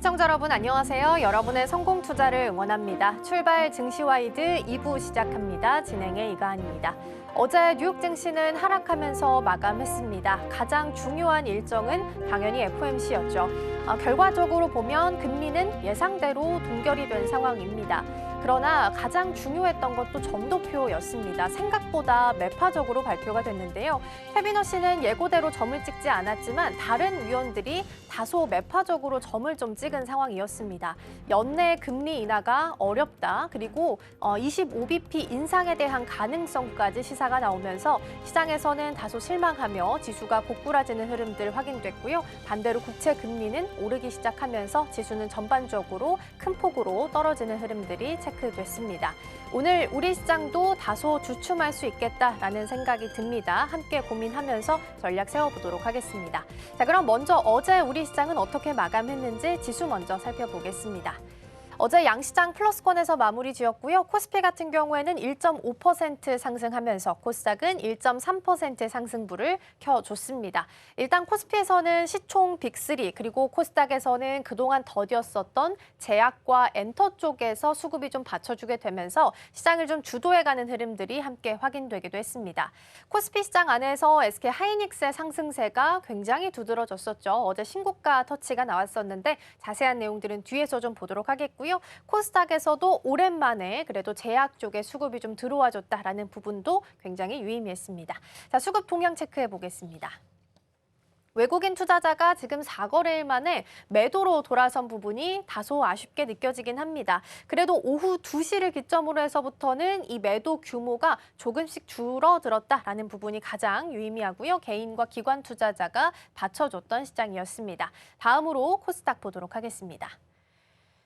시청자 여러분 안녕하세요. 여러분의 성공 투자를 응원합니다. 출발 증시와이드 2부 시작합니다. 진행의 이가은입니다. 어제 뉴욕 증시는 하락하면서 마감했습니다. 가장 중요한 일정은 당연히 FOMC였죠. 결과적으로 보면 금리는 예상대로 동결이 된 상황입니다. 그러나 가장 중요했던 것도 점도표였습니다. 생각보다 매파적으로 발표가 됐는데요. 케빈 허씨는 예고대로 점을 찍지 않았지만 다른 위원들이 다소 매파적으로 점을 좀 찍은 상황이었습니다. 연내 금리 인하가 어렵다. 그리고 25bp 인상에 대한 가능성까지 시사가 나오면서 시장에서는 다소 실망하며 지수가 고꾸라지는 흐름들 확인됐고요. 반대로 국채 금리는 오르기 시작하면서 지수는 전반적으로 큰 폭으로 떨어지는 흐름들이 체크됐습니다. 오늘 우리 시장도 다소 주춤할 수 있겠다라는 생각이 듭니다. 함께 고민하면서 전략 세워보도록 하겠습니다. 자, 그럼 먼저 어제 우리 시장은 어떻게 마감했는지 지수 먼저 살펴보겠습니다. 어제 양시장 플러스권에서 마무리 지었고요. 코스피 같은 경우에는 1.5% 상승하면서 코스닥은 1.3% 상승부를 켜줬습니다. 일단 코스피에서는 시총 빅3 그리고 코스닥에서는 그동안 더디었었던 제약과 엔터 쪽에서 수급이 좀 받쳐주게 되면서 시장을 좀 주도해가는 흐름들이 함께 확인되기도 했습니다. 코스피 시장 안에서 SK 하이닉스의 상승세가 굉장히 두드러졌었죠. 어제 신고가 터치가 나왔었는데 자세한 내용들은 뒤에서 좀 보도록 하겠고요. 코스닥에서도 오랜만에 그래도 제약 쪽에 수급이 좀 들어와줬다라는 부분도 굉장히 유의미했습니다. 자, 수급 동향 체크해 보겠습니다. 외국인 투자자가 지금 4거래일 만에 매도로 돌아선 부분이 다소 아쉽게 느껴지긴 합니다. 그래도 오후 2시를 기점으로 해서부터는 이 매도 규모가 조금씩 줄어들었다라는 부분이 가장 유의미하고요. 개인과 기관 투자자가 받쳐줬던 시장이었습니다. 다음으로 코스닥 보도록 하겠습니다.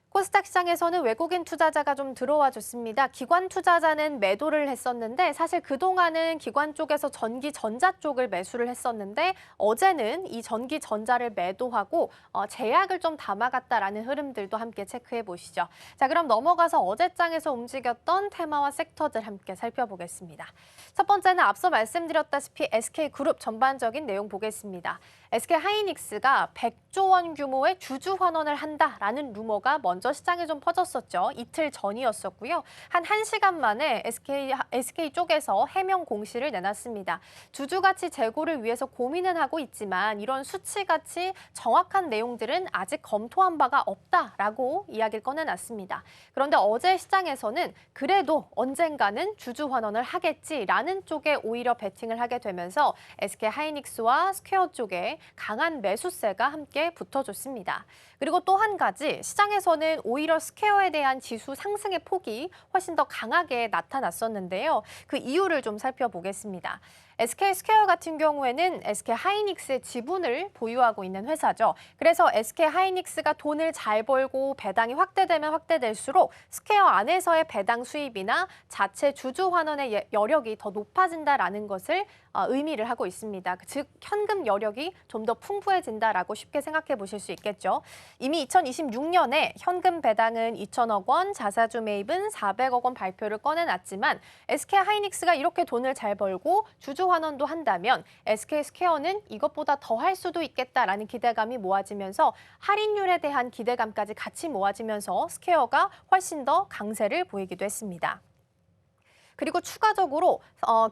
코스닥 시장에서는 외국인 투자자가 좀 들어와 줬습니다. 기관 투자자는 매도를 했었는데 사실 그동안은 기관 쪽에서 전기전자 쪽을 매수를 했었는데 어제는 이 전기전자를 매도하고 제약을 좀 담아갔다라는 흐름들도 함께 체크해 보시죠. 자, 그럼 넘어가서 어제장에서 움직였던 테마와 섹터들 함께 살펴보겠습니다. 첫 번째는 앞서 말씀드렸다시피 SK그룹 전반적인 내용 보겠습니다. SK 하이닉스가 100조 원 규모의 주주 환원을 한다라는 루머가 먼저 시장에 좀 퍼졌었죠. 이틀 전이었었고요. 한 1시간 만에 SK 쪽에서 해명 공시를 내놨습니다. 주주 가치 재고를 위해서 고민은 하고 있지만 이런 수치같이 정확한 내용들은 아직 검토한 바가 없다라고 이야기를 꺼내놨습니다. 그런데 어제 시장에서는 그래도 언젠가는 주주 환원을 하겠지라는 쪽에 오히려 베팅을 하게 되면서 SK 하이닉스와 스퀘어 쪽에 강한 매수세가 함께 붙어줬습니다. 그리고 또 한 가지 시장에서는 오히려 스퀘어에 대한 지수 상승의 폭이 훨씬 더 강하게 나타났었는데요. 그 이유를 좀 살펴보겠습니다. SK 스퀘어 같은 경우에는 SK 하이닉스의 지분을 보유하고 있는 회사죠. 그래서 SK 하이닉스가 돈을 잘 벌고 배당이 확대되면 확대될수록 스퀘어 안에서의 배당 수입이나 자체 주주 환원의 여력이 더 높아진다라는 것을 의미를 하고 있습니다. 즉 현금 여력이 좀 더 풍부해진다라고 쉽게 생각해 보실 수 있겠죠. 이미 2026년에 현금 배당은 2천억 원, 자사주 매입은 400억 원 발표를 꺼내놨지만 SK 하이닉스가 이렇게 돈을 잘 벌고 주주 환원도 한다면 SK 스퀘어는 이것보다 더 할 수도 있겠다라는 기대감이 모아지면서 할인율에 대한 기대감까지 같이 모아지면서 스퀘어가 훨씬 더 강세를 보이기도 했습니다. 그리고 추가적으로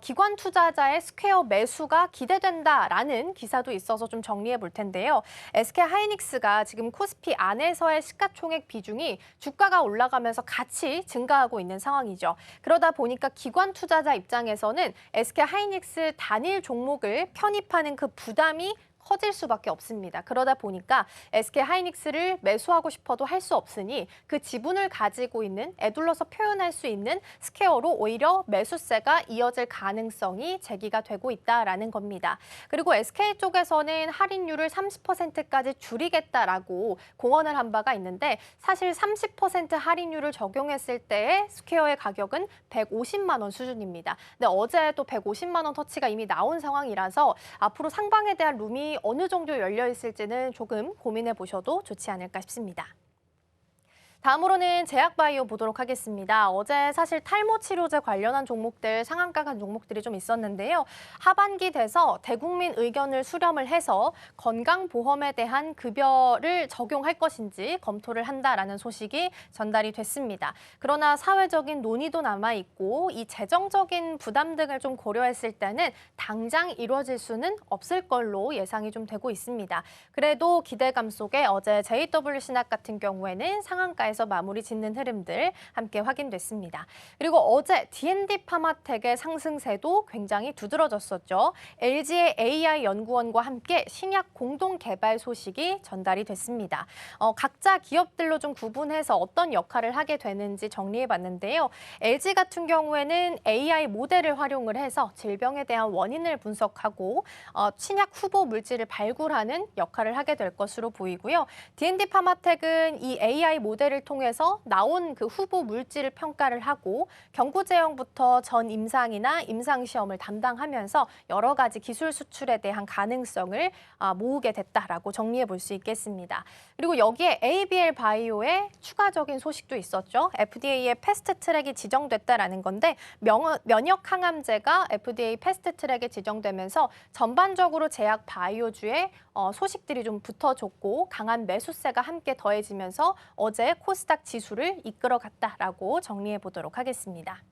기관 투자자의 스퀘어 매수가 기대된다라는 기사도 있어서 좀 정리해 볼 텐데요. SK 하이닉스가 지금 코스피 안에서의 시가총액 비중이 주가가 올라가면서 같이 증가하고 있는 상황이죠. 그러다 보니까 기관 투자자 입장에서는 SK 하이닉스 단일 종목을 편입하는 그 부담이 커질 수밖에 없습니다. 그러다 보니까 SK 하이닉스를 매수하고 싶어도 할 수 없으니 그 지분을 가지고 있는 애둘러서 표현할 수 있는 스퀘어로 오히려 매수세가 이어질 가능성이 제기가 되고 있다라는 겁니다. 그리고 SK 쪽에서는 할인율을 30%까지 줄이겠다라고 공언을 한 바가 있는데 사실 30% 할인율을 적용했을 때의 스퀘어의 가격은 150만 원 수준입니다. 근데 어제 또 150만 원 터치가 이미 나온 상황이라서 앞으로 상방에 대한 룸이 어느 정도 열려 있을지는 조금 고민해 보셔도 좋지 않을까 싶습니다. 다음으로는 제약바이오 보도록 하겠습니다. 어제 사실 탈모 치료제 관련한 종목들, 상한가 간 종목들이 좀 있었는데요. 하반기 돼서 대국민 의견을 수렴을 해서 건강보험에 대한 급여를 적용할 것인지 검토를 한다라는 소식이 전달이 됐습니다. 그러나 사회적인 논의도 남아있고 이 재정적인 부담 등을 좀 고려했을 때는 당장 이루어질 수는 없을 걸로 예상이 좀 되고 있습니다. 그래도 기대감 속에 어제 JW 신학 같은 경우에는 상한가에서 마무리 짓는 흐름들 함께 확인됐습니다. 그리고 어제 D&D 파마텍의 상승세도 굉장히 두드러졌었죠. LG의 AI 연구원과 함께 신약 공동 개발 소식이 전달이 됐습니다. 각자 기업들로 좀 구분해서 어떤 역할을 하게 되는지 정리해봤는데요. LG 같은 경우에는 AI 모델을 활용을 해서 질병에 대한 원인을 분석하고 신약 후보 물질을 발굴하는 역할을 하게 될 것으로 보이고요. D&D 파마텍은 이 AI 모델을 통해서 나온 그 후보 물질을 평가를 하고 경구제형부터 전 임상이나 임상시험을 담당하면서 여러 가지 기술 수출에 대한 가능성을 모으게 됐다라고 정리해 볼 수 있겠습니다. 그리고 여기에 ABL 바이오의 추가적인 소식도 있었죠. FDA의 패스트 트랙이 지정됐다라는 건데 면역 항암제가 FDA 패스트 트랙에 지정되면서 전반적으로 제약 바이오주의 소식들이 좀 붙어줬고 강한 매수세가 함께 더해지면서 어제 코스닥 지수를 이끌어갔다라고 정리해 보도록 하겠습니다.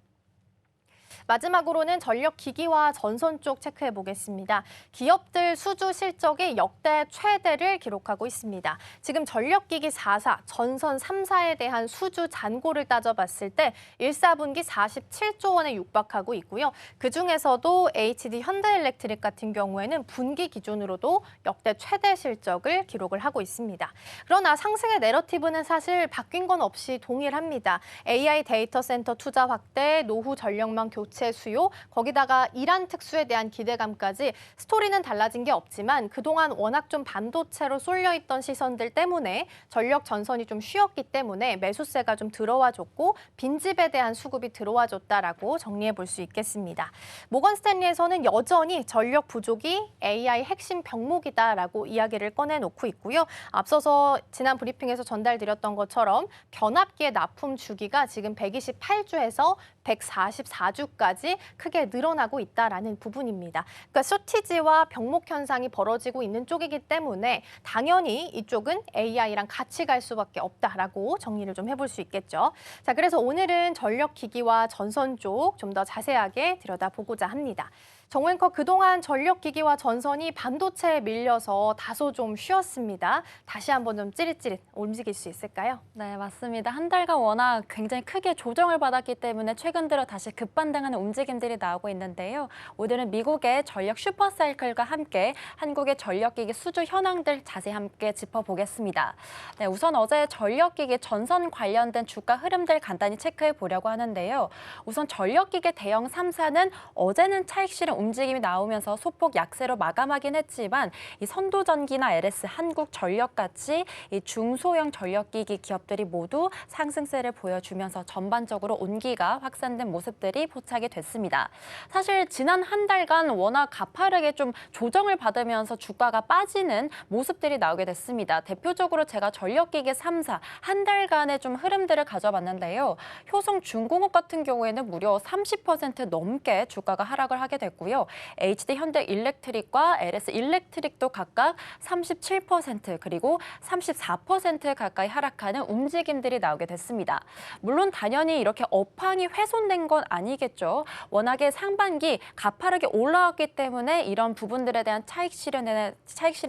마지막으로는 전력기기와 전선 쪽 체크해 보겠습니다. 기업들 수주 실적이 역대 최대를 기록하고 있습니다. 지금 전력기기 4사, 전선 3사에 대한 수주 잔고를 따져봤을 때 1사분기 47조 원에 육박하고 있고요. 그중에서도 HD 현대일렉트릭 같은 경우에는 분기 기준으로도 역대 최대 실적을 기록을 하고 있습니다. 그러나 상승의 내러티브는 사실 바뀐 건 없이 동일합니다. AI 데이터 센터 투자 확대, 노후 전력망 교체 수요, 거기다가 이란 특수에 대한 기대감까지 스토리는 달라진 게 없지만 그동안 워낙 좀 반도체로 쏠려있던 시선들 때문에 전력 전선이 좀 쉬었기 때문에 매수세가 좀 들어와줬고 빈집에 대한 수급이 들어와줬다라고 정리해 볼 수 있겠습니다. 모건 스탠리에서는 여전히 전력 부족이 AI 핵심 병목이다라고 이야기를 꺼내놓고 있고요. 앞서서 지난 브리핑에서 전달드렸던 것처럼 변압기의 납품 주기가 지금 128주에서 144주까지 크게 늘어나고 있다라는 부분입니다. 그러니까 쇼티지와 병목 현상이 벌어지고 있는 쪽이기 때문에 당연히 이쪽은 AI랑 같이 갈 수밖에 없다라고 정리를 좀 해볼 수 있겠죠. 자, 그래서 오늘은 전력기기와 전선 쪽 좀 더 자세하게 들여다보고자 합니다. 정앵커 그동안 전력기기와 전선이 반도체에 밀려서 다소 좀 쉬었습니다. 다시 한번 좀 찌릿찌릿 움직일 수 있을까요? 네, 맞습니다. 한 달간 워낙 굉장히 크게 조정을 받았기 때문에 최근 들어 다시 급반등하는 움직임들이 나오고 있는데요. 오늘은 미국의 전력 슈퍼사이클과 함께 한국의 전력기기 수주 현황들 자세히 함께 짚어보겠습니다. 네, 우선 어제 전력기기 전선 관련된 주가 흐름들 간단히 체크해 보려고 하는데요. 우선 전력기기 대형 3사는 어제는 차익 실현 움직임이 나오면서 소폭 약세로 마감하긴 했지만 이 선도전기나 LS, 한국전력같이 이 중소형 전력기기 기업들이 모두 상승세를 보여주면서 전반적으로 온기가 확산된 모습들이 포착이 됐습니다. 사실 지난 한 달간 워낙 가파르게 좀 조정을 받으면서 주가가 빠지는 모습들이 나오게 됐습니다. 대표적으로 제가 전력기기 3사 한 달간의 좀 흐름들을 가져봤는데요. 효성중공업 같은 경우에는 무려 30% 넘게 주가가 하락을 하게 됐고요. HD 현대일렉트릭과 LS 일렉트릭도 각각 37% 그리고 34% 가까이 하락하는 움직임들이 나오게 됐습니다. 물론 당연히 이렇게 업황이 훼손된 건 아니겠죠. 워낙에 상반기 가파르게 올라왔기 때문에 이런 부분들에 대한 차익 실현에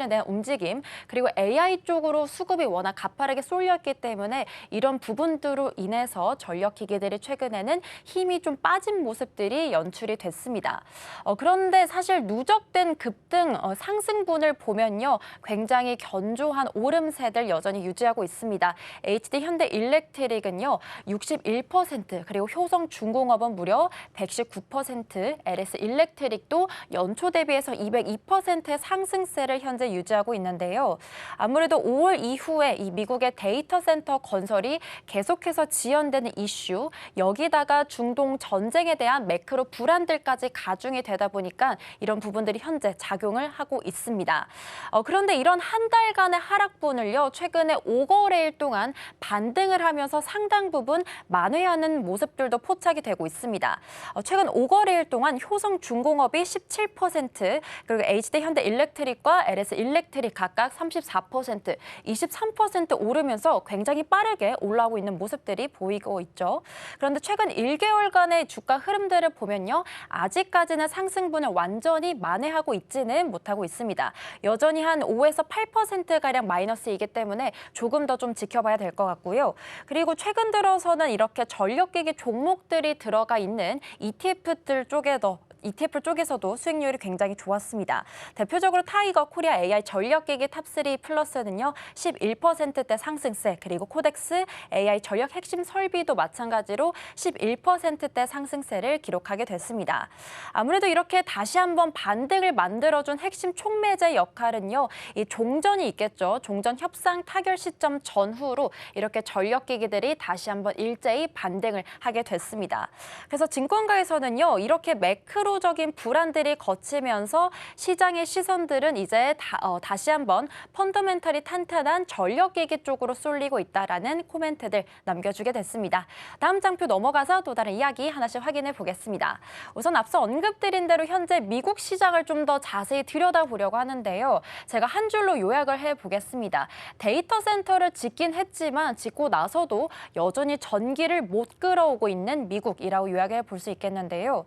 대한 움직임 그리고 AI 쪽으로 수급이 워낙 가파르게 쏠렸기 때문에 이런 부분들로 인해서 전력기기들이 최근에는 힘이 좀 빠진 모습들이 연출이 됐습니다. 그런데 사실 누적된 급등 상승분을 보면요. 굉장히 견조한 오름세들 여전히 유지하고 있습니다. HD 현대일렉트릭은요. 61% 그리고 효성중공업은 무려 119%, LS 일렉트릭도 연초 대비해서 202%의 상승세를 현재 유지하고 있는데요. 아무래도 5월 이후에 이 미국의 데이터 센터 건설이 계속해서 지연되는 이슈, 여기다가 중동 전쟁에 대한 매크로 불안들까지 가중이 되는 되다 보니까 이런 부분들이 현재 작용을 하고 있습니다. 그런데 이런 한 달간의 하락분을요, 최근에 5거래일 동안 반등을 하면서 상당 부분 만회하는 모습들도 포착이 되고 있습니다. 최근 5거래일 동안 효성중공업이 17%, 그리고 HD현대일렉트릭과 LS일렉트릭 각각 34%, 23% 오르면서 굉장히 빠르게 올라오고 있는 모습들이 보이고 있죠. 그런데 최근 1개월간의 주가 흐름들을 보면요, 아직까지는 상승분을 완전히 만회하고 있지는 못하고 있습니다. 여전히 한 5에서 8%가량 마이너스이기 때문에 조금 더 좀 지켜봐야 될 것 같고요. 그리고 최근 들어서는 이렇게 전력기기 종목들이 들어가 있는 ETF 쪽에서도 수익률이 굉장히 좋았습니다. 대표적으로 타이거 코리아 AI 전력기기 탑3 플러스는요, 11%대 상승세, 그리고 코덱스 AI 전력 핵심 설비도 마찬가지로 11%대 상승세를 기록하게 됐습니다. 아무래도 이렇게 다시 한번 반등을 만들어준 핵심 촉매제 역할은요, 이 종전이 있겠죠. 종전 협상 타결 시점 전후로 이렇게 전력기기들이 다시 한번 일제히 반등을 하게 됐습니다. 그래서 증권가에서는요, 이렇게 매크로적인 불안들이 거치면서 시장의 시선들은 이제 다시 한번 펀더멘털이 탄탄한 전력기기 쪽으로 쏠리고 있다라는 코멘트들 남겨주게 됐습니다. 다음 장표 넘어가서 또 다른 이야기 하나씩 확인해 보겠습니다. 우선 앞서 언급드린 대로 현재 미국 시장을 좀 더 자세히 들여다보려고 하는데요. 제가 한 줄로 요약을 해보겠습니다. 데이터 센터를 짓긴 했지만 짓고 나서도 여전히 전기를 못 끌어오고 있는 미국이라고 요약해 볼 수 있겠는데요.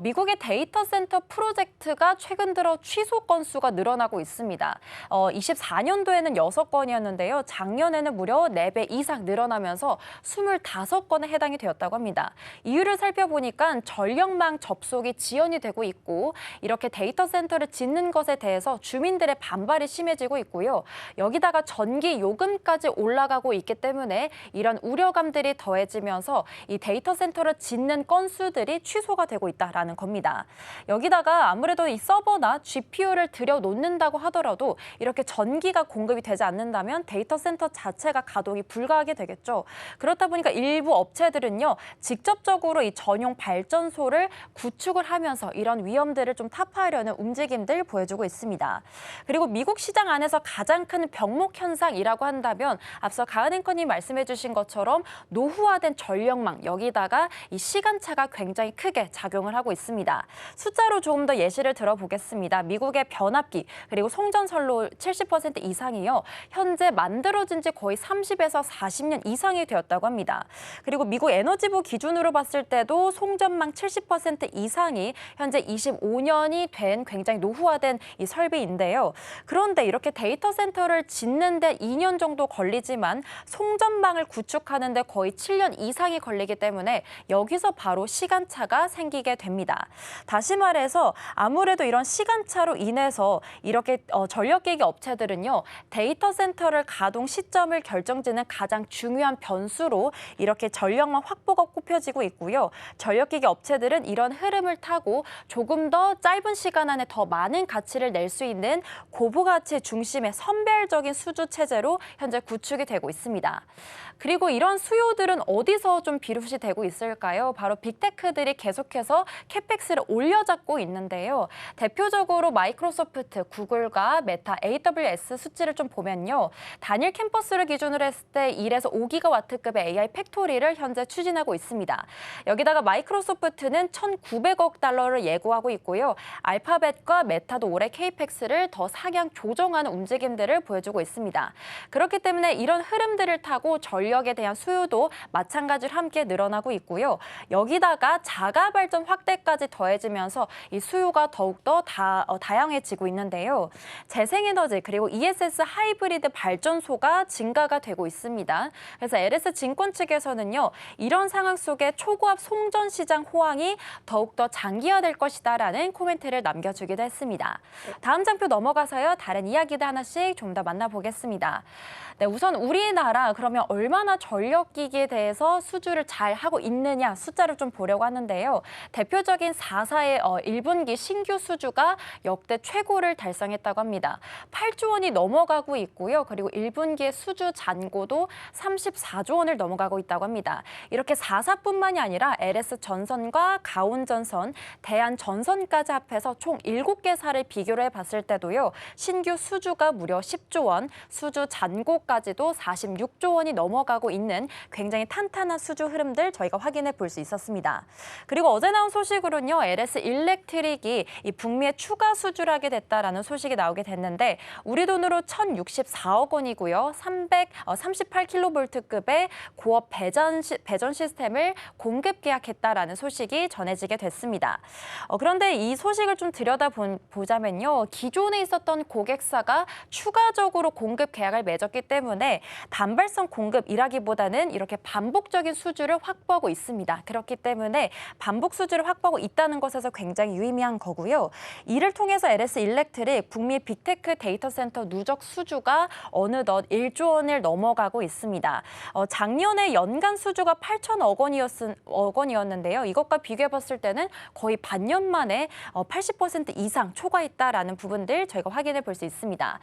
미국의 데이터 센터 프로젝트가 최근 들어 취소 건수가 늘어나고 있습니다. 24년도에는 6건이었는데요. 작년에는 무려 4배 이상 늘어나면서 25건에 해당이 되었다고 합니다. 이유를 살펴보니까 전력망 접속이 지연이 되고 있고, 이렇게 데이터 센터를 짓는 것에 대해서 주민들의 반발이 심해지고 있고요. 여기다가 전기 요금까지 올라가고 있기 때문에 이런 우려감들이 더해지면서 이 데이터 센터를 짓는 건수들이 취소가 되고 있다라는 겁니다. 여기다가 아무래도 이 서버나 GPU를 들여놓는다고 하더라도 이렇게 전기가 공급이 되지 않는다면 데이터 센터 자체가 가동이 불가하게 되겠죠. 그렇다 보니까 일부 업체들은요, 직접적으로 이 전용 발전소를 구축을 하면서 이런 위험들을 좀 타파하려는 움직임들 보여주고 있습니다. 그리고 미국 시장 안에서 가장 큰 병목 현상이라고 한다면 앞서 가은 앵커님 말씀해 주신 것처럼 노후화된 전력망, 여기다가 이 시간차가 굉장히 크게 작용을 하고 있습니다. 숫자로 조금 더 예시를 들어보겠습니다. 미국의 변압기, 그리고 송전선로 70% 이상이요, 현재 만들어진 지 거의 30에서 40년 이상이 되었다고 합니다. 그리고 미국 에너지부 기준으로 봤을 때도 송전망 70% 이상이 현재 25년이 된 굉장히 노후화된 이 설비인데요. 그런데 이렇게 데이터 센터를 짓는데 2년 정도 걸리지만 송전망을 구축하는데 거의 7년 이상이 걸리기 때문에 여기서 바로 시간차가 생기게 됩니다. 다시 말해서 아무래도 이런 시간차로 인해서 이렇게 전력기기 업체들은요, 데이터 센터를 가동 시점을 결정짓는 가장 중요한 변수로 이렇게 전력망 확보가 꼽혀지고 있고요. 전력기기 업체들은 이런 흐름을 타고 조금 더 짧은 시간 안에 더 많은 가치를 낼 수 있는 고부가치 중심의 선별적인 수주 체제로 현재 구축이 되고 있습니다. 그리고 이런 수요들은 어디서 좀 비롯이 되고 있을까요? 바로 빅테크들이 계속해서 캐펙스를 올려잡고 있는데요. 대표적으로 마이크로소프트, 구글과 메타, AWS 수치를 좀 보면요, 단일 캠퍼스를 기준으로 했을 때 1에서 5기가와트급의 AI 팩토리를 현재 추진하고 있습니다. 여기다가 마이크로소프트는 1,900억 달러를 예고하고 있고요. 알파벳과 메타도 올해 케이펙스를 더 상향 조정하는 움직임들을 보여주고 있습니다. 그렇기 때문에 이런 흐름들을 타고 전력에 대한 수요도 마찬가지로 함께 늘어나고 있고요. 여기다가 자가 발전 확대까지 더해지면서 이 수요가 더욱더 다양해지고 있는데요. 재생에너지 그리고 ESS 하이브리드 발전소가 증가가 되고 있습니다. 그래서 LS증권 측에서는요, 이런 상황 속에 초고압 송전 시장 호황이 더욱더 장기화될 것이다라는 코멘트를 남겨주기도 했습니다. 다음 장표 넘어가서요, 다른 이야기들 하나씩 좀 더 만나보겠습니다. 네, 우선 우리나라 그러면 얼마나 전력기기에 대해서 수주를 잘 하고 있느냐 숫자를 좀 보려고 하는데요. 대표적인 2024의 1분기 신규 수주가 역대 최고를 달성했다고 합니다. 8조 원이 넘어가고 있고요. 그리고 1분기의 수주 잔고도 34조 원을 넘어가고 있다고 합니다. 이렇게 4사뿐만이 아니라 LS전선과 가온전선, 대한전선까지 합해서 총 7개사를 비교를 해봤을 때도요. 신규 수주가 무려 10조 원, 수주 잔고까지도 46조 원이 넘어가고 있는 굉장히 탄탄한 수주 흐름들 저희가 확인해 볼 수 있었습니다. 그리고 어제 나온 소식으로는요. LS 일렉트릭이 이 북미에 추가 수주를 하게 됐다라는 소식이 나오게 됐는데 우리 돈으로 1,064억 원이고요. 38kV급의 고업 배전 시스템을 공급 계약했다라는 소식이 전해지게 됐습니다. 그런데 이 소식을 좀 들여다보자면요. 기존에 있었던 고객사가 추가적으로 공급 계약을 맺었기 때문에 단발성 공급이라기보다는 이렇게 반복적인 수주를 확보하고 있습니다. 그렇기 때문에 반복 수주를 확보하고 있다는 것에서 굉장히 유의미한 거고요. 이를 통해서 LS 일렉트릭 북미 빅테크 데이터 센터 누적 수주가 어느덧 1조 원을 넘어가고 있습니다. 작년에 연간 수주가 8천억 원이었는데요. 이것과 비교해 봤을 때는 거의 반년 만에 80% 이상 초과했다라는 부분들 저희가 확인해 볼 수 있습니다.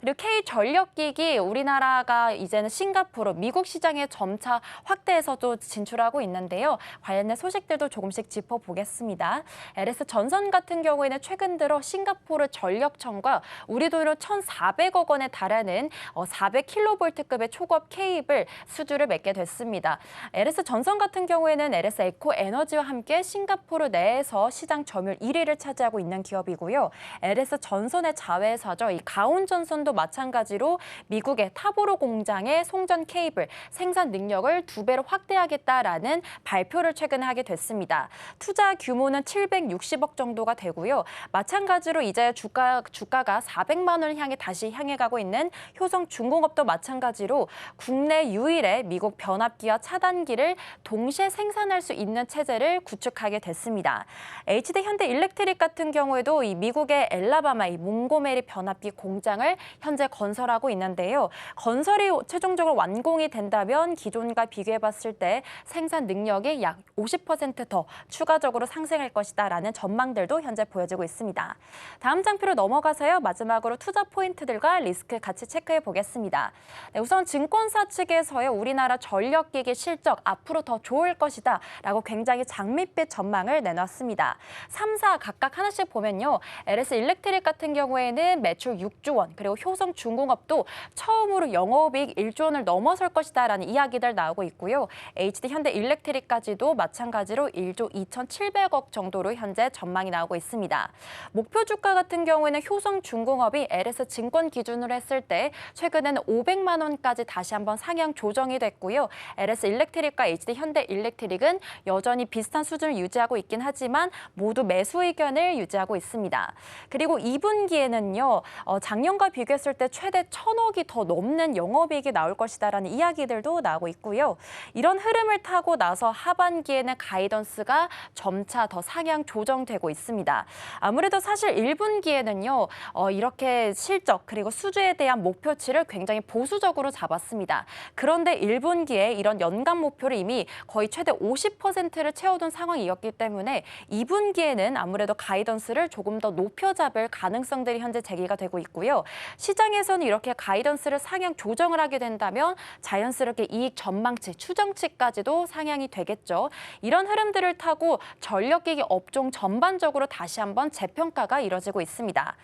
그리고 K전력기기 우리나라가 이제는 싱가포르, 미국 시장에 점차 확대해서도 진출하고 있는데요. 관련된 소식들도 조금씩 짚어보겠습니다. LS전선 같은 경우에는 최근 들어 싱가포르 전력청과 우리 돈으로 1,400억 원에 달하는 400kV급의 초고압 케이블 수주를 맺게 됐습니다. LS전선 같은 경우에는 LS 에코에너지와 함께 싱가포르 내에서 시장 점유율 1위를 차지하고 있는 기업이고요. LS전선의 자회사죠. 이 가온전선도 마찬가지로 미국의 타보로 공장의 송전 케이블 생산 능력을 2배로 확대하겠다라는 발표를 최근에 하게 됐습니다. 투자 규모는 760억 정도가 되고요. 마찬가지로 이제 주가가 400만 원을 향해 다시 향해 가고 있는 효성중공업도 마찬가지로 국내 유일의 미국 변압기와 차단기를 동시에 생산할 수 있는 체제를 구축하게 됐습니다. HD 현대 일렉트릭 같은 경우에도 이 미국의 엘라바마 이 몽고메리 변압기 공장을 현재 건설하고 있는데요. 건설이 최종적으로 완공이 된다면 기존과 비교해 봤을 때 생산 능력이 약 50% 더 추가적으로 상승할 것이다라는 전망들도 현재 보여지고 있습니다. 다음 장표로 넘어가서요. 마지막으로 투자 포인트들과 리스크 같이 체크해 보겠습니다. 네, 우선 증권사 측에서요. 우리나라 전력기기 실적 앞으로 더 좋을 것이다 라고 굉장히 장밋빛 전망을 내놨습니다. 3사 각각 하나씩 보면요. LS 일렉트릭 같은 경우에는 매출 6조 원, 그리고 효성중공업도 처음으로 영업이익 1조 원을 넘어설 것이다라는 이야기들 나오고 있고요. HD 현대 일렉트릭까지도 마찬가지로 1조 2,700억 정도로 현재 전망이 나오고 있습니다. 목표 주가 같은 경우에는 효성중공업이 LS 증권 기준으로 했을 때 최근에는 500만 원까지 다시 한번 상향 조정이 됐고요. LS 일렉트릭과 HD 현대 일렉트릭은 여전히 비슷한 수준을 유지하고 있긴 하지만 모두 매수 의견을 유지하고 있습니다. 그리고 2분기에는요. 작년과 비교했을 때 최대 1,000억이 더 넘는 영업이익이 나올 것이다라는 이야기들도 나오고 있고요. 이런 흐름을 타고 나서 하반기에는 가이던스가 점차 더 상향 조정되고 있습니다. 아무래도 사실 1분기에는요. 이렇게 실적 그리고 수주에 대한 목표치를 굉장히 보수적으로 잡았습니다. 그런데 1분기에 이런 연간 목표를 이미 거의 최대 50%를 채워둔 상황이었기 때문에 2분기에는 아무래도 가이던스를 조금 더 높여 잡을 가능성들이 현재 제기가 되고 있고요. 시장에서는 이렇게 가이던스를 상향 조정을 하게 된다면 자연스럽게 이익 전망치, 추정치까지도 상향이 되겠죠. 이런 흐름들을 타고 전력기기 업종 전반적으로 다시 한번 재평가가 이뤄지고 있습니다.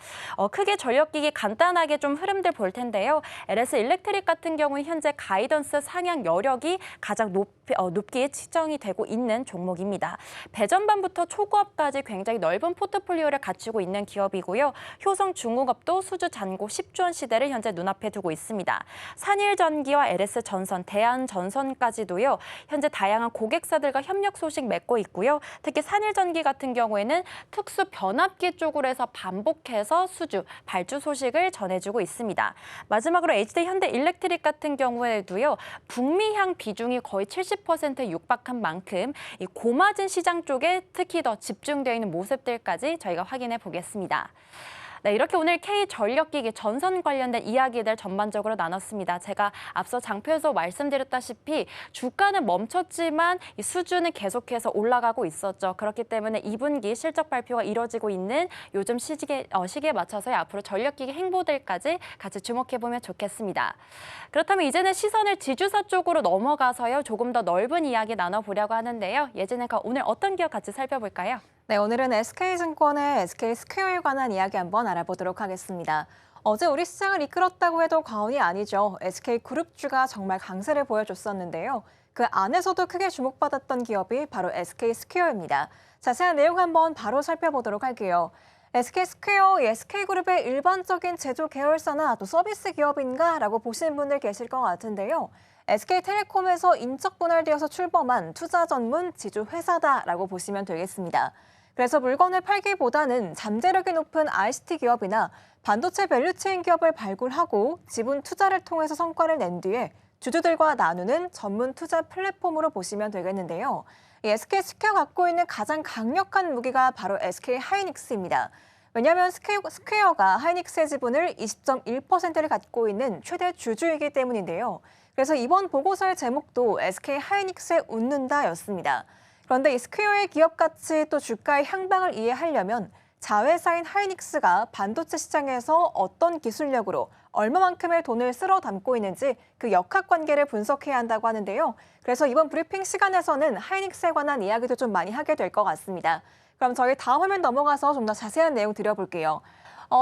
크게 전력기기 간단하게 좀 흐름들 볼 텐데요. LS 일렉트릭 같은 경우는 현재 가이던스 상향 여력이 가장 높게 측정이 되고 있는 종목입니다. 배전반부터 초고압까지 굉장히 넓은 포트폴리오를 갖추고 있는 기업이고요. 효성중공업도 수주 잔고 10조 원 시대를 현재 눈앞에 두고 있습니다. 산일전기와 LS전선, 대한전선까지도요. 현재 다양한 고객사들과 협력 소식 맺고 있고요. 특히 산일전기 같은 경우에는 특수 변압기 쪽으로 해서 반복해서 수주, 발주 소식을 전해주고 있습니다. 마지막으로 HD 현대 일렉트릭 같은 경우에도요. 북미향 비중이 거의 70%에 육박한 만큼 이 고마진 시장 쪽에 특히 더 집중되어 있는 모습들까지 저희가 확인해 보겠습니다. 네, 이렇게 오늘 K전력기기 전선 관련된 이야기들 전반적으로 나눴습니다. 제가 앞서 장표에서 말씀드렸다시피 주가는 멈췄지만 이 수준은 계속해서 올라가고 있었죠. 그렇기 때문에 2분기 실적 발표가 이뤄지고 있는 요즘 시기에 맞춰서 앞으로 전력기기 행보들까지 같이 주목해보면 좋겠습니다. 그렇다면 이제는 시선을 지주사 쪽으로 넘어가서요. 조금 더 넓은 이야기 나눠보려고 하는데요. 예진이가 오늘 어떤 기업 같이 살펴볼까요? 네, 오늘은 SK증권의 SK스퀘어에 관한 이야기 한번 알아보도록 하겠습니다. 어제 우리 시장을 이끌었다고 해도 과언이 아니죠. SK그룹주가 정말 강세를 보여줬었는데요. 그 안에서도 크게 주목받았던 기업이 바로 SK스퀘어입니다. 자세한 내용 한번 바로 살펴보도록 할게요. SK스퀘어, SK그룹의 일반적인 제조 계열사나 또 서비스 기업인가라고 보시는 분들 계실 것 같은데요. SK텔레콤에서 인적 분할되어서 출범한 투자 전문 지주 회사다라고 보시면 되겠습니다. 그래서 물건을 팔기보다는 잠재력이 높은 ICT 기업이나 반도체 밸류체인 기업을 발굴하고 지분 투자를 통해서 성과를 낸 뒤에 주주들과 나누는 전문 투자 플랫폼으로 보시면 되겠는데요. 이 SK스퀘어가 갖고 있는 가장 강력한 무기가 바로 SK하이닉스입니다. 왜냐하면 스퀘어가 하이닉스의 지분을 20.1%를 갖고 있는 최대 주주이기 때문인데요. 그래서 이번 보고서의 제목도 SK하이닉스에 웃는다였습니다. 그런데 이 스퀘어의 기업 가치 또 주가의 향방을 이해하려면 자회사인 하이닉스가 반도체 시장에서 어떤 기술력으로 얼마만큼의 돈을 쓸어 담고 있는지 그 역학관계를 분석해야 한다고 하는데요. 그래서 이번 브리핑 시간에서는 하이닉스에 관한 이야기도 좀 많이 하게 될 것 같습니다. 그럼 저희 다음 화면 넘어가서 좀 더 자세한 내용 드려볼게요.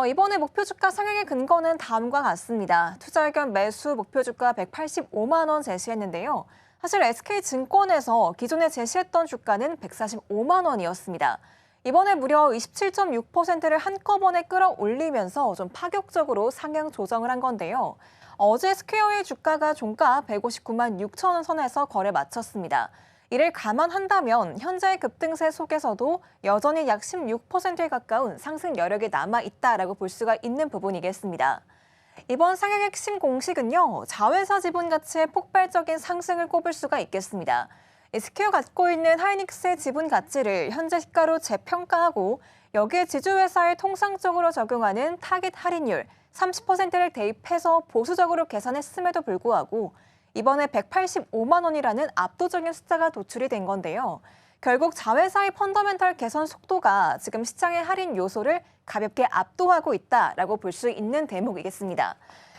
이번에 목표 주가 상향의 근거는 다음과 같습니다. 투자 의견 매수 목표 주가 185만 원 제시했는데요. 사실 SK증권에서 기존에 제시했던 주가는 145만 원이었습니다. 이번에 무려 27.6%를 한꺼번에 끌어올리면서 좀 파격적으로 상향 조정을 한 건데요. 어제 스퀘어의 주가가 종가 159만 6천 원 선에서 거래 마쳤습니다. 이를 감안한다면 현재의 급등세 속에서도 여전히 약 16%에 가까운 상승 여력이 남아있다라고 볼 수가 있는 부분이겠습니다. 이번 상향의 핵심 공식은요, 자회사 지분 가치의 폭발적인 상승을 꼽을 수가 있겠습니다. 스퀘어가 갖고 있는 하이닉스의 지분 가치를 현재 시가로 재평가하고 여기에 지주회사에 통상적으로 적용하는 타깃 할인율 30%를 대입해서 보수적으로 계산했음에도 불구하고 이번에 185만 원이라는 압도적인 숫자가 도출이 된 건데요. 결국 자회사의 펀더멘털 개선 속도가 지금 시장의 할인 요소를 가볍게 압도하고 있다라고 볼 수 있는 대목이겠습니다.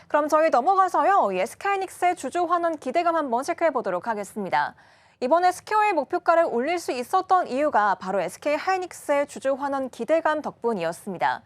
그럼 저희 넘어가서요. SK하이닉스의 주주 환원 기대감 한번 체크해 보도록 하겠습니다. 이번에 스퀘어의 목표가를 올릴 수 있었던 이유가 바로 SK하이닉스의 주주 환원 기대감 덕분이었습니다.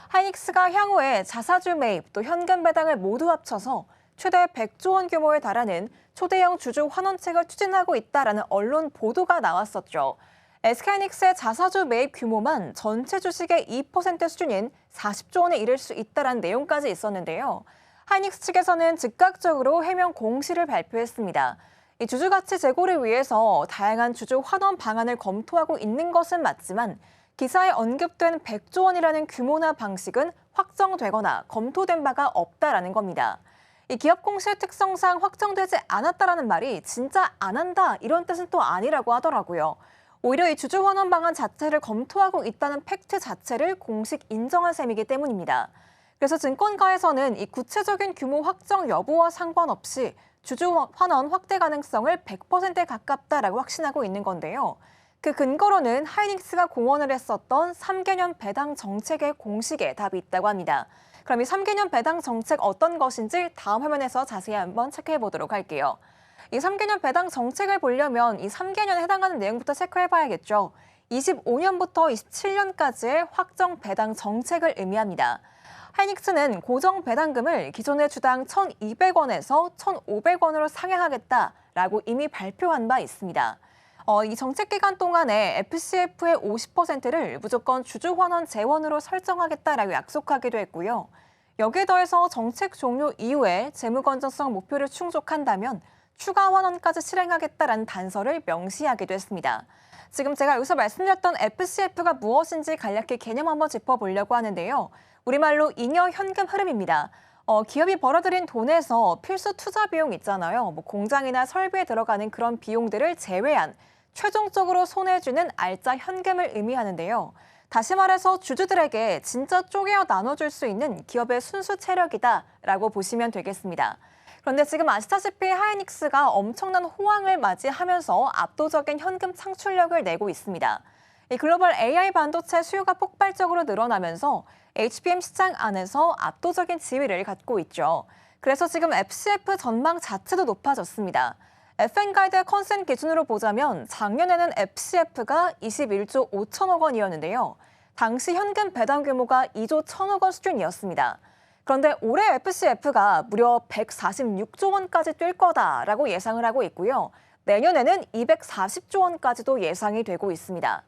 하이닉스가 향후에 자사주 매입 또 현금 배당을 모두 합쳐서 최대 100조 원 규모에 달하는 초대형 주주 환원책을 추진하고 있다라는 언론 보도가 나왔었죠. SK하이닉스의 자사주 매입 규모만 전체 주식의 2% 수준인 40조 원에 이를 수 있다라는 내용까지 있었는데요. 하이닉스 측에서는 즉각적으로 해명 공시를 발표했습니다. 이 주주 가치 제고를 위해서 다양한 주주 환원 방안을 검토하고 있는 것은 맞지만 기사에 언급된 100조 원이라는 규모나 방식은 확정되거나 검토된 바가 없다라는 겁니다. 이 기업 공시의 특성상 확정되지 않았다라는 말이 진짜 안 한다 이런 뜻은 또 아니라고 하더라고요. 오히려 이 주주 환원 방안 자체를 검토하고 있다는 팩트 자체를 공식 인정한 셈이기 때문입니다. 그래서 증권가에서는 이 구체적인 규모 확정 여부와 상관없이 주주 환원 확대 가능성을 100%에 가깝다라고 확신하고 있는 건데요. 그 근거로는 하이닉스가 공언을 했었던 3개년 배당 정책의 공식에 답이 있다고 합니다. 그럼 이 3개년 배당 정책 어떤 것인지 다음 화면에서 자세히 한번 체크해 보도록 할게요. 이 3개년 배당 정책을 보려면 이 3개년에 해당하는 내용부터 체크해 봐야겠죠. 25년부터 27년까지의 확정 배당 정책을 의미합니다. 하이닉스는 고정 배당금을 기존의 주당 1,200원에서 1,500원으로 상향하겠다라고 이미 발표한 바 있습니다. 이 정책 기간 동안에 FCF의 50%를 무조건 주주 환원 재원으로 설정하겠다라고 약속하기도 했고요. 여기에 더해서 정책 종료 이후에 재무 건전성 목표를 충족한다면 추가 환원까지 실행하겠다라는 단서를 명시하기도 했습니다. 지금 제가 여기서 말씀드렸던 FCF가 무엇인지 간략히 개념 한번 짚어보려고 하는데요. 우리말로 잉여 현금 흐름입니다. 기업이 벌어들인 돈에서 필수 투자 비용 있잖아요. 공장이나 설비에 들어가는 그런 비용들을 제외한 최종적으로 손해주는 알짜 현금을 의미하는데요. 다시 말해서 주주들에게 진짜 쪼개어 나눠줄 수 있는 기업의 순수 체력이다라고 보시면 되겠습니다. 그런데 지금 아시다시피 하이닉스가 엄청난 호황을 맞이하면서 압도적인 현금 창출력을 내고 있습니다. 이 글로벌 AI 반도체 수요가 폭발적으로 늘어나면서 HBM 시장 안에서 압도적인 지위를 갖고 있죠. 그래서 지금 FCF 전망 자체도 높아졌습니다. FN가이드 컨센 기준으로 보자면 작년에는 FCF가 21조 5천억 원이었는데요. 당시 현금 배당 규모가 2조 1천억 원 수준이었습니다. 그런데 올해 FCF가 무려 146조 원까지 뛸 거다라고 예상을 하고 있고요. 내년에는 240조 원까지도 예상이 되고 있습니다.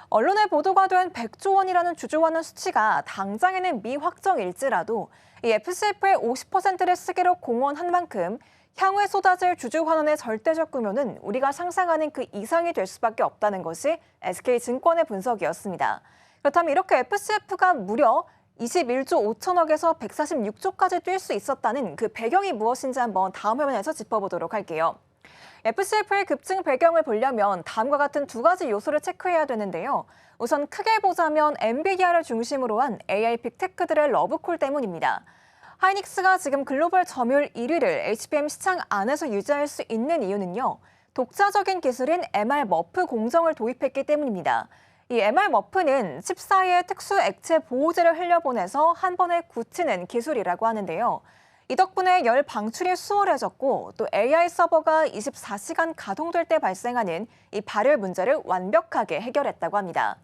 언론에 보도가 된 100조 원이라는 주주환원 수치가 당장에는 미확정일지라도 이 FCF의 50%를 쓰기로 공언한 만큼 향후에 쏟아질 주주환원의 절대적 규모는 우리가 상상하는 그 이상이 될 수밖에 없다는 것이 SK증권의 분석이었습니다. 그렇다면 이렇게 FCF가 무려 21조 5천억에서 146조까지 뛸 수 있었다는 그 배경이 무엇인지 한번 다음 화면에서 짚어보도록 할게요. FCF의 급증 배경을 보려면 다음과 같은 두 가지 요소를 체크해야 되는데요. 우선 크게 보자면 엔비디아를 중심으로 한 AI 빅테크들의 러브콜 때문입니다. 하이닉스가 지금 글로벌 점유율 1위를 HBM 시장 안에서 유지할 수 있는 이유는요. 독자적인 기술인 MR-머프 공정을 도입했기 때문입니다. 이 MR-머프는 칩 사이에 특수 액체 보호제를 흘려보내서 한 번에 굳히는 기술이라고 하는데요. 이 덕분에 열 방출이 수월해졌고 또 AI 서버가 24시간 가동될 때 발생하는 이 발열 문제를 완벽하게 해결했다고 합니다.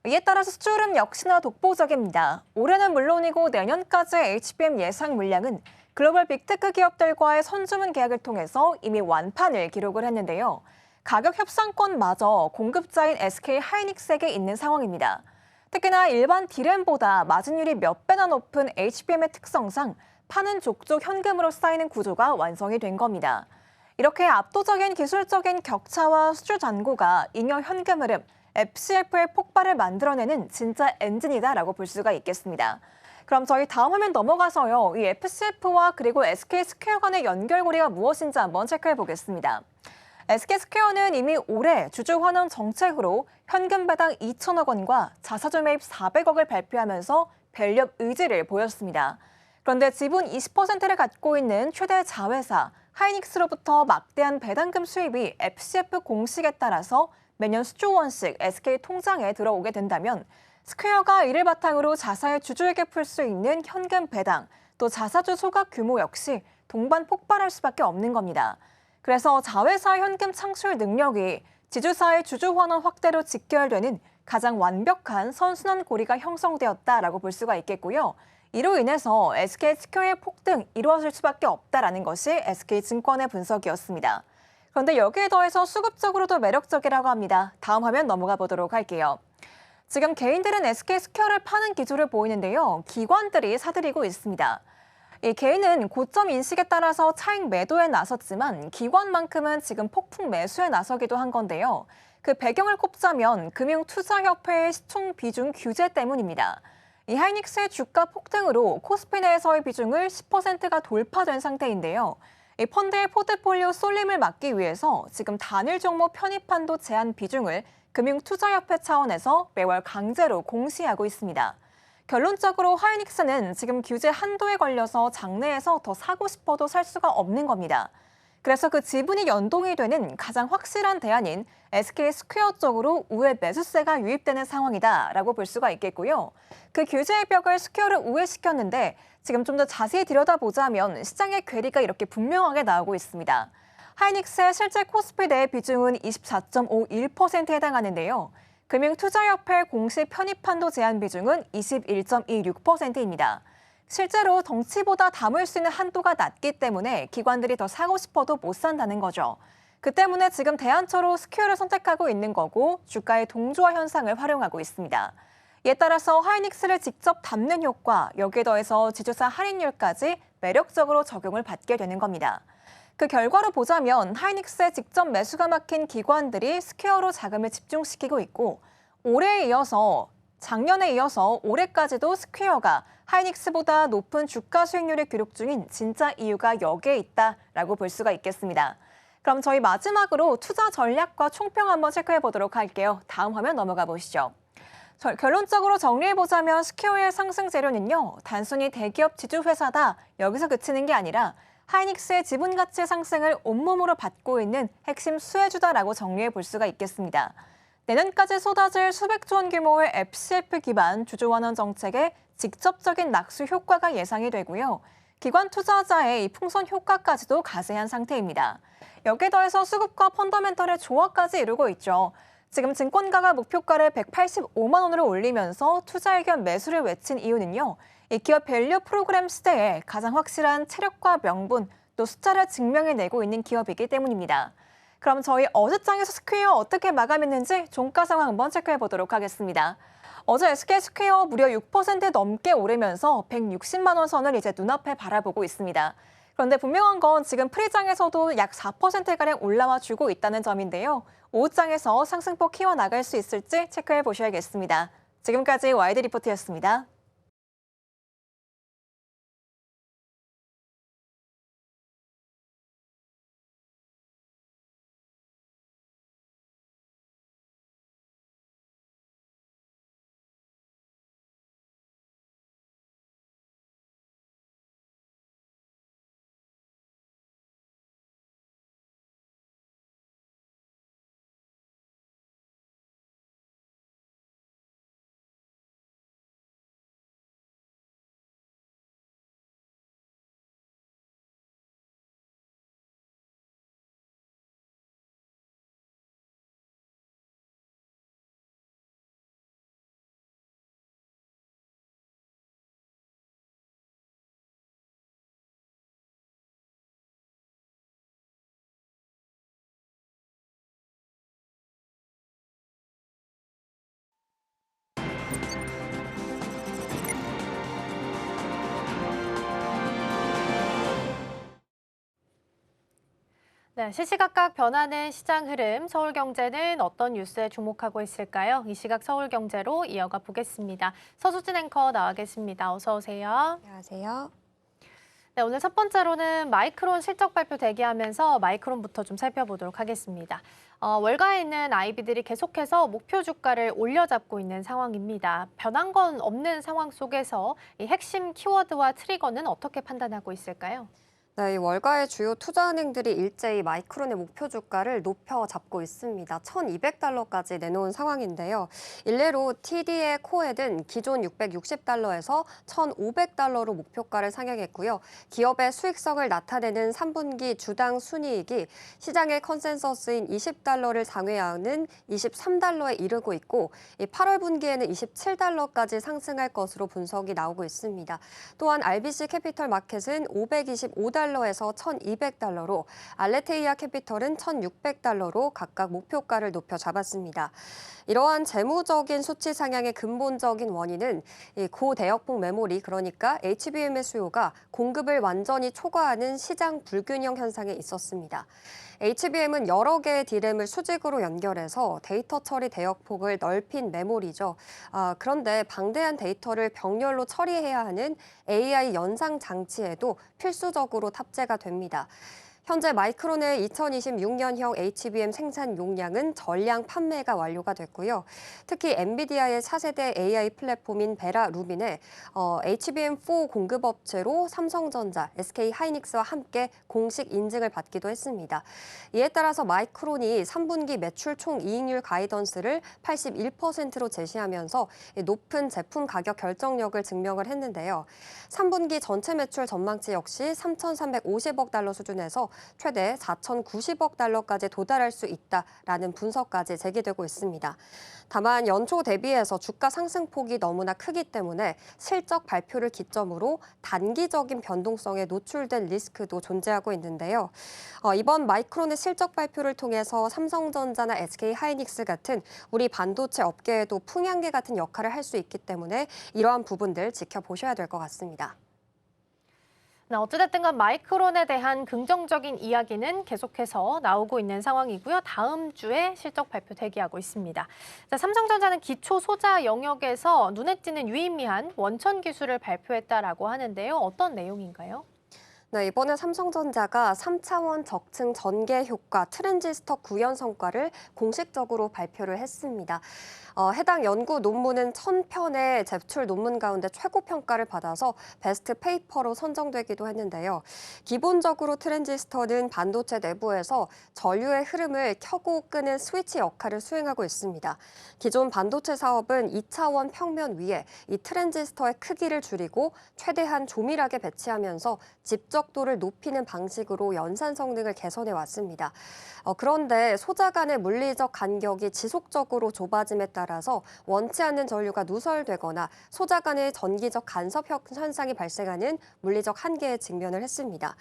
이에 따라서 수주흐름 역시나 독보적입니다. 올해는 물론이고 내년까지의 HBM 예상 물량은 글로벌 빅테크 기업들과의 선주문 계약을 통해서 이미 완판을 기록을 했는데요. 가격 협상권마저 공급자인 SK 하이닉스에게 있는 상황입니다. 특히나 일반 D램보다 마진율이 몇 배나 높은 HBM의 특성상 파는 족족 현금으로 쌓이는 구조가 완성이 된 겁니다. 이렇게 압도적인 기술적인 격차와 수주 잔고가 잉여 현금 흐름, FCF의 폭발을 만들어내는 진짜 엔진이다라고 볼 수가 있겠습니다. 그럼 저희 다음 화면 넘어가서요. 이 FCF와 그리고 SK스퀘어 간의 연결고리가 무엇인지 한번 체크해 보겠습니다. SK스퀘어는 이미 올해 주주 환원 정책으로 현금 배당 2천억 원과 자사주 매입 400억을 발표하면서 밸류업 의지를 보였습니다. 그런데 지분 20%를 갖고 있는 최대 자회사 하이닉스로부터 막대한 배당금 수입이 FCF 공식에 따라서 매년 수조 원씩 SK 통장에 들어오게 된다면 스퀘어가 이를 바탕으로 자사의 주주에게 풀 수 있는 현금 배당, 또 자사주 소각 규모 역시 동반 폭발할 수밖에 없는 겁니다. 그래서 자회사 현금 창출 능력이 지주사의 주주 환원 확대로 직결되는 가장 완벽한 선순환 고리가 형성되었다라고 볼 수가 있겠고요. 이로 인해서 SK스퀘어의 폭등 이루어질 수밖에 없다라는 것이 SK증권의 분석이었습니다. 그런데 여기에 더해서 수급적으로도 매력적이라고 합니다. 다음 화면 넘어가 보도록 할게요. 지금 개인들은 SK스퀘어를 파는 기조를 보이는데요. 기관들이 사들이고 있습니다. 이 개인은 고점 인식에 따라서 차익 매도에 나섰지만 기관만큼은 지금 폭풍 매수에 나서기도 한 건데요. 그 배경을 꼽자면 금융투자협회의 시총 비중 규제 때문입니다. 이 하이닉스의 주가 폭등으로 코스피 내에서의 비중을 10%가 돌파된 상태인데요. 이 펀드의 포트폴리오 쏠림을 막기 위해서 지금 단일 종목 편입한도 제한 비중을 금융투자협회 차원에서 매월 강제로 공시하고 있습니다. 결론적으로 하이닉스는 지금 규제 한도에 걸려서 장내에서 더 사고 싶어도 살 수가 없는 겁니다. 그래서 그 지분이 연동이 되는 가장 확실한 대안인 SK스퀘어 쪽으로 우회 매수세가 유입되는 상황이다라고 볼 수가 있겠고요. 그 규제의 벽을 스퀘어를 우회시켰는데 지금 좀 더 자세히 들여다보자면 시장의 괴리가 이렇게 분명하게 나오고 있습니다. 하이닉스의 실제 코스피 내 비중은 24.51%에 해당하는데요. 금융투자협회 공식 편입한도 제한 비중은 21.26%입니다. 실제로 덩치보다 담을 수 있는 한도가 낮기 때문에 기관들이 더 사고 싶어도 못 산다는 거죠. 그 때문에 지금 대안처로 스퀘어를 선택하고 있는 거고 주가의 동조화 현상을 활용하고 있습니다. 이에 따라서 하이닉스를 직접 담는 효과, 여기에 더해서 지주사 할인율까지 매력적으로 적용을 받게 되는 겁니다. 그 결과로 보자면 하이닉스의 직접 매수가 막힌 기관들이 스퀘어로 자금을 집중시키고 있고 작년에 이어서 올해까지도 스퀘어가 하이닉스보다 높은 주가 수익률을 기록 중인 진짜 이유가 여기에 있다라고 볼 수가 있겠습니다. 그럼 저희 마지막으로 투자 전략과 총평 한번 체크해 보도록 할게요. 다음 화면 넘어가 보시죠. 결론적으로 정리해보자면 스퀘어의 상승 재료는요, 단순히 대기업 지주회사다 여기서 그치는 게 아니라 하이닉스의 지분 가치 상승을 온몸으로 받고 있는 핵심 수혜주다라고 정리해 볼 수가 있겠습니다. 내년까지 쏟아질 수백조 원 규모의 FCF 기반 주주환원 정책에 직접적인 낙수 효과가 예상이 되고요. 기관 투자자의 이 풍선 효과까지도 가세한 상태입니다. 여기에 더해서 수급과 펀더멘털의 조화까지 이루고 있죠. 지금 증권가가 목표가를 185만 원으로 올리면서 투자 의견 매수를 외친 이유는요. 이 기업 밸류 프로그램 시대에 가장 확실한 체력과 명분, 또 숫자를 증명해내고 있는 기업이기 때문입니다. 그럼 저희 어제장에서 스퀘어 어떻게 마감했는지 종가 상황 한번 체크해 보도록 하겠습니다. 어제 SK 스퀘어 무려 6% 넘게 오르면서 160만 원 선을 이제 눈앞에 바라보고 있습니다. 그런데 분명한 건 지금 프리장에서도 약 4%가량 올라와 주고 있다는 점인데요. 오후장에서 상승폭 키워나갈 수 있을지 체크해 보셔야겠습니다. 지금까지 와이드 리포트였습니다. 네, 시시각각 변하는 시장 흐름, 서울경제는 어떤 뉴스에 주목하고 있을까요? 이 시각 서울경제로 이어가 보겠습니다. 서수진 앵커 나와 계십니다. 어서 오세요. 안녕하세요. 네, 오늘 첫 번째로는 마이크론 실적 발표 대기하면서 마이크론부터 좀 살펴보도록 하겠습니다. 월가에 있는 IB들이 계속해서 목표 주가를 올려잡고 있는 상황입니다. 변한 건 없는 상황 속에서 이 핵심 키워드와 트리거는 어떻게 판단하고 있을까요? 네, 이 월가의 주요 투자은행들이 일제히 마이크론의 목표 주가를 높여 잡고 있습니다. 1,200달러까지 내놓은 상황인데요. 일례로 TD의 코액은 기존 660달러에서 1,500달러로 목표가를 상향했고요. 기업의 수익성을 나타내는 3분기 주당 순이익이 시장의 컨센서스인 20달러를 상회하는 23달러에 이르고 있고 8월 분기에는 27달러까지 상승할 것으로 분석이 나오고 있습니다. 또한 RBC 캐피털 마켓은 525달러에서 1,200달러로 알레테이아 캐피털은 1,600달러로 각각 목표가를 높여 잡았습니다. 이러한 재무적인 수치 상향의 근본적인 원인은 고대역폭 메모리, 그러니까 HBM의 수요가 공급을 완전히 초과하는 시장 불균형 현상에 있었습니다. HBM은 여러 개의 D램을 수직으로 연결해서 데이터 처리 대역폭을 넓힌 메모리죠. 그런데 방대한 데이터를 병렬로 처리해야 하는 AI 연상 장치에도 필수적으로 탑재가 됩니다. 현재 마이크론의 2026년형 HBM 생산 용량은 전량 판매가 완료가 됐고요. 특히 엔비디아의 차세대 AI 플랫폼인 베라 루빈의 HBM4 공급업체로 삼성전자, SK 하이닉스와 함께 공식 인증을 받기도 했습니다. 이에 따라서 마이크론이 3분기 매출 총 이익률 가이던스를 81%로 제시하면서 높은 제품 가격 결정력을 증명을 했는데요. 3분기 전체 매출 전망치 역시 3,350억 달러 수준에서 최대 4,090억 달러까지 도달할 수 있다라는 분석까지 제기되고 있습니다. 다만 연초 대비해서 주가 상승폭이 너무나 크기 때문에 실적 발표를 기점으로 단기적인 변동성에 노출된 리스크도 존재하고 있는데요. 이번 마이크론의 실적 발표를 통해서 삼성전자나 SK 하이닉스 같은 우리 반도체 업계에도 풍향계 같은 역할을 할 수 있기 때문에 이러한 부분들 지켜보셔야 될 것 같습니다. 네, 어찌됐든 간 마이크론에 대한 긍정적인 이야기는 계속해서 나오고 있는 상황이고요. 다음 주에 실적 발표 대기하고 있습니다. 자, 삼성전자는 기초 소자 영역에서 눈에 띄는 유의미한 원천 기술을 발표했다라고 하는데요. 어떤 내용인가요? 네, 이번에 삼성전자가 3차원 적층 전개 효과 트랜지스터 구현 성과를 공식적으로 발표를 했습니다. 해당 연구 논문은 1000편의 제출 논문 가운데 최고 평가를 받아서 베스트 페이퍼로 선정되기도 했는데요. 기본적으로 트랜지스터는 반도체 내부에서 전류의 흐름을 켜고 끄는 스위치 역할을 수행하고 있습니다. 기존 반도체 사업은 2차원 평면 위에 이 트랜지스터의 크기를 줄이고 최대한 조밀하게 배치하면서 집적도를 높이는 방식으로 연산 성능을 개선해 왔습니다. 그런데 소자 간의 물리적 간격이 지속적으로 좁아짐에 따라서 원치 않는 전류가 누설되거나 소자 간의 전기적 간섭 현상이 발생하는 물리적 한계에 직면을 했습니다.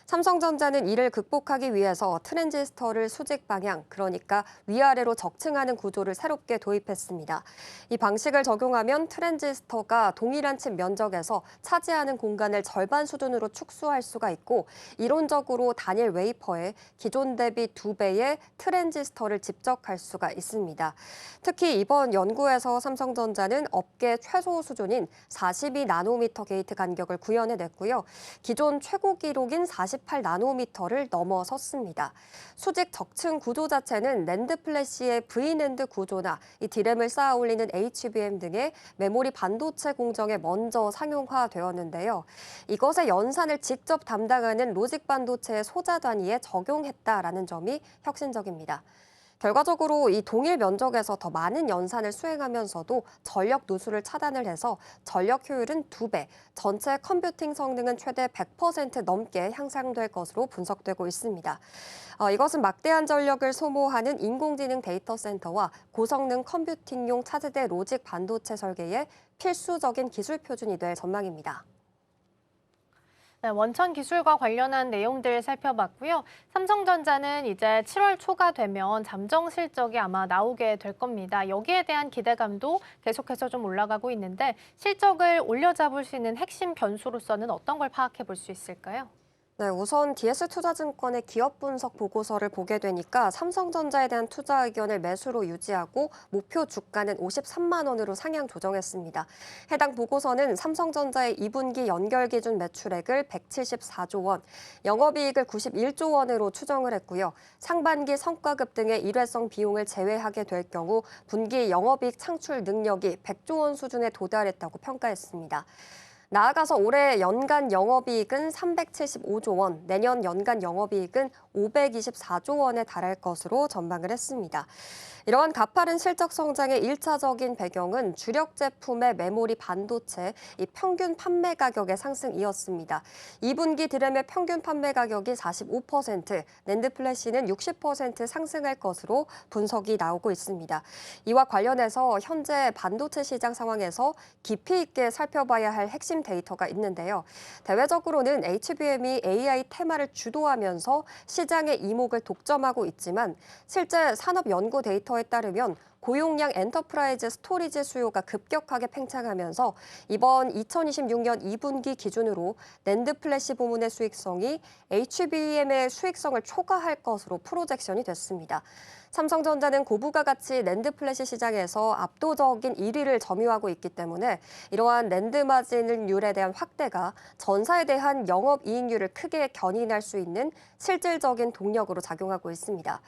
삼성전자는 이를 극복하기 위해서 트랜지스터를 수직 방향, 그러니까 위아래로 적층하는 구조를 새롭게 도입했습니다. 이 방식을 적용하면 트랜지스터가 동일한 칩 면적에서 차지하는 공간을 절반 수준으로 축소할 수가 있고 이론적으로 단일 웨이퍼에 기존 대비 2배의 트랜지스터를 집적할 수가 있습니다. 특히 이번 연구에서 삼성전자는 업계 최소 수준인 42나노미터 게이트 간격을 구현해냈고요. 기존 최고 기록인 48나노미터를 넘어섰습니다. 수직 적층 구조 자체는 낸드 플래시의 V낸드 구조나 이 디램을 쌓아 올리는 HBM 등의 메모리 반도체 공정에 먼저 상용화되었는데요. 이것의 연산을 직접 담당하는 로직 반도체의 소자 단위에 적용했다라는 점이 혁신적입니다. 결과적으로 이 동일 면적에서 더 많은 연산을 수행하면서도 전력 누수를 차단을 해서 전력 효율은 2배, 전체 컴퓨팅 성능은 최대 100% 넘게 향상될 것으로 분석되고 있습니다. 이것은 막대한 전력을 소모하는 인공지능 데이터 센터와 고성능 컴퓨팅용 차세대 로직 반도체 설계에 필수적인 기술 표준이 될 전망입니다. 네, 원천 기술과 관련한 내용들 살펴봤고요. 삼성전자는 이제 7월 초가 되면 잠정 실적이 아마 나오게 될 겁니다. 여기에 대한 기대감도 계속해서 좀 올라가고 있는데 실적을 올려잡을 수 있는 핵심 변수로서는 어떤 걸 파악해 볼 수 있을까요? 네, 우선 DS투자증권의 기업 분석 보고서를 보게 되니까 삼성전자에 대한 투자 의견을 매수로 유지하고 목표 주가는 53만 원으로 상향 조정했습니다. 해당 보고서는 삼성전자의 2분기 연결 기준 매출액을 174조 원, 영업이익을 91조 원으로 추정을 했고요. 상반기 성과급 등의 일회성 비용을 제외하게 될 경우 분기 영업이익 창출 능력이 100조 원 수준에 도달했다고 평가했습니다. 나아가서 올해 연간 영업이익은 375조 원, 내년 연간 영업이익은 524조 원에 달할 것으로 전망을 했습니다. 이러한 가파른 실적 성장의 1차적인 배경은 주력 제품의 메모리 반도체 이 평균 판매 가격의 상승이었습니다. 2분기 드램의 평균 판매 가격이 45%, 낸드 플래시는 60% 상승할 것으로 분석이 나오고 있습니다. 이와 관련해서 현재 반도체 시장 상황에서 깊이 있게 살펴봐야 할 핵심 데이터가 있는데요. 대외적으로는 HBM이 AI 테마를 주도하면서 시장의 이목을 독점하고 있지만 실제 산업 연구 데이터에 따르면 고용량 엔터프라이즈 스토리지 수요가 급격하게 팽창하면서 이번 2026년 2분기 기준으로 낸드 플래시 부문의 수익성이 HBM의 수익성을 초과할 것으로 프로젝션이 됐습니다. 삼성전자는 고부가 가치 낸드 플래시 시장에서 압도적인 1위를 점유하고 있기 때문에 이러한 낸드 마진율에 대한 확대가 전사에 대한 영업이익률을 크게 견인할 수 있는 실질적인 동력으로 작용하고 있습니다.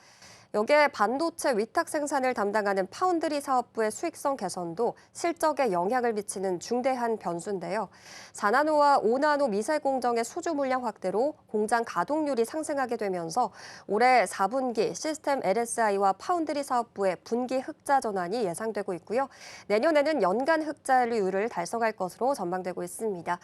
여기에 반도체 위탁 생산을 담당하는 파운드리 사업부의 수익성 개선도 실적에 영향을 미치는 중대한 변수인데요. 4나노와 5나노 미세 공정의 수주 물량 확대로 공장 가동률이 상승하게 되면서 올해 4분기 시스템 LSI와 파운드리 사업부의 분기 흑자 전환이 예상되고 있고요. 내년에는 연간 흑자율을 달성할 것으로 전망되고 있습니다.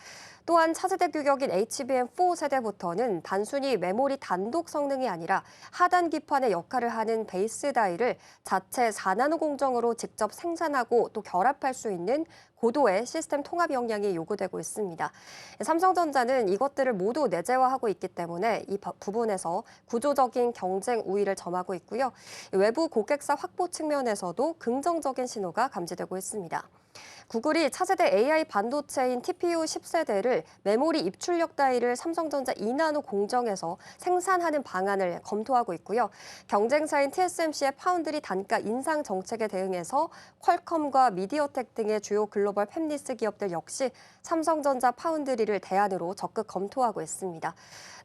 또한 차세대 규격인 HBM4 세대부터는 단순히 메모리 단독 성능이 아니라 하단 기판의 역할을 하는 베이스 다이를 자체 4나노 공정으로 직접 생산하고 또 결합할 수 있는 고도의 시스템 통합 역량이 요구되고 있습니다. 삼성전자는 이것들을 모두 내재화하고 있기 때문에 이 부분에서 구조적인 경쟁 우위를 점하고 있고요. 외부 고객사 확보 측면에서도 긍정적인 신호가 감지되고 있습니다. 구글이 차세대 AI 반도체인 TPU 10세대를 메모리 입출력 따위를 삼성전자 2나노 공정에서 생산하는 방안을 검토하고 있고요. 경쟁사인 TSMC의 파운드리 단가 인상 정책에 대응해서 퀄컴과 미디어텍 등의 주요 글로벌 팹리스 기업들 역시 삼성전자 파운드리를 대안으로 적극 검토하고 있습니다.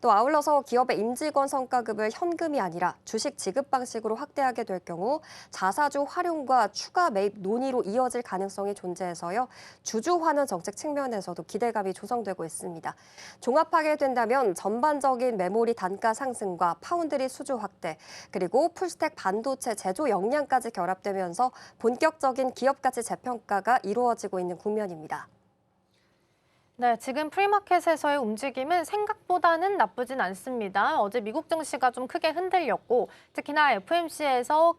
또 아울러서 기업의 임직원 성과급을 현금이 아니라 주식 지급 방식으로 확대하게 될 경우 자사주 활용과 추가 매입 논의로 이어질 가능성이 존재해서요. 주주 환원 정책 측면에서도 기대감이 조성되고 있습니다. 종합하게 된다면 전반적인 메모리 단가 상승과 파운드리 수주 확대, 그리고 풀스택 반도체 제조 역량까지 결합되면서 본격적인 기업 가치 재평가가 이루어지고 있는 국면입니다. 네, 지금 프리마켓에서의 움직임은 생각보다는 나쁘진 않습니다. 어제 미국 증시가 좀 크게 흔들렸고 특히나 FOMC에서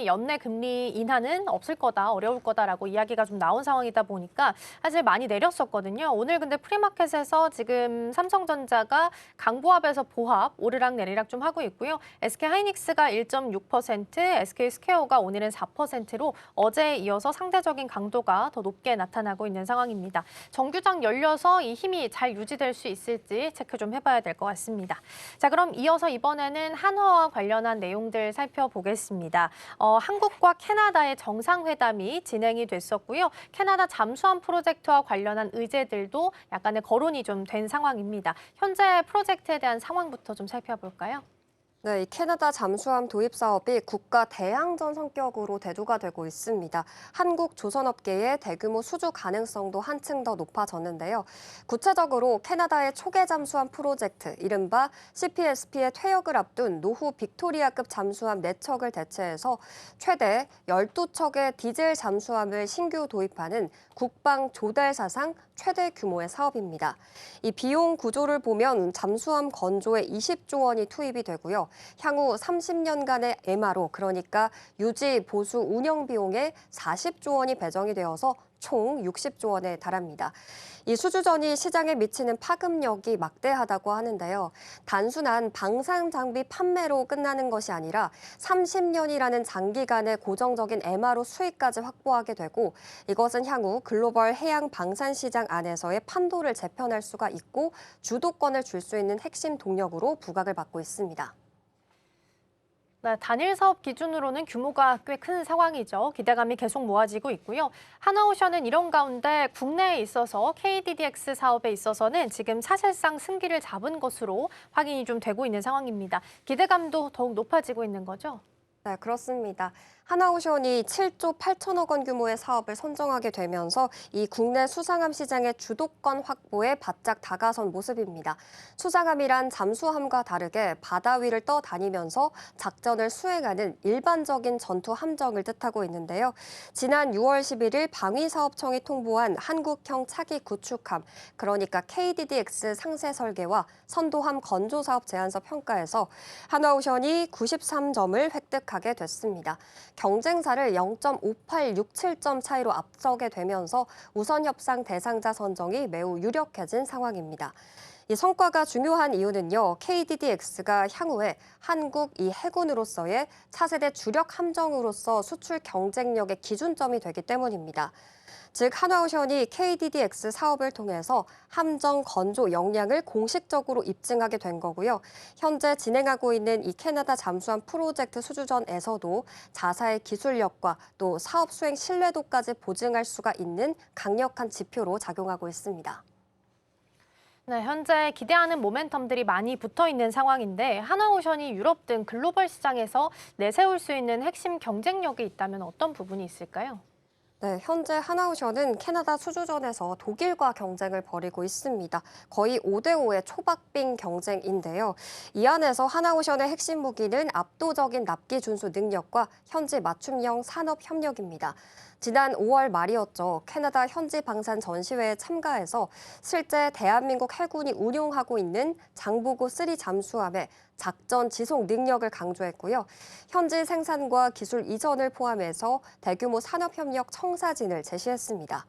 연내 금리 인하는 없을 거다, 어려울 거다라고 이야기가 좀 나온 상황이다 보니까 사실 많이 내렸었거든요. 오늘 근데 프리마켓에서 지금 삼성전자가 강보합에서 보합, 오르락 내리락 좀 하고 있고요. SK하이닉스가 1.6%, SK스퀘어가 오늘은 4%로 어제에 이어서 상대적인 강도가 더 높게 나타나고 있는 상황입니다. 정규장 열려서 이 힘이 잘 유지될 수 있을지 체크 좀 해봐야 될 것 같습니다. 자, 그럼 이어서 이번에는 한화와 관련한 내용들 살펴보겠습니다. 한국과 캐나다의 정상회담이 진행이 됐었고요. 캐나다 잠수함 프로젝트와 관련한 의제들도 약간의 거론이 좀 된 상황입니다. 현재 프로젝트에 대한 상황부터 좀 살펴볼까요? 네, 이 캐나다 잠수함 도입 사업이 국가 대항전 성격으로 대두가 되고 있습니다. 한국 조선업계의 대규모 수주 가능성도 한층 더 높아졌는데요. 구체적으로 캐나다의 초계 잠수함 프로젝트, 이른바 CPSP의 퇴역을 앞둔 노후 빅토리아급 잠수함 4척을 대체해서 최대 12척의 디젤 잠수함을 신규 도입하는 국방 조달 사상 최대 규모의 사업입니다. 이 비용 구조를 보면 잠수함 건조에 20조 원이 투입이 되고요. 향후 30년간의 MRO, 그러니까 유지, 보수, 운영 비용에 40조 원이 배정이 되어서 총 60조 원에 달합니다. 이 수주전이 시장에 미치는 파급력이 막대하다고 하는데요. 단순한 방산 장비 판매로 끝나는 것이 아니라 30년이라는 장기간의 고정적인 MRO 수익까지 확보하게 되고 이것은 향후 글로벌 해양 방산 시장 안에서의 판도를 재편할 수가 있고 주도권을 줄 수 있는 핵심 동력으로 부각을 받고 있습니다. 네, 단일 사업 기준으로는 규모가 꽤 큰 상황이죠. 기대감이 계속 모아지고 있고요. 하나오션은 이런 가운데 국내에 있어서 KDDX 사업에 있어서는 지금 사실상 승기를 잡은 것으로 확인이 좀 되고 있는 상황입니다. 기대감도 더욱 높아지고 있는 거죠? 네, 그렇습니다. 하나오션이 7조 8천억 원 규모의 사업을 선정하게 되면서 이 국내 수상함 시장의 주도권 확보에 바짝 다가선 모습입니다. 수상함이란 잠수함과 다르게 바다 위를 떠다니면서 작전을 수행하는 일반적인 전투 함정을 뜻하고 있는데요. 지난 6월 11일 방위사업청이 통보한 한국형 차기 구축함, 그러니까 KDDX 상세 설계와 선도함 건조 사업 제안서 평가에서 하나오션이 93점을 획득하게 됐습니다. 경쟁사를 0.5867점 차이로 앞서게 되면서 우선 협상 대상자 선정이 매우 유력해진 상황입니다. 이 성과가 중요한 이유는요, KDDX가 향후에 한국 이 해군으로서의 차세대 주력 함정으로서 수출 경쟁력의 기준점이 되기 때문입니다. 즉 하나오션이 KDDX 사업을 통해서 함정 건조 역량을 공식적으로 입증하게 된 거고요. 현재 진행하고 있는 이 캐나다 잠수함 프로젝트 수주전에서도 자사의 기술력과 또 사업 수행 신뢰도까지 보증할 수가 있는 강력한 지표로 작용하고 있습니다. 네, 현재 기대하는 모멘텀들이 많이 붙어 있는 상황인데 하나오션이 유럽 등 글로벌 시장에서 내세울 수 있는 핵심 경쟁력이 있다면 어떤 부분이 있을까요? 네, 현재 하나오션은 캐나다 수주전에서 독일과 경쟁을 벌이고 있습니다. 거의 5대5의 초박빙 경쟁인데요. 이 안에서 하나오션의 핵심 무기는 압도적인 납기 준수 능력과 현지 맞춤형 산업 협력입니다. 지난 5월 말이었죠. 캐나다 현지 방산 전시회에 참가해서 실제 대한민국 해군이 운용하고 있는 장보고 3 잠수함의 작전 지속 능력을 강조했고요. 현지 생산과 기술 이전을 포함해서 대규모 산업협력 청사진을 제시했습니다.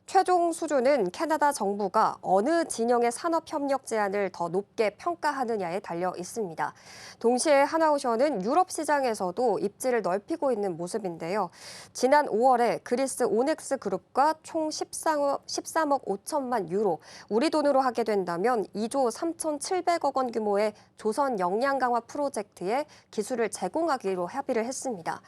최종 수주는 캐나다 정부가 어느 진영의 산업협력 제한을 더 높게 평가하느냐에 달려 있습니다. 동시에 하나오션은 유럽 시장에서도 입지를 넓히고 있는 모습인데요. 지난 5월에 그리스 오넥스 그룹과 총 13억 5천만 유로, 우리 돈으로 하게 된다면 2조 3,700억 원 규모의 조선 역량 강화 프로젝트에 기술을 제공하기로 합의를 했습니다.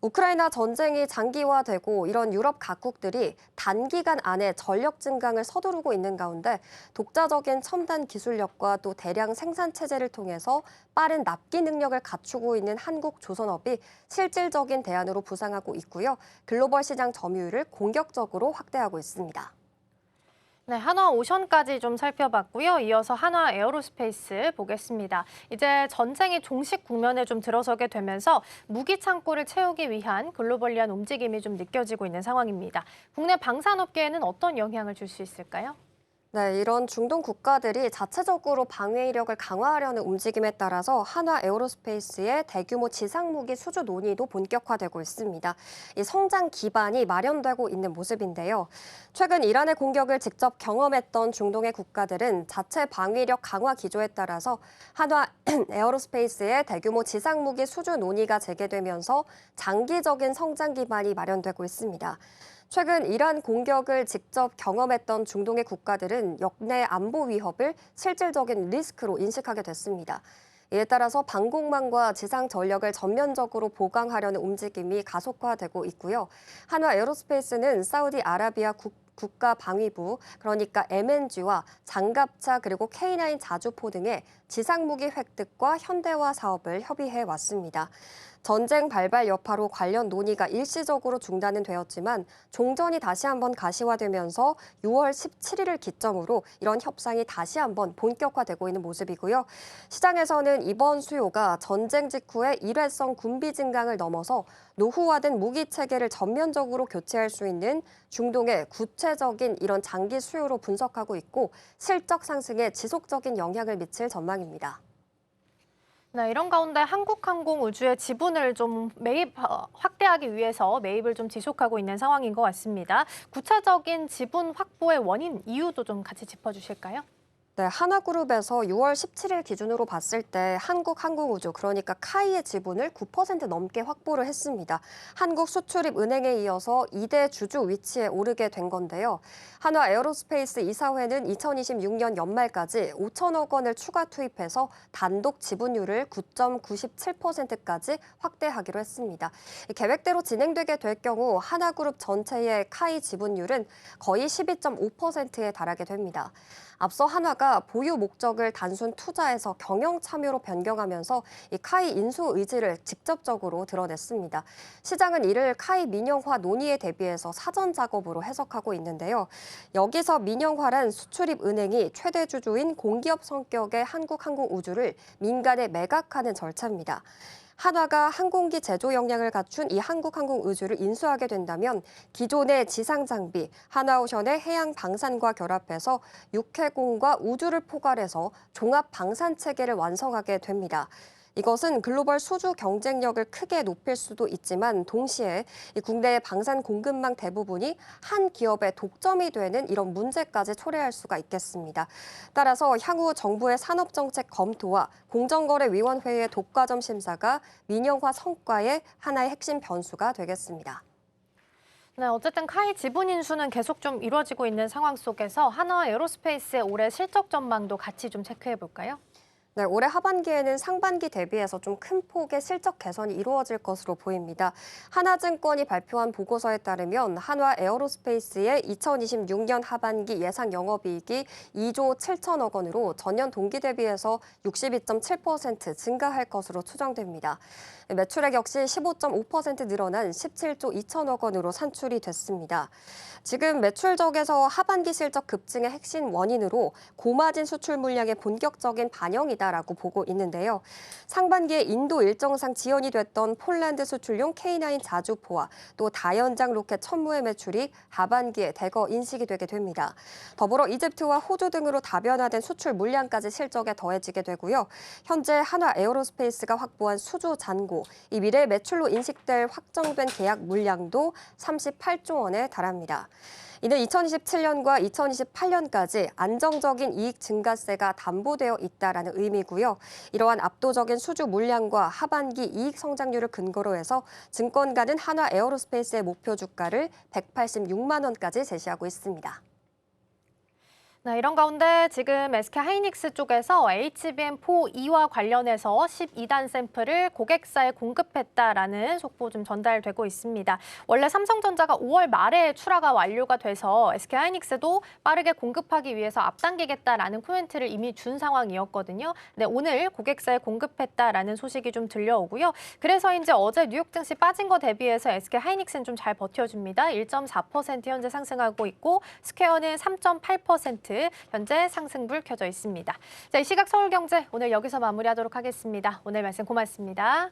우크라이나 전쟁이 장기화되고 이런 유럽 각국들이 단기간 안에 전력 증강을 서두르고 있는 가운데 독자적인 첨단 기술력과 또 대량 생산 체제를 통해서 빠른 납기 능력을 갖추고 있는 한국 조선업이 실질적인 대안으로 부상하고 있고요. 글로벌 시장 점유율을 공격적으로 확대하고 있습니다. 네, 한화오션까지 좀 살펴봤고요. 이어서 한화에어로스페이스 보겠습니다. 이제 전쟁이 종식 국면에 좀 들어서게 되면서 무기 창고를 채우기 위한 글로벌리한 움직임이 좀 느껴지고 있는 상황입니다. 국내 방산업계에는 어떤 영향을 줄 수 있을까요? 네, 이런 중동 국가들이 자체적으로 방위력을 강화하려는 움직임에 따라서 한화 에어로스페이스의 대규모 지상무기 수주 논의도 본격화되고 있습니다. 이 성장 기반이 마련되고 있는 모습인데요. 최근 이란의 공격을 직접 경험했던 중동의 국가들은 자체 방위력 강화 기조에 따라서 한화 에어로스페이스의 대규모 지상무기 수주 논의가 재개되면서 장기적인 성장 기반이 마련되고 있습니다. 최근 이란 공격을 직접 경험했던 중동의 국가들은 역내 안보 위협을 실질적인 리스크로 인식하게 됐습니다. 이에 따라서 방공망과 지상 전력을 전면적으로 보강하려는 움직임이 가속화되고 있고요. 한화 에어로스페이스는 사우디아라비아 국가 방위부, 그러니까 MNG와 장갑차 그리고 K9 자주포 등의 지상무기 획득과 현대화 사업을 협의해 왔습니다. 전쟁 발발 여파로 관련 논의가 일시적으로 중단은 되었지만 종전이 다시 한번 가시화되면서 6월 17일을 기점으로 이런 협상이 다시 한번 본격화되고 있는 모습이고요. 시장에서는 이번 수요가 전쟁 직후의 일회성 군비 증강을 넘어서 노후화된 무기 체계를 전면적으로 교체할 수 있는 중동의 구체적인 이런 장기 수요로 분석하고 있고 실적 상승에 지속적인 영향을 미칠 전망입니다. 네, 이런 가운데 한국항공우주의 지분을 좀 확대하기 위해서 매입을 좀 지속하고 있는 상황인 것 같습니다. 구체적인 지분 확보의 원인, 이유도 좀 같이 짚어주실까요? 네, 하나그룹에서 6월 17일 기준으로 봤을 때 한국항공우주, 그러니까 카이의 지분을 9% 넘게 확보를 했습니다. 한국수출입은행에 이어서 2대 주주 위치에 오르게 된 건데요. 한화에어로스페이스 이사회는 2026년 연말까지 5천억 원을 추가 투입해서 단독 지분율을 9.97%까지 확대하기로 했습니다. 계획대로 진행되게 될 경우 하나그룹 전체의 카이 지분율은 거의 12.5%에 달하게 됩니다. 앞서 한화가 보유 목적을 단순 투자에서 경영 참여로 변경하면서 이 카이 인수 의지를 직접적으로 드러냈습니다. 시장은 이를 카이 민영화 논의에 대비해서 사전 작업으로 해석하고 있는데요. 여기서 민영화란 수출입은행이 최대 주주인 공기업 성격의 한국항공우주를 민간에 매각하는 절차입니다. 한화가 항공기 제조 역량을 갖춘 이 한국항공우주를 인수하게 된다면 기존의 지상 장비, 한화오션의 해양 방산과 결합해서 육해공과 우주를 포괄해서 종합 방산 체계를 완성하게 됩니다. 이것은 글로벌 수주 경쟁력을 크게 높일 수도 있지만 동시에 국내의 방산 공급망 대부분이 한 기업의 독점이 되는 이런 문제까지 초래할 수가 있겠습니다. 따라서 향후 정부의 산업정책 검토와 공정거래위원회의 독과점 심사가 민영화 성과의 하나의 핵심 변수가 되겠습니다. 네, 어쨌든 카이 지분 인수는 계속 좀 이루어지고 있는 상황 속에서 한화에어로스페이스의 올해 실적 전망도 같이 좀 체크해 볼까요? 네, 올해 하반기에는 상반기 대비해서 좀 큰 폭의 실적 개선이 이루어질 것으로 보입니다. 하나증권이 발표한 보고서에 따르면 한화 에어로스페이스의 2026년 하반기 예상 영업이익이 2조 7천억 원으로 전년 동기 대비해서 62.7% 증가할 것으로 추정됩니다. 매출액 역시 15.5% 늘어난 17조 2천억 원으로 산출이 됐습니다. 지금 매출적에서 하반기 실적 급증의 핵심 원인으로 고마진 수출 물량의 본격적인 반영이다. 있다라고 보고 있는데요. 상반기에 인도 일정상 지연이 됐던 폴란드 수출용 K9 자주포와 또 다연장 로켓 천무의 매출이 하반기에 대거 인식이 되게 됩니다. 더불어 이집트와 호주 등으로 다변화된 수출 물량까지 실적에 더해지게 되고요. 현재 한화 에어로스페이스가 확보한 수주 잔고, 이 미래 매출로 인식될 확정된 계약 물량도 38조 원에 달합니다. 이는 2027년과 2028년까지 안정적인 이익 증가세가 담보되어 있다라는 의미고요. 이러한 압도적인 수주 물량과 하반기 이익 성장률을 근거로 해서 증권가는 한화 에어로스페이스의 목표 주가를 186만 원까지 제시하고 있습니다. 네, 이런 가운데 지금 SK하이닉스 쪽에서 HBM4E와 관련해서 12단 샘플을 고객사에 공급했다라는 속보 좀 전달되고 있습니다. 원래 삼성전자가 5월 말에 출하가 완료가 돼서 SK하이닉스도 빠르게 공급하기 위해서 앞당기겠다라는 코멘트를 이미 준 상황이었거든요. 네, 오늘 고객사에 공급했다라는 소식이 좀 들려오고요. 그래서 이제 어제 뉴욕 증시 빠진 거 대비해서 SK하이닉스는 좀 잘 버텨줍니다. 1.4% 현재 상승하고 있고 스퀘어는 3.8% 현재 상승불 켜져 있습니다. 자, 이 시각 서울경제 오늘 여기서 마무리하도록 하겠습니다. 오늘 말씀 고맙습니다.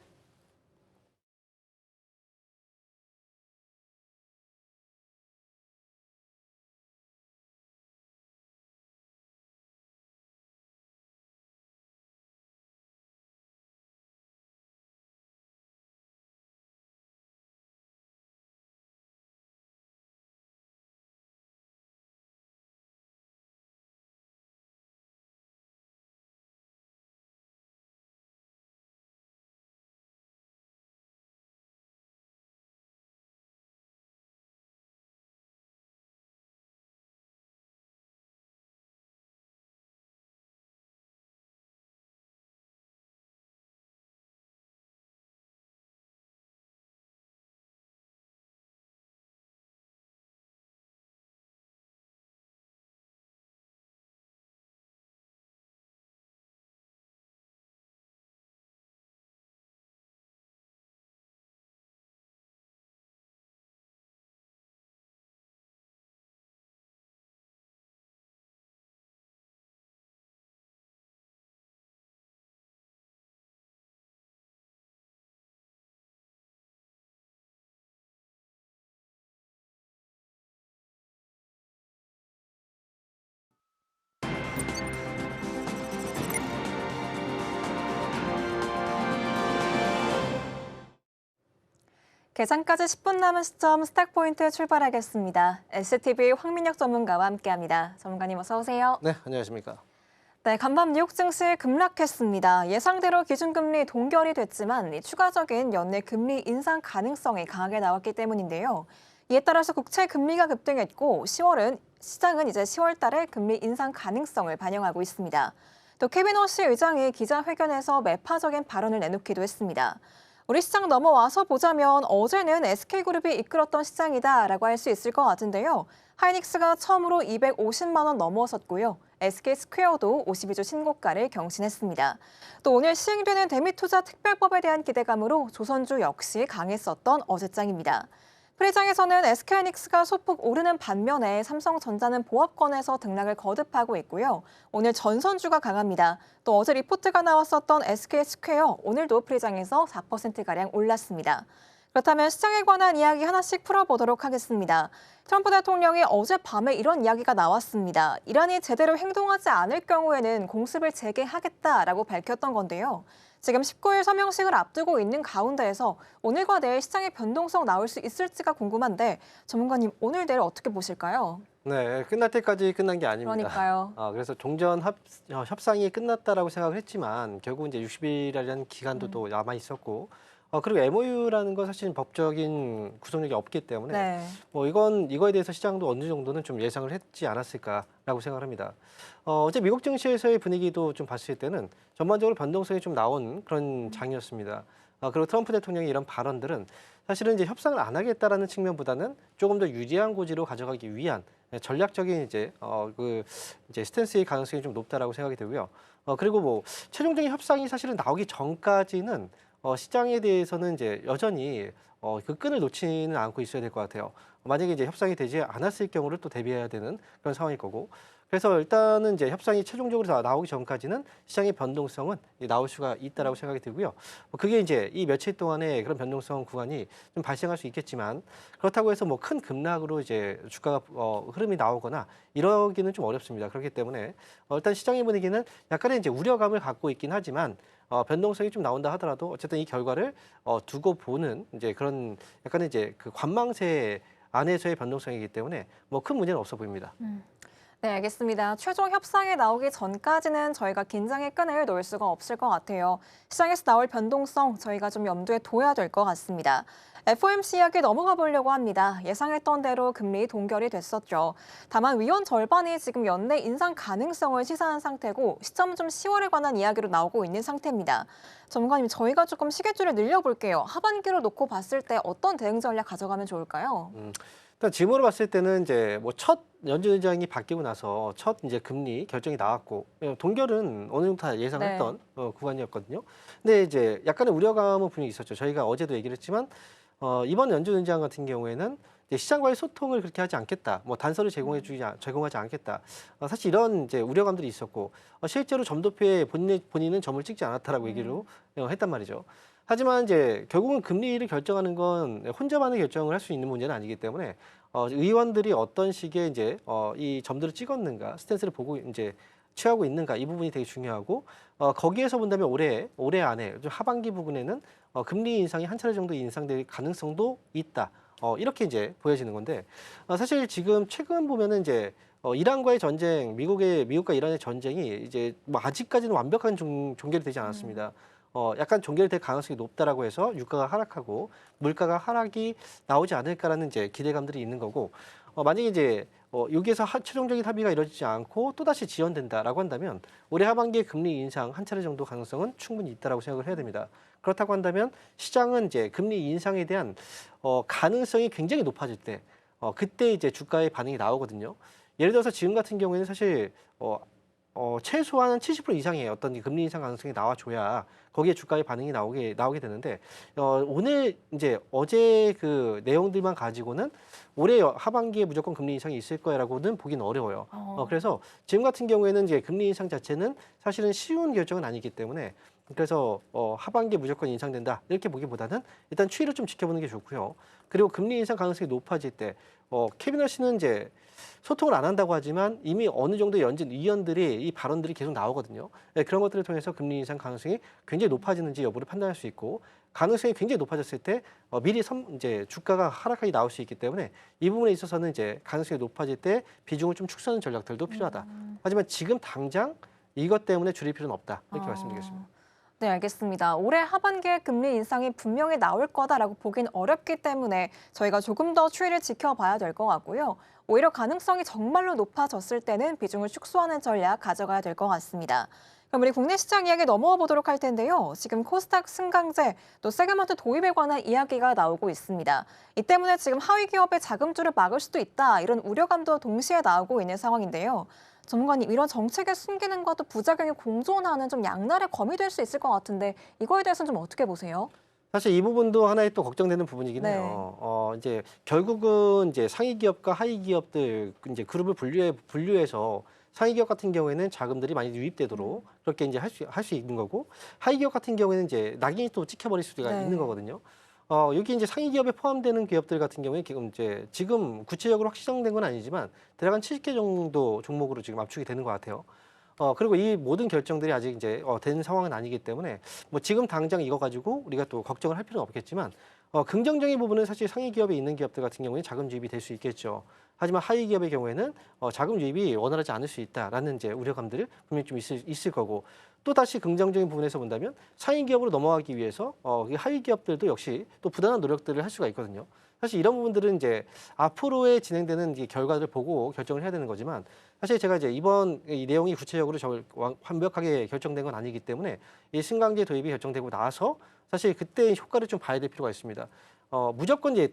계산까지 10분 남은 시점 스탁포인트 출발하겠습니다. STV 황민혁 전문가와 함께합니다. 전문가님 어서 오세요. 네, 안녕하십니까. 네, 간밤 뉴욕 증시 급락했습니다. 예상대로 기준금리 동결이 됐지만 추가적인 연내 금리 인상 가능성이 강하게 나왔기 때문인데요. 이에 따라서 국채 금리가 급등했고 시장은 이제 10월 달에 금리 인상 가능성을 반영하고 있습니다. 또 케빈 워시 의장이 기자회견에서 매파적인 발언을 내놓기도 했습니다. 우리 시장 넘어와서 보자면 어제는 SK그룹이 이끌었던 시장이다라고 할 수 있을 것 같은데요. 하이닉스가 처음으로 250만 원 넘어섰고요. SK스퀘어도 52주 신고가를 경신했습니다. 또 오늘 시행되는 대미투자 특별법에 대한 기대감으로 조선주 역시 강했었던 어제장입니다. 프리장에서는 SK하이닉스가 소폭 오르는 반면에 삼성전자는 보합권에서 등락을 거듭하고 있고요. 오늘 전선주가 강합니다. 또 어제 리포트가 나왔었던 SK스퀘어 오늘도 프리장에서 4%가량 올랐습니다. 그렇다면 시장에 관한 이야기 하나씩 풀어보도록 하겠습니다. 트럼프 대통령이 어젯밤에 이런 이야기가 나왔습니다. 이란이 제대로 행동하지 않을 경우에는 공습을 재개하겠다라고 밝혔던 건데요. 지금 19일 서명식을 앞두고 있는 가운데에서 오늘과 내일 시장의 변동성 나올 수 있을지가 궁금한데 전문가님 오늘 내일 어떻게 보실까요? 네, 끝날 때까지 끝난 게 아닙니다. 그러니까요. 그래서 종전 협상이 끝났다라고 생각을 했지만 결국 이제 60일이라는 기간도 또 남아 있었고 그리고 MOU라는 건 사실 법적인 구속력이 없기 때문에 네. 뭐 이거에 대해서 시장도 어느 정도는 좀 예상을 했지 않았을까라고 생각을 합니다. 어제 미국 증시에서의 분위기도 좀 봤을 때는 전반적으로 변동성이 좀 나온 그런 장이었습니다. 그리고 트럼프 대통령의 이런 발언들은 사실은 이제 협상을 안 하겠다라는 측면보다는 조금 더 유리한 고지로 가져가기 위한 전략적인 이제 스탠스의 가능성이 좀 높다라고 생각이 되고요. 그리고 뭐 최종적인 협상이 사실은 나오기 전까지는 시장에 대해서는 이제 여전히 그 끈을 놓지는 않고 있어야 될 것 같아요. 만약에 이제 협상이 되지 않았을 경우를 또 대비해야 되는 그런 상황일 거고. 그래서 일단은 이제 협상이 최종적으로 나오기 전까지는 시장의 변동성은 나올 수가 있다라고 생각이 들고요. 그게 이제 이 며칠 동안에 그런 변동성 구간이 좀 발생할 수 있겠지만 그렇다고 해서 뭐 큰 급락으로 이제 주가가 흐름이 나오거나 이러기는 좀 어렵습니다. 그렇기 때문에 일단 시장의 분위기는 약간의 이제 우려감을 갖고 있긴 하지만 변동성이 좀 나온다 하더라도 어쨌든 이 결과를 두고 보는 이제 그런 약간의 이제 그 관망세 안에서의 변동성이기 때문에 뭐 큰 문제는 없어 보입니다. 네, 알겠습니다. 최종 협상에 나오기 전까지는 저희가 긴장의 끈을 놓을 수가 없을 것 같아요. 시장에서 나올 변동성 저희가 좀 염두에 둬야 될 것 같습니다. FOMC 이야기 넘어가 보려고 합니다. 예상했던 대로 금리 동결이 됐었죠. 다만 위원 절반이 지금 연내 인상 가능성을 시사한 상태고 시점은 좀 10월에 관한 이야기로 나오고 있는 상태입니다. 전문가님, 저희가 조금 시계줄을 늘려볼게요. 하반기로 놓고 봤을 때 어떤 대응 전략 가져가면 좋을까요? 일단 지금으로 봤을 때는 이제 뭐 첫 연준 의장이 바뀌고 나서 첫 이제 금리 결정이 나왔고 동결은 어느 정도 다 예상했던 구간이었거든요. 근데 이제 약간의 우려감은 분명히 있었죠. 저희가 어제도 얘기를 했지만 이번 연준 의장 같은 경우에는 이제 시장과의 소통을 그렇게 하지 않겠다. 뭐 단서를 제공하지 않겠다. 사실 이런 이제 우려감들이 있었고 실제로 점도표에 본인은 점을 찍지 않았다라고 얘기를 했단 말이죠. 하지만 이제 결국은 금리를 결정하는 건 혼자만의 결정을 할 수 있는 문제는 아니기 때문에 의원들이 어떤 식의 이제 이 점들을 찍었는가, 스탠스를 보고 이제 취하고 있는가 이 부분이 되게 중요하고 거기에서 본다면 올해 안에 좀 하반기 부분에는 금리 인상이 한 차례 정도 인상될 가능성도 있다. 이렇게 이제 보여지는 건데 사실 지금 최근 보면은 이제 이란과의 전쟁, 미국과 이란의 전쟁이 이제 뭐 아직까지는 완벽한 종결이 되지 않았습니다. 약간 종결될 가능성이 높다라고 해서 유가가 하락하고 물가가 하락이 나오지 않을까라는 이제 기대감들이 있는 거고 만약에 이제 여기에서 최종적인 합의가 이루어지지 않고 또다시 지연된다라고 한다면 올해 하반기에 금리 인상 한 차례 정도 가능성은 충분히 있다라고 생각을 해야 됩니다. 그렇다고 한다면 시장은 이제 금리 인상에 대한 가능성이 굉장히 높아질 때 그때 이제 주가의 반응이 나오거든요. 예를 들어서 지금 같은 경우에는 사실 최소한 70% 이상의 어떤 금리 인상 가능성이 나와줘야 거기에 주가의 반응이 나오게 되는데 오늘 이제 어제 그 내용들만 가지고는 올해 하반기에 무조건 금리 인상이 있을 거라고는 보기는 어려워요. 그래서 지금 같은 경우에는 이제 금리 인상 자체는 사실은 쉬운 결정은 아니기 때문에 그래서 하반기에 무조건 인상된다 이렇게 보기보다는 일단 추이를 좀 지켜보는 게 좋고요. 그리고 금리 인상 가능성이 높아질 때 캐비넛 씨는 이제 소통을 안 한다고 하지만 이미 어느 정도 연준 위원들이 이 발언들이 계속 나오거든요. 네, 그런 것들을 통해서 금리 인상 가능성이 굉장히 높아지는지 여부를 판단할 수 있고 가능성이 굉장히 높아졌을 때 미리 이제 주가가 하락하게 나올 수 있기 때문에 이 부분에 있어서는 이제 가능성이 높아질 때 비중을 좀 축소하는 전략들도 필요하다. 하지만 지금 당장 이것 때문에 줄일 필요는 없다. 이렇게 말씀드리겠습니다. 네, 알겠습니다. 올해 하반기에 금리 인상이 분명히 나올 거다라고 보긴 어렵기 때문에 저희가 조금 더 추이를 지켜봐야 될 것 같고요. 오히려 가능성이 정말로 높아졌을 때는 비중을 축소하는 전략 가져가야 될 것 같습니다. 그럼 우리 국내 시장 이야기 넘어가 보도록 할 텐데요. 지금 코스닥 승강제, 또 세그먼트 도입에 관한 이야기가 나오고 있습니다. 이 때문에 지금 하위 기업의 자금줄을 막을 수도 있다, 이런 우려감도 동시에 나오고 있는 상황인데요. 전문가님, 이런 정책의 순기능과도 부작용이 공존하는 좀 양날의 검이 될 수 있을 것 같은데 이거에 대해서는 좀 어떻게 보세요? 사실 이 부분도 하나의 또 걱정되는 부분이긴 네. 해요. 이제 결국은 이제 상위 기업과 하위 기업들 이제 그룹을 분류해서 상위 기업 같은 경우에는 자금들이 많이 유입되도록 그렇게 이제 할 수 있는 거고 하위 기업 같은 경우에는 이제 낙인이 또 찍혀버릴 수가 네. 있는 거거든요. 여기 이제 상위 기업에 포함되는 기업들 같은 경우에 지금 구체적으로 확정된 건 아니지만 대략 한 70개 정도 종목으로 지금 압축이 되는 것 같아요. 그리고 이 모든 결정들이 아직 이제 된 상황은 아니기 때문에 뭐 지금 당장 이거 가지고 우리가 또 걱정을 할 필요는 없겠지만 긍정적인 부분은 사실 상위 기업에 있는 기업들 같은 경우에 자금 유입이 될 수 있겠죠. 하지만 하위 기업의 경우에는 자금 유입이 원활하지 않을 수 있다라는 이제 우려감들을 분명히 좀 있을 거고 또 다시 긍정적인 부분에서 본다면 상위 기업으로 넘어가기 위해서 하위 기업들도 역시 또 부단한 노력들을 할 수가 있거든요. 사실 이런 부분들은 이제 앞으로의 진행되는 이 결과를 보고 결정을 해야 되는 거지만 사실 제가 이제 이번 이 내용이 구체적으로 완벽하게 결정된 건 아니기 때문에 이 승강제 도입이 결정되고 나서 사실 그때 효과를 좀 봐야 될 필요가 있습니다. 무조건 이제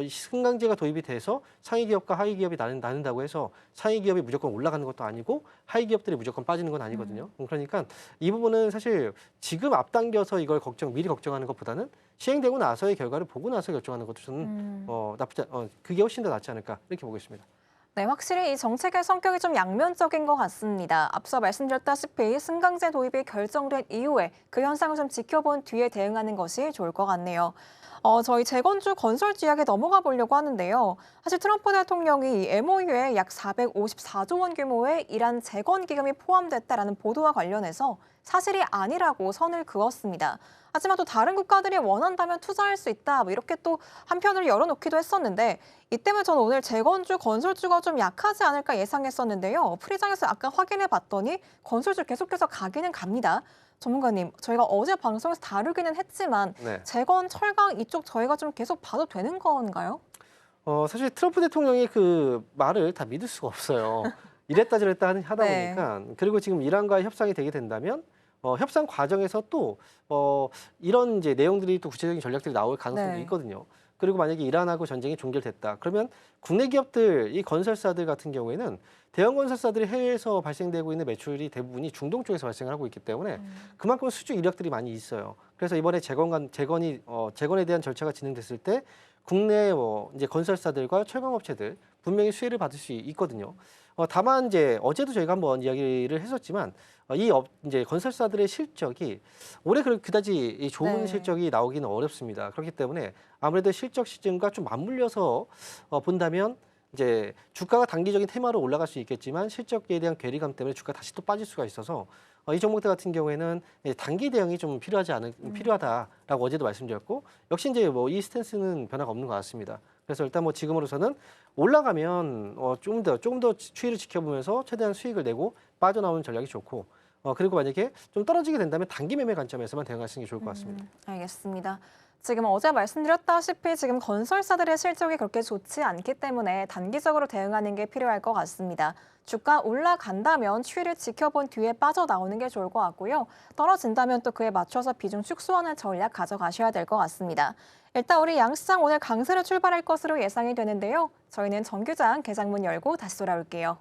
승강제가 도입이 돼서 상위 기업과 하위 기업이 나눈다고 해서 상위 기업이 무조건 올라가는 것도 아니고 하위 기업들이 무조건 빠지는 건 아니거든요. 그러니까 이 부분은 사실 지금 앞당겨서 이걸 미리 걱정하는 것보다는 시행되고 나서의 결과를 보고 나서 결정하는 것도 저는 그게 훨씬 더 낫지 않을까 이렇게 보고 있습니다. 네, 확실히 이 정책의 성격이 좀 양면적인 것 같습니다. 앞서 말씀드렸다시피 승강제 도입이 결정된 이후에 그 현상을 좀 지켜본 뒤에 대응하는 것이 좋을 것 같네요. 저희 재건축 건설주 이야기 넘어가 보려고 하는데요. 사실 트럼프 대통령이 이 MOU에 약 454조 원 규모의 이란 재건 기금이 포함됐다라는 보도와 관련해서 사실이 아니라고 선을 그었습니다. 하지만 또 다른 국가들이 원한다면 투자할 수 있다, 뭐 이렇게 또 한편으로 열어놓기도 했었는데 이 때문에 저는 오늘 재건주, 건설주가 좀 약하지 않을까 예상했었는데요. 프리장에서 아까 확인해 봤더니 건설주 계속해서 가기는 갑니다. 전문가님, 저희가 어제 방송에서 다루기는 했지만 네. 재건, 철강 이쪽 저희가 좀 계속 봐도 되는 건가요? 사실 트럼프 대통령이 그 말을 다 믿을 수가 없어요. 이랬다 저랬다 하다 네. 보니까 그리고 지금 이란과 협상이 되게 된다면 협상 과정에서 또 이런 이제 내용들이 또 구체적인 전략들이 나올 가능성도 네. 있거든요. 그리고 만약에 이란하고 전쟁이 종결됐다. 그러면 국내 기업들, 이 건설사들 같은 경우에는 대형 건설사들이 해외에서 발생되고 있는 매출이 대부분이 중동 쪽에서 발생을 하고 있기 때문에 그만큼 수주 이력들이 많이 있어요. 그래서 이번에 재건에 대한 절차가 진행됐을 때 국내 이제 건설사들과 철강업체들 분명히 수혜를 받을 수 있거든요. 다만 이제 어제도 저희가 한번 이야기를 했었지만 이제 건설사들의 실적이 올해 그다지 좋은 네. 실적이 나오기는 어렵습니다. 그렇기 때문에 아무래도 실적 시즌과 좀 맞물려서 본다면 이제 주가가 단기적인 테마로 올라갈 수 있겠지만 실적에 대한 괴리감 때문에 주가가 다시 또 빠질 수가 있어서 이 종목들 같은 경우에는 단기 대응이 좀 필요하다라고 어제도 말씀드렸고 역시 이제 이 스탠스는 변화가 없는 것 같습니다. 그래서 일단 지금으로서는 올라가면 조금 더 추이를 지켜보면서 최대한 수익을 내고 빠져나오는 전략이 좋고 그리고 만약에 좀 떨어지게 된다면 단기 매매 관점에서만 대응하시는 게 좋을 것 같습니다. 알겠습니다. 지금 어제 말씀드렸다시피 지금 건설사들의 실적이 그렇게 좋지 않기 때문에 단기적으로 대응하는 게 필요할 것 같습니다. 주가 올라간다면 추이를 지켜본 뒤에 빠져나오는 게 좋을 것 같고요. 떨어진다면 또 그에 맞춰서 비중 축소하는 전략 가져가셔야 될 것 같습니다. 일단 우리 양시장 오늘 강세로 출발할 것으로 예상이 되는데요. 저희는 정규장 개장문 열고 다시 돌아올게요.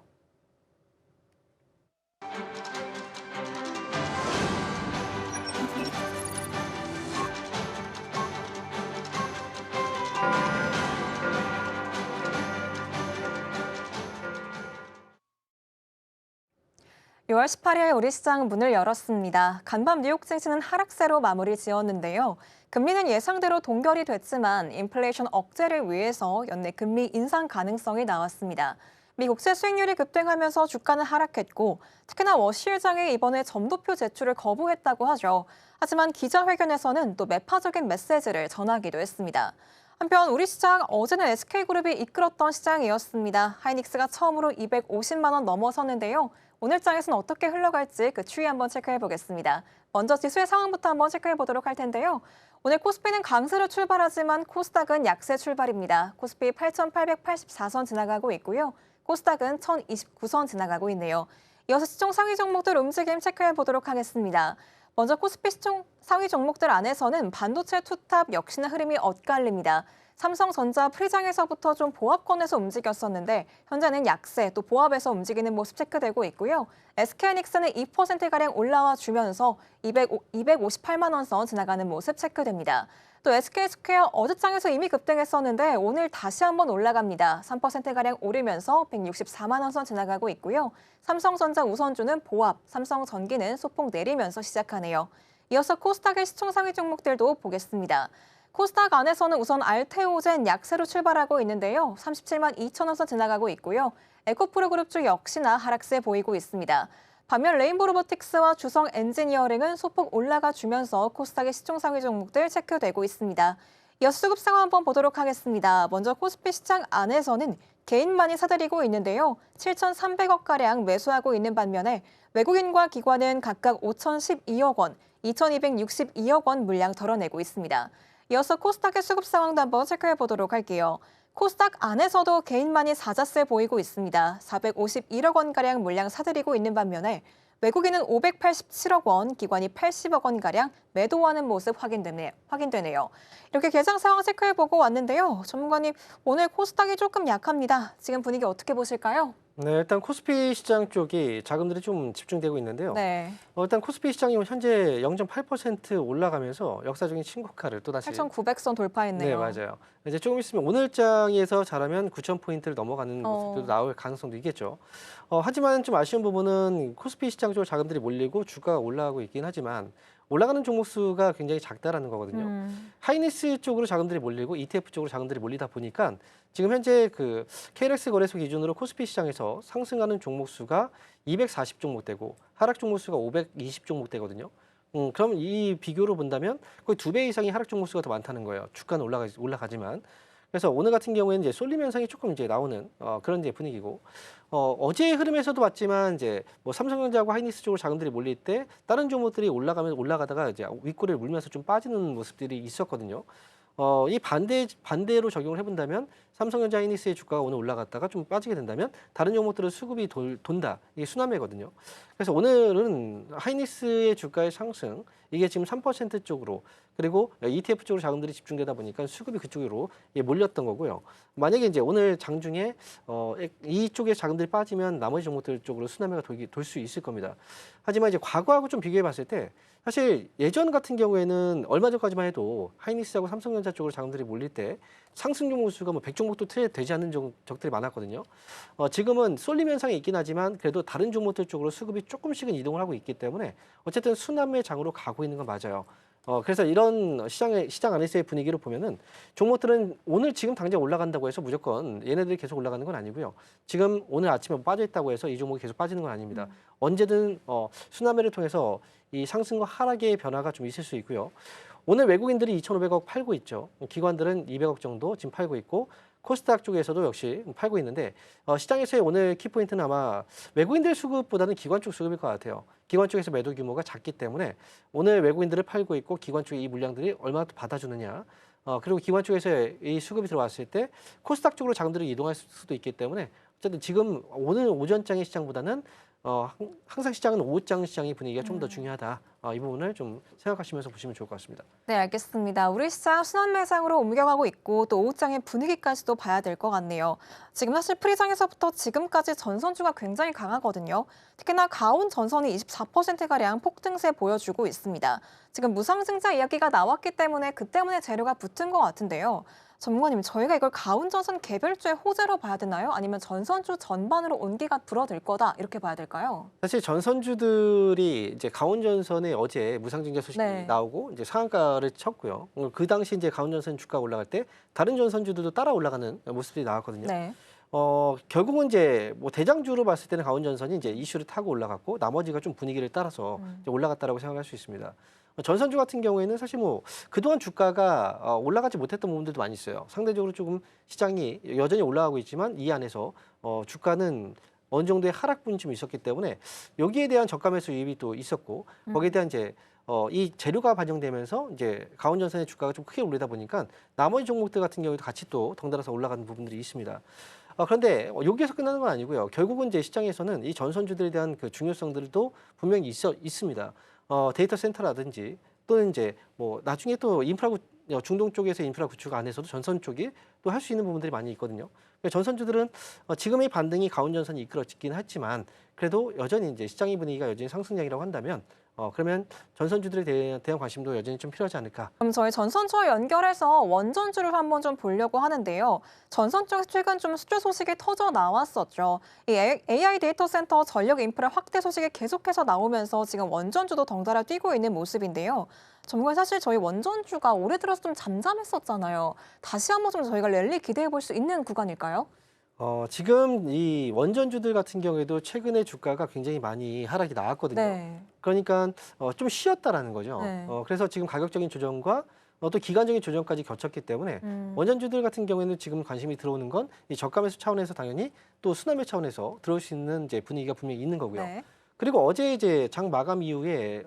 (6월 18일) 우리 시장 문을 열었습니다. 간밤 뉴욕 증시는 하락세로 마무리 지었는데요. 금리는 예상대로 동결이 됐지만 인플레이션 억제를 위해서 연내 금리 인상 가능성이 나왔습니다. 미 국채 수익률이 급등하면서 주가는 하락했고 특히나 워시일장이 이번에 점도표 제출을 거부했다고 하죠. 하지만 기자회견에서는 또 매파적인 메시지를 전하기도 했습니다. 한편 우리 시장 어제는 SK그룹이 이끌었던 시장이었습니다. 하이닉스가 처음으로 250만 원 넘어섰는데요. 오늘 장에서는 어떻게 흘러갈지 그 추이 한번 체크해 보겠습니다. 먼저 지수의 상황부터 한번 체크해 보도록 할 텐데요. 오늘 코스피는 강세로 출발하지만 코스닥은 약세 출발입니다. 코스피 8,884선 지나가고 있고요. 코스닥은 1,029선 지나가고 있네요. 이어서 시총 상위 종목들 움직임 체크해 보도록 하겠습니다. 먼저 코스피 시총 상위 종목들 안에서는 반도체 투탑 역시나 흐름이 엇갈립니다. 삼성전자 프리장에서부터 좀 보합권에서 움직였었는데 현재는 약세, 또 보합에서 움직이는 모습 체크되고 있고요. SK하이닉스는 2%가량 올라와 주면서 258만 원 선 지나가는 모습 체크됩니다. 또 SK스퀘어 어제장에서 이미 급등했었는데 오늘 다시 한번 올라갑니다. 3%가량 오르면서 164만 원 선 지나가고 있고요. 삼성전자 우선주는 보합, 삼성전기는 소폭 내리면서 시작하네요. 이어서 코스닥의 시총 상위 종목들도 보겠습니다. 코스닥 안에서는 우선 알테오젠 약세로 출발하고 있는데요. 37만 2천 원 선 지나가고 있고요. 에코프로 그룹주 역시나 하락세 보이고 있습니다. 반면 레인보우 로보틱스와 주성 엔지니어링은 소폭 올라가 주면서 코스닥의 시총 상위 종목들 체크되고 있습니다. 이어서 수급 상황 한번 보도록 하겠습니다. 먼저 코스피 시장 안에서는 개인만이 사들이고 있는데요. 7,300억가량 매수하고 있는 반면에 외국인과 기관은 각각 5,012억 원, 2,262억 원 물량 덜어내고 있습니다. 이어서 코스닥의 수급 상황도 한번 체크해 보도록 할게요. 코스닥 안에서도 개인만이 사자세 보이고 있습니다. 451억 원가량 물량 사들이고 있는 반면에 외국인은 587억 원, 기관이 80억 원가량 매도하는 모습 확인되네요. 이렇게 개장 상황 체크해보고 왔는데요. 전문가님, 오늘 코스닥이 조금 약합니다. 지금 분위기 어떻게 보실까요? 네, 일단 코스피 시장 쪽이 자금들이 좀 집중되고 있는데요. 네. 일단 코스피 시장이 현재 0.8% 올라가면서 역사적인 신고가를 또다시 8,900선 돌파했네요. 네, 맞아요. 이제 조금 있으면 오늘 장에서 잘하면 9,000포인트를 넘어가는 모습들도 나올 가능성도 있겠죠. 하지만 좀 아쉬운 부분은 코스피 시장 쪽으로 자금들이 몰리고 주가가 올라가고 있긴 하지만 올라가는 종목 수가 굉장히 작다라는 거거든요. 하이닉스 쪽으로 자금들이 몰리고 ETF 쪽으로 자금들이 몰리다 보니까 지금 현재 그 KLX 거래소 기준으로 코스피 시장에서 상승하는 종목 수가 240종목대고 하락 종목 수가 520종목대거든요. 그럼 이 비교로 본다면 거의 2배 이상의 하락 종목 수가 더 많다는 거예요. 주가는 올라가지만. 그래서 오늘 같은 경우에는 이제 쏠림 현상이 조금 이제 나오는 그런 이제 분위기고 어제의 흐름에서도 봤지만 이제 뭐 삼성전자하고 하이닉스 쪽으로 자금들이 몰릴 때 다른 종목들이 올라가다가 이제 윗꼬리를 물면서 좀 빠지는 모습들이 있었거든요. 이 반대로 적용을 해본다면 삼성전자 하이닉스의 주가가 오늘 올라갔다가 좀 빠지게 된다면 다른 종목들은 수급이 돈다. 이게 순환매거든요. 그래서 오늘은 하이닉스의 주가의 상승 이게 지금 3% 쪽으로 그리고 ETF 쪽으로 자금들이 집중되다 보니까 수급이 그쪽으로 몰렸던 거고요. 만약에 이제 오늘 장중에 이쪽에 자금들이 빠지면 나머지 종목들 쪽으로 순환매가 돌 수 있을 겁니다. 하지만 이제 과거하고 좀 비교해 봤을 때 사실 예전 같은 경우에는 얼마 전까지만 해도 하이닉스하고 삼성전자 쪽으로 자금들이 몰릴 때 상승 종목 수가 뭐 100종목도 되지 않는 적들이 많았거든요. 지금은 쏠림 현상이 있긴 하지만 그래도 다른 종목들 쪽으로 수급이 조금씩은 이동을 하고 있기 때문에 어쨌든 순환매 장으로 가고 있는 건 맞아요. 그래서 이런 시장 안에서의 분위기를 보면은 종목들은 오늘 지금 당장 올라간다고 해서 무조건 얘네들이 계속 올라가는 건 아니고요. 지금 오늘 아침에 빠져 있다고 해서 이 종목이 계속 빠지는 건 아닙니다. 언제든 순환매를 통해서 이 상승과 하락의 변화가 좀 있을 수 있고요. 오늘 외국인들이 2,500억 팔고 있죠. 기관들은 200억 정도 지금 팔고 있고 코스닥 쪽에서도 역시 팔고 있는데 시장에서의 오늘 키포인트는 아마 외국인들 수급보다는 기관 쪽 수급일 것 같아요. 기관 쪽에서 매도 규모가 작기 때문에 오늘 외국인들을 팔고 있고 기관 쪽에 이 물량들이 얼마나 받아주느냐. 그리고 기관 쪽에서 이 수급이 들어왔을 때 코스닥 쪽으로 장들이 이동할 수도 있기 때문에 어쨌든 지금 오늘 오전장의 시장보다는 항상 시장은 오후장 시장의 분위기가 좀 더 중요하다. 이 부분을 좀 생각하시면서 보시면 좋을 것 같습니다. 네, 알겠습니다. 우리 시장 순환매상으로 옮겨가고 있고 또 오후장의 분위기까지도 봐야 될 것 같네요. 지금 사실 프리장에서부터 지금까지 전선주가 굉장히 강하거든요. 특히나 가온 전선이 24%가량 폭등세 보여주고 있습니다. 지금 무상증자 이야기가 나왔기 때문에 그 때문에 재료가 붙은 것 같은데요. 전문가님, 저희가 이걸 가온 전선 개별주의 호재로 봐야 되나요? 아니면 전선주 전반으로 온기가 불어들 거다 이렇게 봐야 될까요? 사실 전선주들이 이제 가온전선에 어제 무상증자 소식이 나오고 이제 상한가를 쳤고요. 그 당시 이제 가온전선 주가가 올라갈 때 다른 전선주들도 따라 올라가는 모습들이 나왔거든요. 네. 결국은 이제 뭐 대장주로 봤을 때는 가온전선이 이제 이슈를 타고 올라갔고 나머지가 좀 분위기를 따라서 이제 올라갔다라고 생각할 수 있습니다. 전선주 같은 경우에는 사실 뭐 그동안 주가가 올라가지 못했던 부분들도 많이 있어요. 상대적으로 조금 시장이 여전히 올라가고 있지만 이 안에서 주가는 어느 정도의 하락분이 좀 있었기 때문에 여기에 대한 저가 매수 유입이 또 있었고 거기에 대한 이제 이 재료가 반영되면서 이제 가온전선의 주가가 좀 크게 올리다 보니까 나머지 종목들 같은 경우에도 같이 또 덩달아서 올라가는 부분들이 있습니다. 그런데 여기에서 끝나는 건 아니고요. 결국은 이제 시장에서는 이 전선주들에 대한 그 중요성들도 분명히 있습니다. 데이터 센터라든지 또는 이제 뭐 나중에 또 중동 쪽에서 인프라 구축 안에서도 전선 쪽이 또 할 수 있는 부분들이 많이 있거든요. 전선주들은 지금의 반등이 가온전선이 이끌어지긴 했지만 그래도 여전히 이제 시장의 분위기가 여전히 상승장이라고 한다면 그러면 전선주들에 대한 관심도 여전히 좀 필요하지 않을까. 그럼 저희 전선주와 연결해서 원전주를 한번 좀 보려고 하는데요. 전선 쪽에서 최근 좀 수주 소식이 터져 나왔었죠. 이 AI 데이터 센터 전력 인프라 확대 소식이 계속해서 나오면서 지금 원전주도 덩달아 뛰고 있는 모습인데요. 전문가님, 사실 저희 원전주가 올해 들어서 좀 잠잠했었잖아요. 다시 한번 좀 저희가 랠리 기대해 볼 수 있는 구간일까요? 지금 이 원전주들 같은 경우에도 최근에 주가가 굉장히 많이 하락이 나왔거든요. 네. 그러니까 좀 쉬었다라는 거죠. 네. 그래서 지금 가격적인 조정과 또 기간적인 조정까지 겹쳤기 때문에 원전주들 같은 경우에는 지금 관심이 들어오는 건 이 저가 매수 차원에서 당연히 또 순환매 차원에서 들어올 수 있는 이제 분위기가 분명히 있는 거고요. 네. 그리고 어제 이제 장 마감 이후에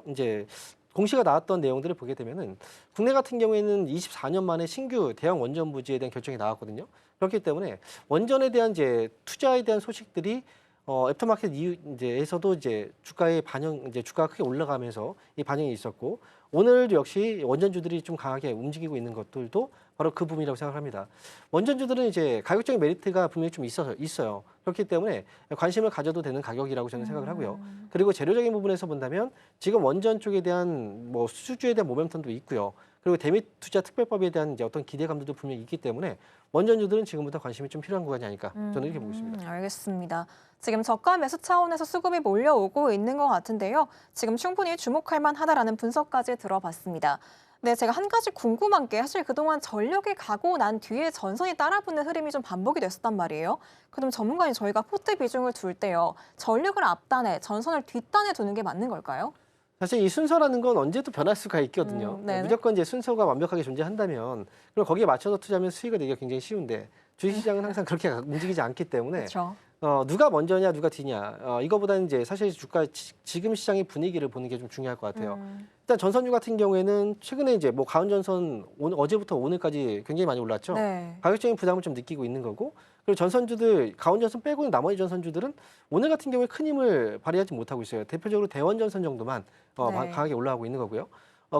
이제 공시가 나왔던 내용들을 보게 되면은 국내 같은 경우에는 24년 만에 신규 대형 원전 부지에 대한 결정이 나왔거든요. 그렇기 때문에 원전에 대한 이제 투자에 대한 소식들이 애프터마켓 이제에서도 이제 주가가 크게 올라가면서 이 반영이 있었고 오늘도 역시 원전주들이 좀 강하게 움직이고 있는 것들도 바로 그 부분이라고 생각합니다. 원전주들은 이제 가격적인 메리트가 분명히 좀 있어요. 그렇기 때문에 관심을 가져도 되는 가격이라고 저는 생각을 하고요. 그리고 재료적인 부분에서 본다면 지금 원전 쪽에 대한 뭐 수주에 대한 모멘텀도 있고요. 그리고 대미 투자 특별법에 대한 이제 어떤 기대감들도 분명히 있기 때문에 원전주들은 지금부터 관심이 좀 필요한 구간이 아닐까 저는 이렇게 보고 있습니다. 알겠습니다. 지금 저가 매수 차원에서 수급이 몰려오고 있는 것 같은데요. 지금 충분히 주목할 만하다라는 분석까지 들어봤습니다. 네, 제가 한 가지 궁금한 게 사실 그동안 전력이 가고 난 뒤에 전선이 따라붙는 흐름이 좀 반복이 됐었단 말이에요. 그럼 전문가님 저희가 포트 비중을 둘 때요. 전력을 앞단에, 전선을 뒷단에 두는 게 맞는 걸까요? 사실 이 순서라는 건 언제도 변할 수가 있거든요. 네네. 무조건 이제 순서가 완벽하게 존재한다면 그럼 거기에 맞춰서 투자하면 수익을 내기가 굉장히 쉬운데 주식시장은 항상 그렇게 움직이지 않기 때문에 그렇죠. 누가 먼저냐 누가 뒤냐 이거보다는 이제 사실 주가 지금 시장의 분위기를 보는 게 좀 중요할 것 같아요. 일단 전선주 같은 경우에는 최근에 이제 뭐 가은 전선 어제부터 오늘까지 굉장히 많이 올랐죠. 네. 가격적인 부담을 좀 느끼고 있는 거고 그리고 전선주들 가온 전선 빼고는 나머지 전선주들은 오늘 같은 경우에 큰 힘을 발휘하지 못하고 있어요. 대표적으로 대원 전선 정도만 네. 강하게 올라가고 있는 거고요.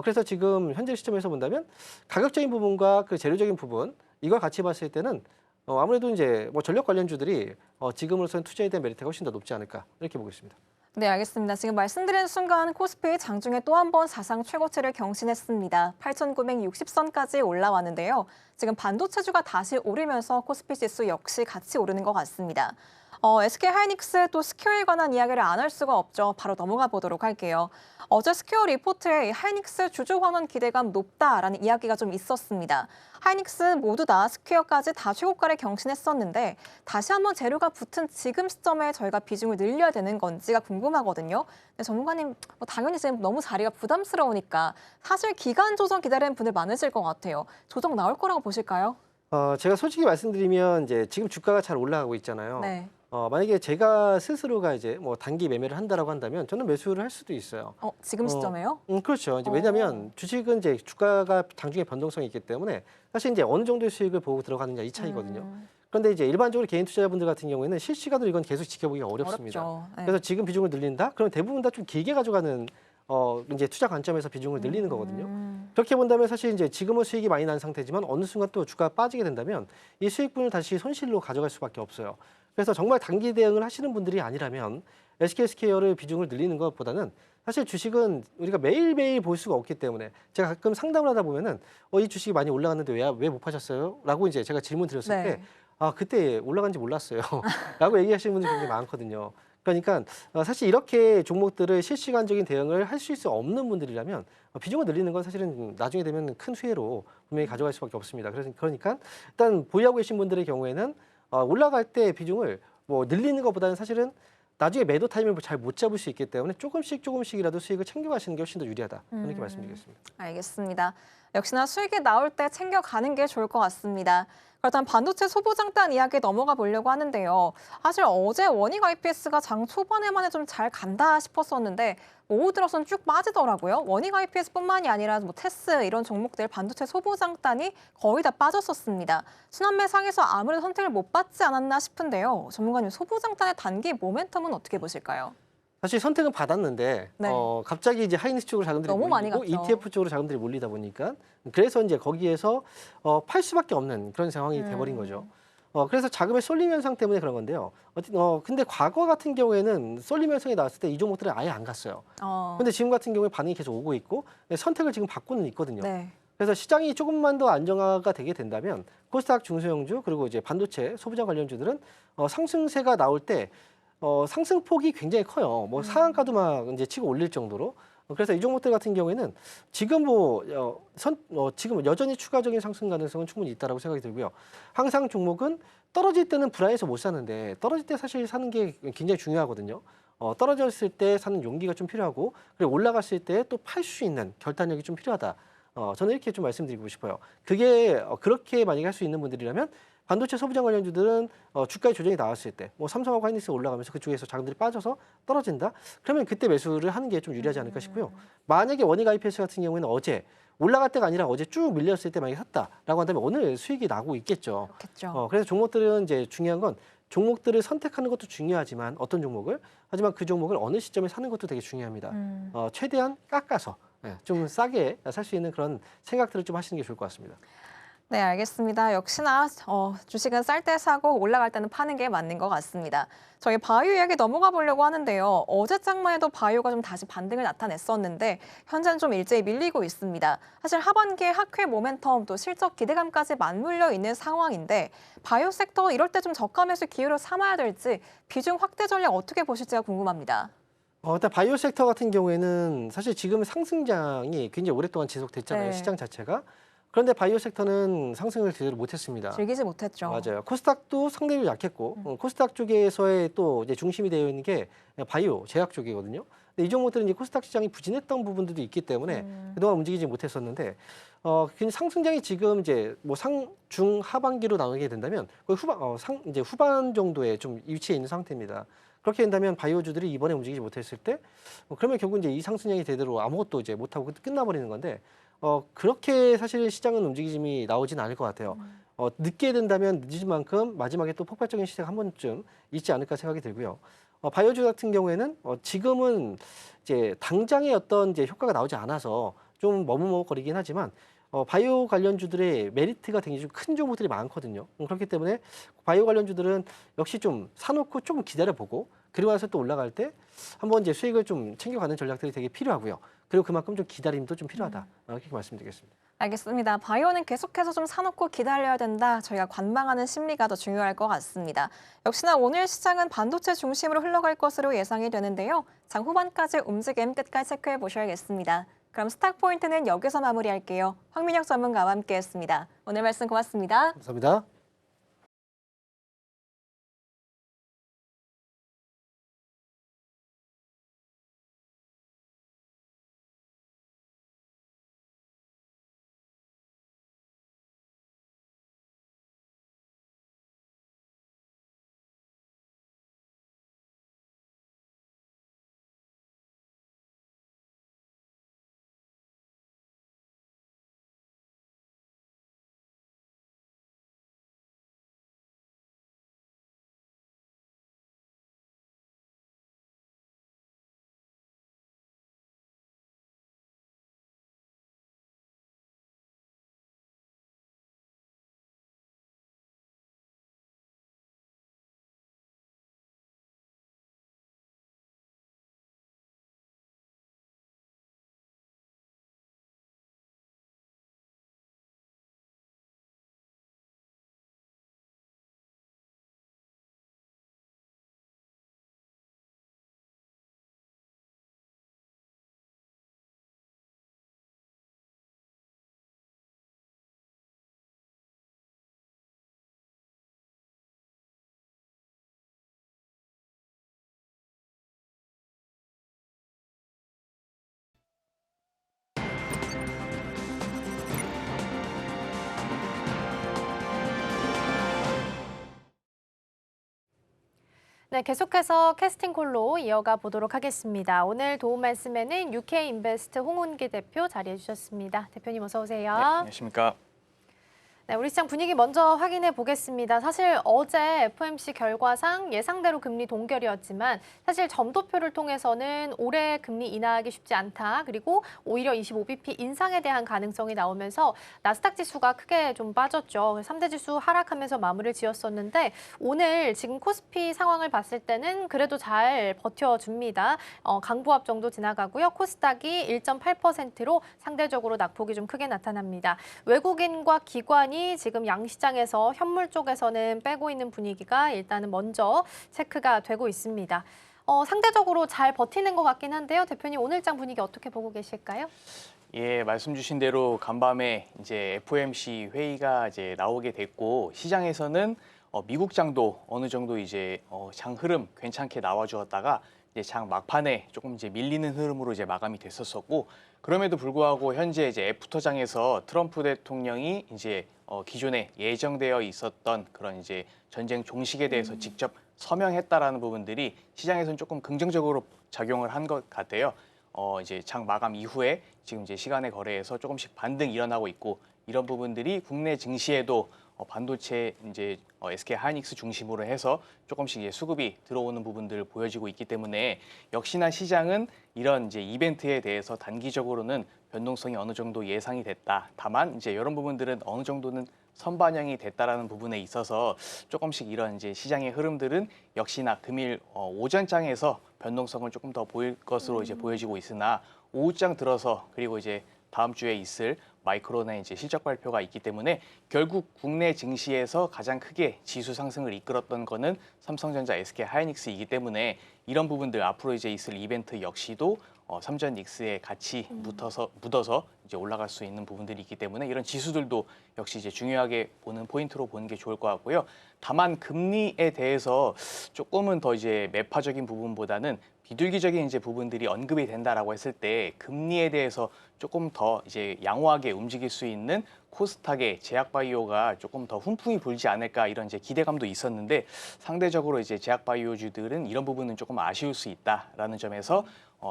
그래서 지금 현재 시점에서 본다면 가격적인 부분과 그 재료적인 부분 이걸 같이 봤을 때는 아무래도 이제 뭐 전력 관련주들이 지금으로서는 투자에 대한 메리트가 훨씬 더 높지 않을까 이렇게 보고 있습니다. 네, 알겠습니다. 지금 말씀드린 순간 코스피 장중에 또 한 번 사상 최고치를 경신했습니다. 8,960선까지 올라왔는데요. 지금 반도체주가 다시 오르면서 코스피 지수 역시 같이 오르는 것 같습니다. SK하이닉스 또 스퀘어에 관한 이야기를 안 할 수가 없죠. 바로 넘어가 보도록 할게요. 어제 스퀘어 리포트에 하이닉스 주주 환원 기대감 높다라는 이야기가 좀 있었습니다. 하이닉스 모두 다 스퀘어까지 다 최고가를 경신했었는데 다시 한번 재료가 붙은 지금 시점에 저희가 비중을 늘려야 되는 건지가 궁금하거든요. 근데 전문가님 당연히 지금 너무 자리가 부담스러우니까 사실 기간 조정 기다리는 분들 많으실 것 같아요. 조정 나올 거라고 보실까요? 제가 솔직히 말씀드리면 이제 지금 주가가 잘 올라가고 있잖아요. 네. 만약에 제가 스스로가 이제 뭐 단기 매매를 한다라고 한다면 저는 매수를 할 수도 있어요. 지금 시점에요? 그렇죠. 이제 왜냐하면 주식은 이제 주가가 장중에 변동성이 있기 때문에 사실 이제 어느 정도의 수익을 보고 들어가느냐 이 차이거든요. 그런데 이제 일반적으로 개인 투자자분들 같은 경우에는 실시간으로 이건 계속 지켜보기가 어렵습니다. 어렵죠. 네. 그래서 지금 비중을 늘린다? 그럼 대부분 다 좀 길게 가져가는 이제 투자 관점에서 비중을 늘리는 거거든요. 그렇게 본다면 사실 이제 지금은 수익이 많이 난 상태지만 어느 순간 또 주가가 빠지게 된다면 이 수익분을 다시 손실로 가져갈 수밖에 없어요. 그래서 정말 단기 대응을 하시는 분들이 아니라면 SK스퀘어를 비중을 늘리는 것보다는 사실 주식은 우리가 매일매일 볼 수가 없기 때문에 제가 가끔 상담을 하다 보면은 이 주식이 많이 올라갔는데 왜 못 파셨어요? 라고 이제 제가 질문 드렸을 네. 때 그때 올라간지 몰랐어요. 라고 얘기하시는 분들이 굉장히 많거든요. 그러니까 사실 이렇게 종목들을 실시간적인 대응을 할 수 없는 분들이라면 비중을 늘리는 건 사실은 나중에 되면 큰 수혜로 분명히 가져갈 수밖에 없습니다. 그러니까 일단 보유하고 계신 분들의 경우에는 올라갈 때 비중을 뭐 늘리는 것보다는 사실은 나중에 매도 타이밍을 잘 못 잡을 수 있기 때문에 조금씩이라도 수익을 챙겨가시는 게 훨씬 더 유리하다. 이렇게 말씀드리겠습니다. 알겠습니다. 역시나 수익이 나올 때 챙겨가는 게 좋을 것 같습니다. 그렇다면 반도체 소보장단 이야기 넘어가 보려고 하는데요. 사실 어제 원익 IPS가 장 초반에만 좀 잘 간다 싶었었는데 오후 들어서는 쭉 빠지더라고요. 원익 IPS뿐만이 아니라 뭐 테스 이런 종목들 반도체 소보장단이 거의 다 빠졌었습니다. 순환매상에서 아무래도 선택을 못 받지 않았나 싶은데요. 전문가님 소보장단의 단기 모멘텀은 어떻게 보실까요? 사실 선택은 받았는데 네. 갑자기 이제 하이닉스 쪽으로 자금들이 너무 많이 몰리고 갔죠. ETF 쪽으로 자금들이 몰리다 보니까 그래서 이제 거기에서 팔 수밖에 없는 그런 상황이 돼버린 거죠. 그래서 자금의 쏠림 현상 때문에 그런 건데요. 근데 과거 같은 경우에는 쏠림 현상이 나왔을 때 이 종목들은 아예 안 갔어요. 근데 지금 같은 경우에 반응이 계속 오고 있고 선택을 지금 받고는 있거든요. 네. 그래서 시장이 조금만 더 안정화가 되게 된다면 코스닥 중소형주 그리고 이제 반도체 소비자 관련주들은 상승세가 나올 때 상승폭이 굉장히 커요. 뭐 상한가도 막 이제 치고 올릴 정도로. 그래서 이 종목들 같은 경우에는 지금 지금 여전히 추가적인 상승 가능성은 충분히 있다라고 생각이 들고요. 항상 종목은 떨어질 때는 불안해서 못 사는데 떨어질 때 사실 사는 게 굉장히 중요하거든요. 떨어졌을 때 사는 용기가 좀 필요하고 그리고 올라갔을 때 또 팔 수 있는 결단력이 좀 필요하다. 저는 이렇게 좀 말씀드리고 싶어요. 그게 그렇게 만약에 할 수 있는 분들이라면 반도체 소비자 관련주들은 주가의 조정이 나왔을 때 뭐 삼성하고 하이닉스가 올라가면서 그쪽에서 자금들이 빠져서 떨어진다? 그러면 그때 매수를 하는 게 좀 유리하지 않을까 싶고요. 만약에 원익 IPS 같은 경우에는 어제 올라갈 때가 아니라 어제 쭉 밀렸을 때 만약에 샀다라고 한다면 오늘 수익이 나고 있겠죠. 그렇겠죠. 그래서 종목들은 이제 중요한 건 종목들을 선택하는 것도 중요하지만 어떤 종목을 하지만 그 종목을 어느 시점에 사는 것도 되게 중요합니다. 최대한 깎아서 좀 싸게 살 수 있는 그런 생각들을 좀 하시는 게 좋을 것 같습니다. 네, 알겠습니다. 역시나 주식은 쌀 때 사고 올라갈 때는 파는 게 맞는 것 같습니다. 저희 바이오 이야기 넘어가 보려고 하는데요. 어제장만 해도 바이오가 좀 다시 반등을 나타냈었는데 현재는 좀 일제히 밀리고 있습니다. 사실 하반기에 학회 모멘텀 또 실적 기대감까지 맞물려 있는 상황인데 바이오 섹터 이럴 때 좀 저가 매수 기회로 삼아야 될지 비중 확대 전략 어떻게 보실지가 궁금합니다. 일단 바이오 섹터 같은 경우에는 사실 지금 상승장이 굉장히 오랫동안 지속됐잖아요. 네. 시장 자체가. 그런데 바이오 섹터는 상승을 제대로 못했습니다. 즐기지 못했죠. 맞아요. 코스닥도 상대적으로 약했고 코스닥 쪽에서의 또 이제 중심이 되어 있는 게 바이오 제약 쪽이거든요. 근데 이 종목들은 이제 코스닥 시장이 부진했던 부분들도 있기 때문에 그동안 움직이지 못했었는데 굉장히 상승장이 지금 이제 뭐 중 하반기로 나누게 된다면 거의 이제 후반 정도에 좀 위치해 있는 상태입니다. 그렇게 된다면 바이오주들이 이번에 움직이지 못했을 때 그러면 결국 이제 이 상승량이 제대로 아무것도 이제 못하고 끝나버리는 건데 그렇게 사실 시장은 움직임이 나오진 않을 것 같아요. 늦게 된다면 늦은 만큼 마지막에 또 폭발적인 시세가 한 번쯤 있지 않을까 생각이 들고요. 바이오주 같은 경우에는 지금은 이제 당장의 어떤 이제 효과가 나오지 않아서 좀 머뭇머뭇거리긴 하지만 바이오 관련주들의 메리트가 굉장히 좀 큰 종목들이 많거든요. 그렇기 때문에 바이오 관련주들은 역시 좀 사놓고 조금 기다려보고 그리고 나서 또 올라갈 때 한번 이제 수익을 좀 챙겨가는 전략들이 되게 필요하고요. 그리고 그만큼 좀 기다림도 좀 필요하다. 이렇게 말씀드리겠습니다. 알겠습니다. 바이오는 계속해서 좀 사놓고 기다려야 된다. 저희가 관망하는 심리가 더 중요할 것 같습니다. 역시나 오늘 시장은 반도체 중심으로 흘러갈 것으로 예상이 되는데요. 장 후반까지 움직임 끝까지 체크해 보셔야겠습니다. 그럼 스탁 포인트는 여기서 마무리할게요. 황민혁 전문가와 함께했습니다. 오늘 말씀 고맙습니다. 감사합니다. 네, 계속해서 캐스팅콜로 이어가 보도록 하겠습니다. 오늘 도움 말씀에는 UK인베스트 홍은기 대표 자리해 주셨습니다. 대표님 어서 오세요. 네, 안녕하십니까. 네, 우리 시장 분위기 먼저 확인해 보겠습니다. 사실 어제 FOMC 결과상 예상대로 금리 동결이었지만 사실 점도표를 통해서는 올해 금리 인하하기 쉽지 않다. 그리고 오히려 25bp 인상에 대한 가능성이 나오면서 나스닥 지수가 크게 좀 빠졌죠. 3대 지수 하락하면서 마무리를 지었었는데 오늘 지금 코스피 상황을 봤을 때는 그래도 잘 버텨줍니다. 강보합 정도 지나가고요. 코스닥이 1.8%로 상대적으로 낙폭이 좀 크게 나타납니다. 외국인과 기관이 지금 양시장에서 현물 쪽에서는 빼고 있는 분위기가 일단은 먼저 체크가 되고 있습니다. 상대적으로 잘 버티는 것 같긴 한데요. 대표님 오늘장 분위기 어떻게 보고 계실까요? 예, 말씀 주신 대로 간밤에 이제 FOMC 회의가 이제 나오게 됐고 시장에서는 미국장도 어느 정도 이제 장 흐름 괜찮게 나와주었다가 이제 장 막판에 조금 이제 밀리는 흐름으로 이제 마감이 됐었고 그럼에도 불구하고 현재 이제 애프터장에서 트럼프 대통령이 이제 기존에 예정되어 있었던 그런 이제 전쟁 종식에 대해서 직접 서명했다라는 부분들이 시장에서는 조금 긍정적으로 작용을 한 것 같아요. 이제 장 마감 이후에 지금 이제 시간의 거래에서 조금씩 반등이 일어나고 있고 이런 부분들이 국내 증시에도 반도체 이제 SK 하이닉스 중심으로 해서 조금씩 이제 수급이 들어오는 부분들 보여지고 있기 때문에 역시나 시장은 이런 이제 이벤트에 대해서 단기적으로는 변동성이 어느 정도 예상이 됐다. 다만 이제 이런 부분들은 어느 정도는 선반영이 됐다라는 부분에 있어서 조금씩 이런 이제 시장의 흐름들은 역시나 금일 오전장에서 변동성을 조금 더 보일 것으로 이제 보여지고 있으나 오후장 들어서 그리고 이제 다음 주에 있을 마이크론의 이제 실적 발표가 있기 때문에 결국 국내 증시에서 가장 크게 지수 상승을 이끌었던 거는 삼성전자, SK 하이닉스이기 때문에 이런 부분들 앞으로 이제 있을 이벤트 역시도 삼전 닉스에 같이 묻어서 이제 올라갈 수 있는 부분들이 있기 때문에 이런 지수들도 역시 이제 중요하게 보는 포인트로 보는 게 좋을 것 같고요. 다만 금리에 대해서 조금은 더 이제 매파적인 부분보다는 비둘기적인 이제 부분들이 언급이 된다라고 했을 때 금리에 대해서 조금 더 이제 양호하게 움직일 수 있는 코스닥의 제약바이오가 조금 더 훈풍이 불지 않을까 이런 이제 기대감도 있었는데 상대적으로 이제 제약바이오주들은 이런 부분은 조금 아쉬울 수 있다라는 점에서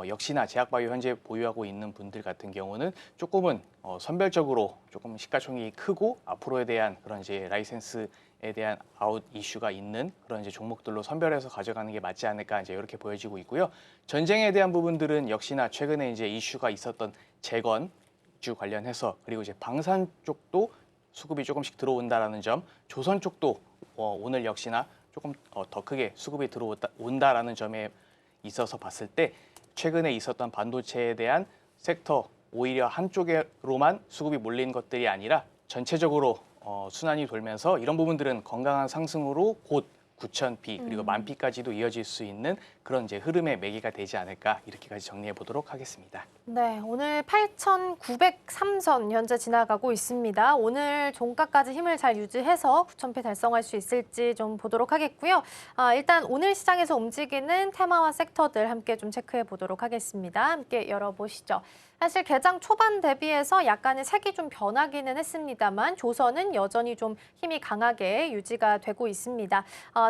역시나 제약바이오 현재 보유하고 있는 분들 같은 경우는 조금은 선별적으로 조금 시가총액이 크고 앞으로에 대한 그런 이제 라이센스에 대한 아웃 이슈가 있는 그런 이제 종목들로 선별해서 가져가는 게 맞지 않을까 이제 이렇게 보여지고 있고요. 전쟁에 대한 부분들은 역시나 최근에 이제 이슈가 있었던 재건주 관련해서 그리고 이제 방산 쪽도 수급이 조금씩 들어온다라는 점, 조선 쪽도 오늘 역시나 조금 더 크게 수급이 들어온다라는 점에 있어서 봤을 때 최근에 있었던 반도체에 대한 섹터 오히려 한쪽으로만 수급이 몰린 것들이 아니라 전체적으로 순환이 돌면서 이런 부분들은 건강한 상승으로 곧 9,000피 그리고 10,000피까지도 이어질 수 있는 그런 이제 흐름의 매개가 되지 않을까 이렇게까지 정리해 보도록 하겠습니다. 네, 오늘 8,903선 현재 지나가고 있습니다. 오늘 종가까지 힘을 잘 유지해서 9,000피 달성할 수 있을지 좀 보도록 하겠고요. 일단 오늘 시장에서 움직이는 테마와 섹터들 함께 좀 체크해 보도록 하겠습니다. 함께 열어보시죠. 사실 개장 초반 대비해서 약간의 색이 좀 변하기는 했습니다만 조선은 여전히 좀 힘이 강하게 유지가 되고 있습니다.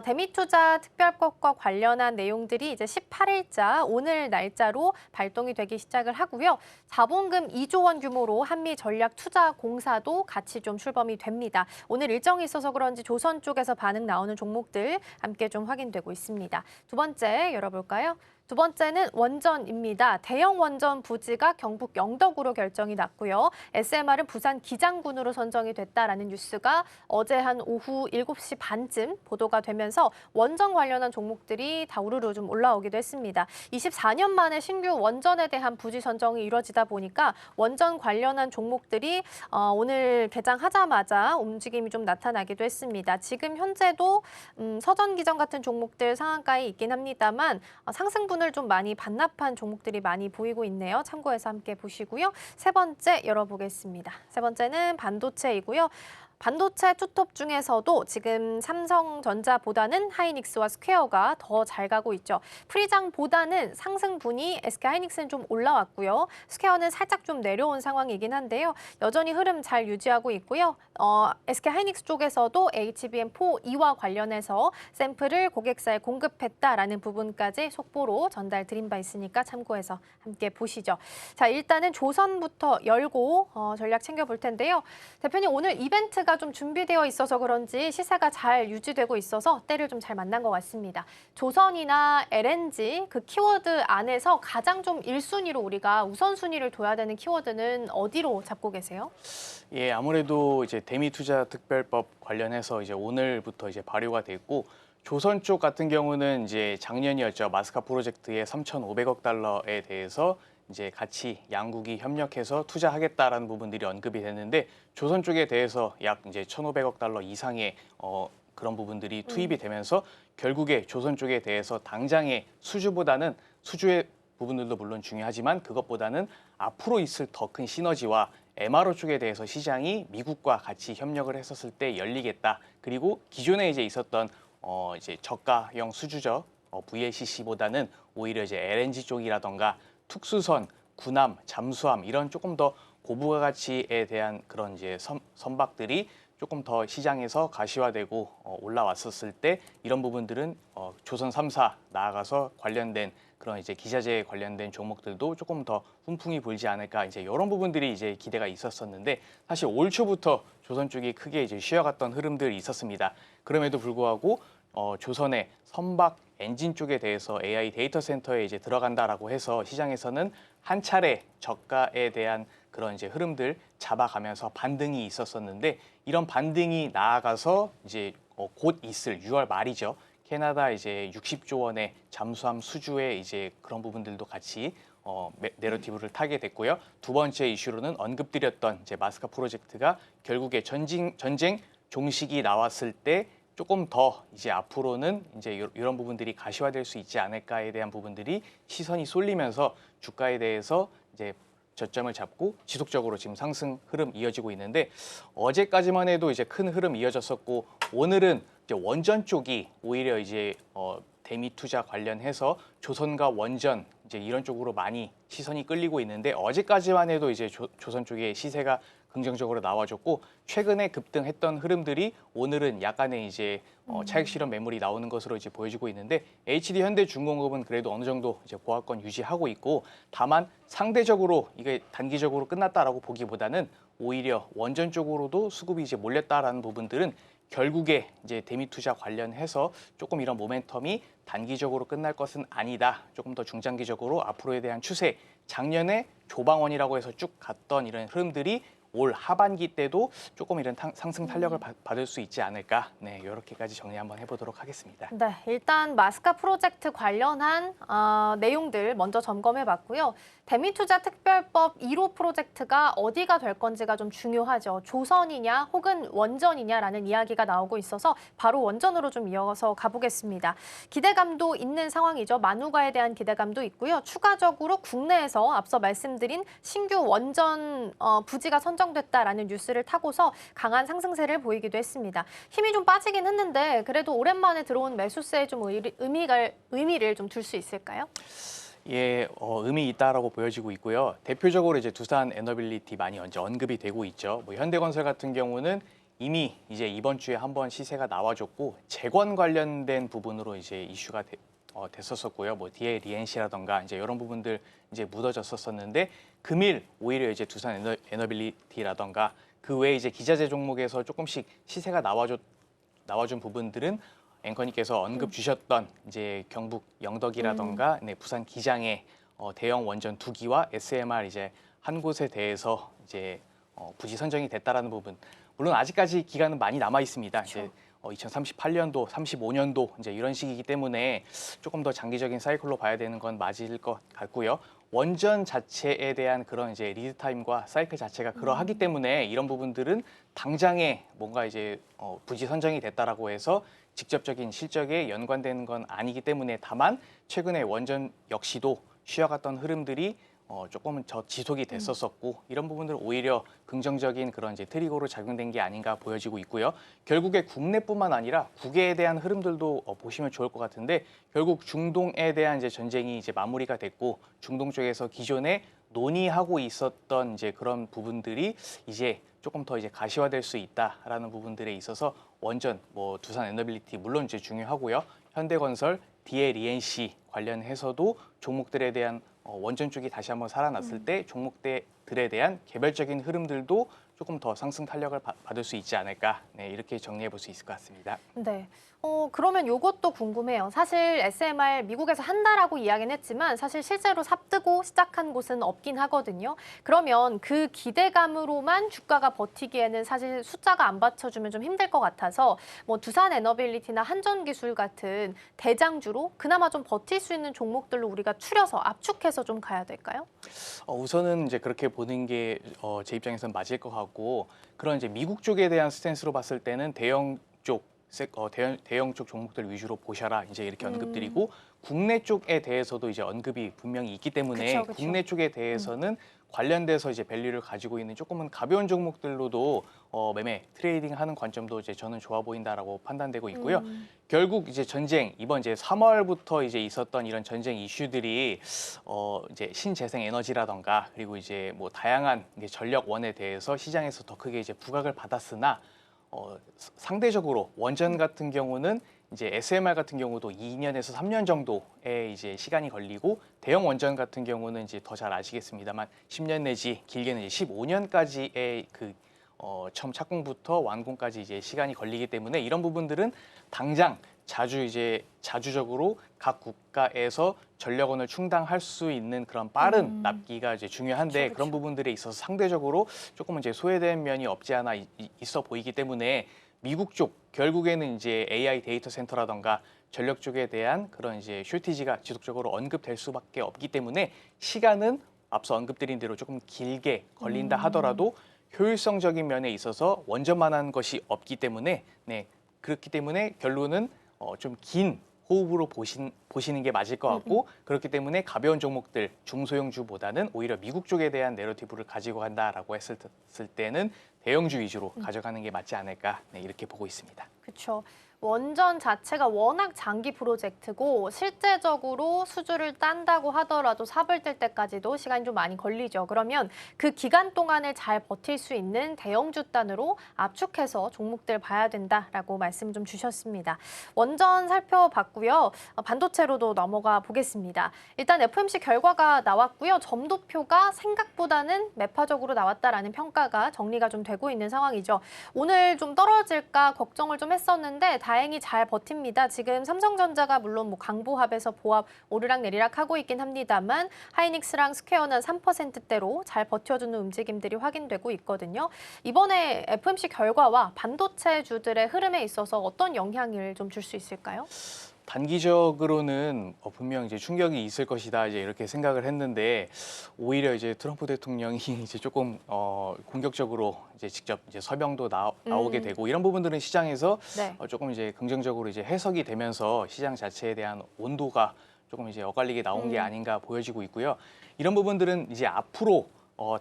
대미투자 특별법과 관련한 내용들이 이제 18일자 오늘 날짜로 발동이 되기 시작을 하고요. 자본금 2조 원 규모로 한미전략투자공사도 같이 좀 출범이 됩니다. 오늘 일정이 있어서 그런지 조선 쪽에서 반응 나오는 종목들 함께 좀 확인되고 있습니다. 두 번째 열어볼까요? 두 번째는 원전입니다. 대형 원전 부지가 경북 영덕으로 결정이 났고요. SMR은 부산 기장군으로 선정이 됐다라는 뉴스가 어제 한 오후 7시 반쯤 보도가 되면서 원전 관련한 종목들이 다 우르르 좀 올라오기도 했습니다. 24년 만에 신규 원전에 대한 부지 선정이 이루어지다 보니까 원전 관련한 종목들이 오늘 개장하자마자 움직임이 좀 나타나기도 했습니다. 지금 현재도 서전기전 같은 종목들 상한가에 있긴 합니다만 상승분을 좀 많이 반납한 종목들이 많이 보이고 있네요. 참고해서 함께 보시고요. 세 번째 열어보겠습니다. 세 번째는 반도체이고요. 반도체 투톱 중에서도 지금 삼성전자보다는 하이닉스와 스퀘어가 더 잘 가고 있죠. 프리장보다는 상승분이 SK하이닉스는 좀 올라왔고요. 스퀘어는 살짝 좀 내려온 상황이긴 한데요. 여전히 흐름 잘 유지하고 있고요. SK하이닉스 쪽에서도 HBM4E와 관련해서 샘플을 고객사에 공급했다라는 부분까지 속보로 전달드린 바 있으니까 참고해서 함께 보시죠. 자, 일단은 조선부터 열고 전략 챙겨볼 텐데요. 대표님, 오늘 이벤트가 좀 준비되어 있어서 그런지 시세가 잘 유지되고 있어서 때를 좀 잘 만난 것 같습니다. 조선이나 LNG 그 키워드 안에서 가장 좀 1순위로 우리가 우선순위를 둬야 되는 키워드는 어디로 잡고 계세요? 예, 아무래도 이제 대미투자특별법 관련해서 이제 오늘부터 이제 발효가 됐고 조선 쪽 같은 경우는 이제 작년이었죠. 마스카 프로젝트의 3,500억 달러에 대해서 이제 같이 양국이 협력해서 투자하겠다라는 부분들이 언급이 됐는데 조선 쪽에 대해서 약 이제 1,500억 달러 이상의 그런 부분들이 투입이 되면서 결국에 조선 쪽에 대해서 당장의 수주보다는 수주의 부분들도 물론 중요하지만 그것보다는 앞으로 있을 더 큰 시너지와 MRO 쪽에 대해서 시장이 미국과 같이 협력을 했었을 때 열리겠다. 그리고 기존에 이제 있었던 이제 저가형 수주죠. VLCC보다는 오히려 이제 LNG 쪽이라던가 특수선, 군함, 잠수함 이런 조금 더 고부가 가치에 대한 그런 이제 선박들이 조금 더 시장에서 가시화되고 올라왔었을 때 이런 부분들은 조선 3사 나아가서 관련된 그런 이제 기자재 관련된 종목들도 조금 더 훈풍이 불지 않을까 이제 이런 부분들이 이제 기대가 있었었는데 사실 올 초부터 조선 쪽이 크게 이제 쉬어갔던 흐름들이 있었습니다. 그럼에도 불구하고 조선의 선박 엔진 쪽에 대해서 AI 데이터 센터에 이제 들어간다라고 해서 시장에서는 한 차례 저가에 대한 그런 이제 흐름들 잡아가면서 반등이 있었었는데 이런 반등이 나아가서 이제 곧 있을 6월 말이죠. 캐나다 이제 60조 원의 잠수함 수주의 이제 그런 부분들도 같이 내러티브를 타게 됐고요. 두 번째 이슈로는 언급드렸던 이제 마스카 프로젝트가 결국에 전쟁 종식이 나왔을 때 조금 더 이제 앞으로는 이제 이런 부분들이 가시화될 수 있지 않을까에 대한 부분들이 시선이 쏠리면서 주가에 대해서 이제 저점을 잡고 지속적으로 지금 상승 흐름 이어지고 있는데 어제까지만 해도 이제 큰 흐름 이어졌었고 오늘은 이제 원전 쪽이 오히려 이제 대미 투자 관련해서 조선과 원전 이제 이런 쪽으로 많이 시선이 끌리고 있는데 어제까지만 해도 이제 조선 쪽의 시세가 긍정적으로 나와줬고 최근에 급등했던 흐름들이 오늘은 약간의 이제 차익 실현 매물이 나오는 것으로 이제 보여지고 있는데 HD 현대중공업은 그래도 어느 정도 이제 보합권 유지하고 있고 다만 상대적으로 이게 단기적으로 끝났다라고 보기보다는 오히려 원전 쪽으로도 수급이 이제 몰렸다라는 부분들은 결국에 이제 대미 투자 관련해서 조금 이런 모멘텀이 단기적으로 끝날 것은 아니다. 조금 더 중장기적으로 앞으로에 대한 추세, 작년에 조방원이라고 해서 쭉 갔던 이런 흐름들이 올 하반기 때도 조금 이런 상승 탄력을 받을 수 있지 않을까. 네, 이렇게까지 정리 한번 해보도록 하겠습니다. 네, 일단 마스카 프로젝트 관련한 내용들 먼저 점검해봤고요. 대미투자특별법 1호 프로젝트가 어디가 될 건지가 좀 중요하죠. 조선이냐 혹은 원전이냐라는 이야기가 나오고 있어서 바로 원전으로 좀 이어서 가보겠습니다. 기대감도 있는 상황이죠. 만우가에 대한 기대감도 있고요. 추가적으로 국내에서 앞서 말씀드린 신규 원전 부지가 선정됐다라는 뉴스를 타고서 강한 상승세를 보이기도 했습니다. 힘이 좀 빠지긴 했는데 그래도 오랜만에 들어온 매수세에 좀 의미를 좀 둘 수 있을까요? 예, 의미 있다라고 보여지고 있고요. 대표적으로 이제 두산 에너빌리티 많이 언급이 되고 있죠. 뭐 현대건설 같은 경우는 이미 이제 이번 주에 한번 시세가 나와줬고 재건 관련된 부분으로 이제 이슈가 됐었었고요. 뭐 DLENC라던가 이제 이런 부분들 이제 묻어졌었었는데 금일 오히려 이제 두산 에너빌리티라던가 그 외에 이제 기자재 종목에서 조금씩 시세가 나와준 부분들은 앵커님께서 언급 주셨던 이제 경북 영덕이라던가 네, 부산 기장의 대형 원전 2기와 SMR 이제 한 곳에 대해서 이제 부지 선정이 됐다라는 부분. 물론 아직까지 기간은 많이 남아 있습니다. 그렇죠. 이제 2038년도, 35년도 이제 이런 시기이기 때문에 조금 더 장기적인 사이클로 봐야 되는 건 맞을 것 같고요. 원전 자체에 대한 그런 이제 리드 타임과 사이클 자체가 그러하기 때문에 이런 부분들은 당장에 뭔가 이제 부지 선정이 됐다라고 해서 직접적인 실적에 연관되는 건 아니기 때문에 다만 최근에 원전 역시도 쉬어갔던 흐름들이 조금은 더 지속이 됐었었고 이런 부분들 오히려 긍정적인 그런 이제 트리거로 작용된 게 아닌가 보여지고 있고요. 결국에 국내뿐만 아니라 국외에 대한 흐름들도 보시면 좋을 것 같은데 결국 중동에 대한 이제 전쟁이 이제 마무리가 됐고 중동 쪽에서 기존에 논의하고 있었던 이제 그런 부분들이 이제 조금 더 이제 가시화될 수 있다라는 부분들에 있어서 원전, 뭐 두산 에너빌리티 물론 이제 중요하고요. 현대건설, DLENC 관련해서도 종목들에 대한 원전 쪽이 다시 한번 살아났을 때 종목들에 대한 개별적인 흐름들도 조금 더 상승 탄력을 받을 수 있지 않을까. 네, 이렇게 정리해 볼 수 있을 것 같습니다. 네. 그러면 이것도 궁금해요. 사실 SMR 미국에서 한다라고 이야기는 했지만 사실 실제로 삽뜨고 시작한 곳은 없긴 하거든요. 그러면 그 기대감으로만 주가가 버티기에는 사실 숫자가 안 받쳐주면 좀 힘들 것 같아서 뭐 두산 에너빌리티나 한전기술 같은 대장주로 그나마 좀 버틸 수 있는 종목들로 우리가 추려서 압축해서 좀 가야 될까요? 우선은 이제 그렇게 보는 게 제 입장에서는 맞을 것 같고 그런 이제 미국 쪽에 대한 스탠스로 봤을 때는 대형 쪽 종목들 위주로 보셔라 이제 이렇게 언급드리고 국내 쪽에 대해서도 이제 언급이 분명히 있기 때문에 그쵸. 국내 쪽에 대해서는 관련돼서 이제 밸류를 가지고 있는 조금은 가벼운 종목들로도 매매 트레이딩하는 관점도 이제 저는 좋아 보인다라고 판단되고 있고요. 결국 이제 전쟁 이번 이제 3월부터 이제 있었던 이런 전쟁 이슈들이 이제 신재생 에너지라던가 그리고 이제 뭐 다양한 이제 전력원에 대해서 시장에서 더 크게 이제 부각을 받았으나 상대적으로 원전 같은 경우는 이제 SMR 같은 경우도 2년에서 3년 정도의 이제 시간이 걸리고 대형 원전 같은 경우는 이제 더 잘 아시겠습니다만 10년 내지 길게는 이제 15년까지의 그 처음 착공부터 완공까지 이제 시간이 걸리기 때문에 이런 부분들은 당장 자주적으로 각 국가에서 전력원을 충당할 수 있는 그런 빠른 납기가 이제 중요한데 그런 부분들에 있어서 상대적으로 조금 이제 소외된 면이 없지 않아 있어 보이기 때문에 미국 쪽 결국에는 이제 AI 데이터 센터라던가 전력 쪽에 대한 그런 이제 쇼티지가 지속적으로 언급될 수밖에 없기 때문에 시간은 앞서 언급드린 대로 조금 길게 걸린다 하더라도 효율성적인 면에 있어서 원전만한 것이 없기 때문에 그렇기 때문에 결론은 좀 긴 호흡으로 보시는 게 맞을 것 같고 그렇기 때문에 가벼운 종목들 중소형주보다는 오히려 미국 쪽에 대한 내러티브를 가지고 간다라고 했을 때는 대형주 위주로 가져가는 게 맞지 않을까 이렇게 보고 있습니다. 그렇죠. 원전 자체가 워낙 장기 프로젝트고 실제적으로 수주를 딴다고 하더라도 삽을 뜰 때까지도 시간이 좀 많이 걸리죠. 그러면 그 기간 동안을 잘 버틸 수 있는 대형주 단으로 압축해서 종목들 봐야 된다라고 말씀 좀 주셨습니다. 원전 살펴봤고요. 반도체로도 넘어가 보겠습니다. 일단 FOMC 결과가 나왔고요. 점도표가 생각보다는 매파적으로 나왔다라는 평가가 정리가 좀 되고 있는 상황이죠. 오늘 좀 떨어질까 걱정을 좀 했었는데 다행히 잘 버팁니다. 지금 삼성전자가 물론 뭐 강보합에서 보합 오르락내리락 하고 있긴 합니다만 하이닉스랑 스퀘어는 3%대로 잘 버텨주는 움직임들이 확인되고 있거든요. 이번에 FOMC 결과와 반도체주들의 흐름에 있어서 어떤 영향을 좀 줄 수 있을까요? 단기적으로는 분명 이제 충격이 있을 것이다 이제 이렇게 생각을 했는데 오히려 이제 트럼프 대통령이 이제 조금 공격적으로 이제 직접 이제 서명도 나오게 되고 이런 부분들은 시장에서 네. 조금 이제 긍정적으로 이제 해석이 되면서 시장 자체에 대한 온도가 조금 이제 엇갈리게 나온 게 아닌가 보여지고 있고요. 이런 부분들은 이제 앞으로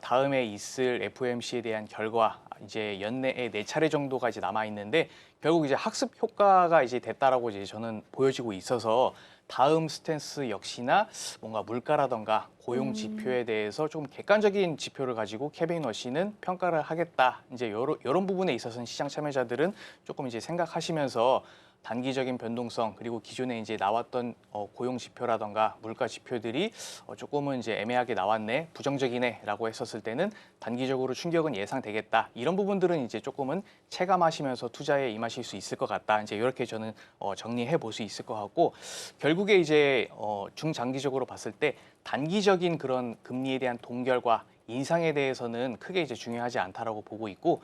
다음에 있을 FOMC에 대한 결과 이제 연내에 4차례 정도가 이제 남아 있는데 결국 이제 학습 효과가 이제 됐다라고 이제 저는 보여지고 있어서 다음 스탠스 역시나 뭔가 물가라던가 고용 지표에 대해서 좀 객관적인 지표를 가지고 케빈 워시는 평가를 하겠다. 이제 이런 부분에 있어서는 시장 참여자들은 조금 이제 생각하시면서 단기적인 변동성 그리고 기존에 이제 나왔던 고용 지표라던가 물가 지표들이 조금은 이제 애매하게 나왔네, 부정적이네라고 했었을 때는 단기적으로 충격은 예상되겠다. 이런 부분들은 이제 조금은 체감하시면서 투자에 임하실 수 있을 것 같다. 이제 이렇게 저는 정리해 볼 수 있을 것 같고 결국에 이제 중장기적으로 봤을 때 단기적인 그런 금리에 대한 동결과 인상에 대해서는 크게 이제 중요하지 않다라고 보고 있고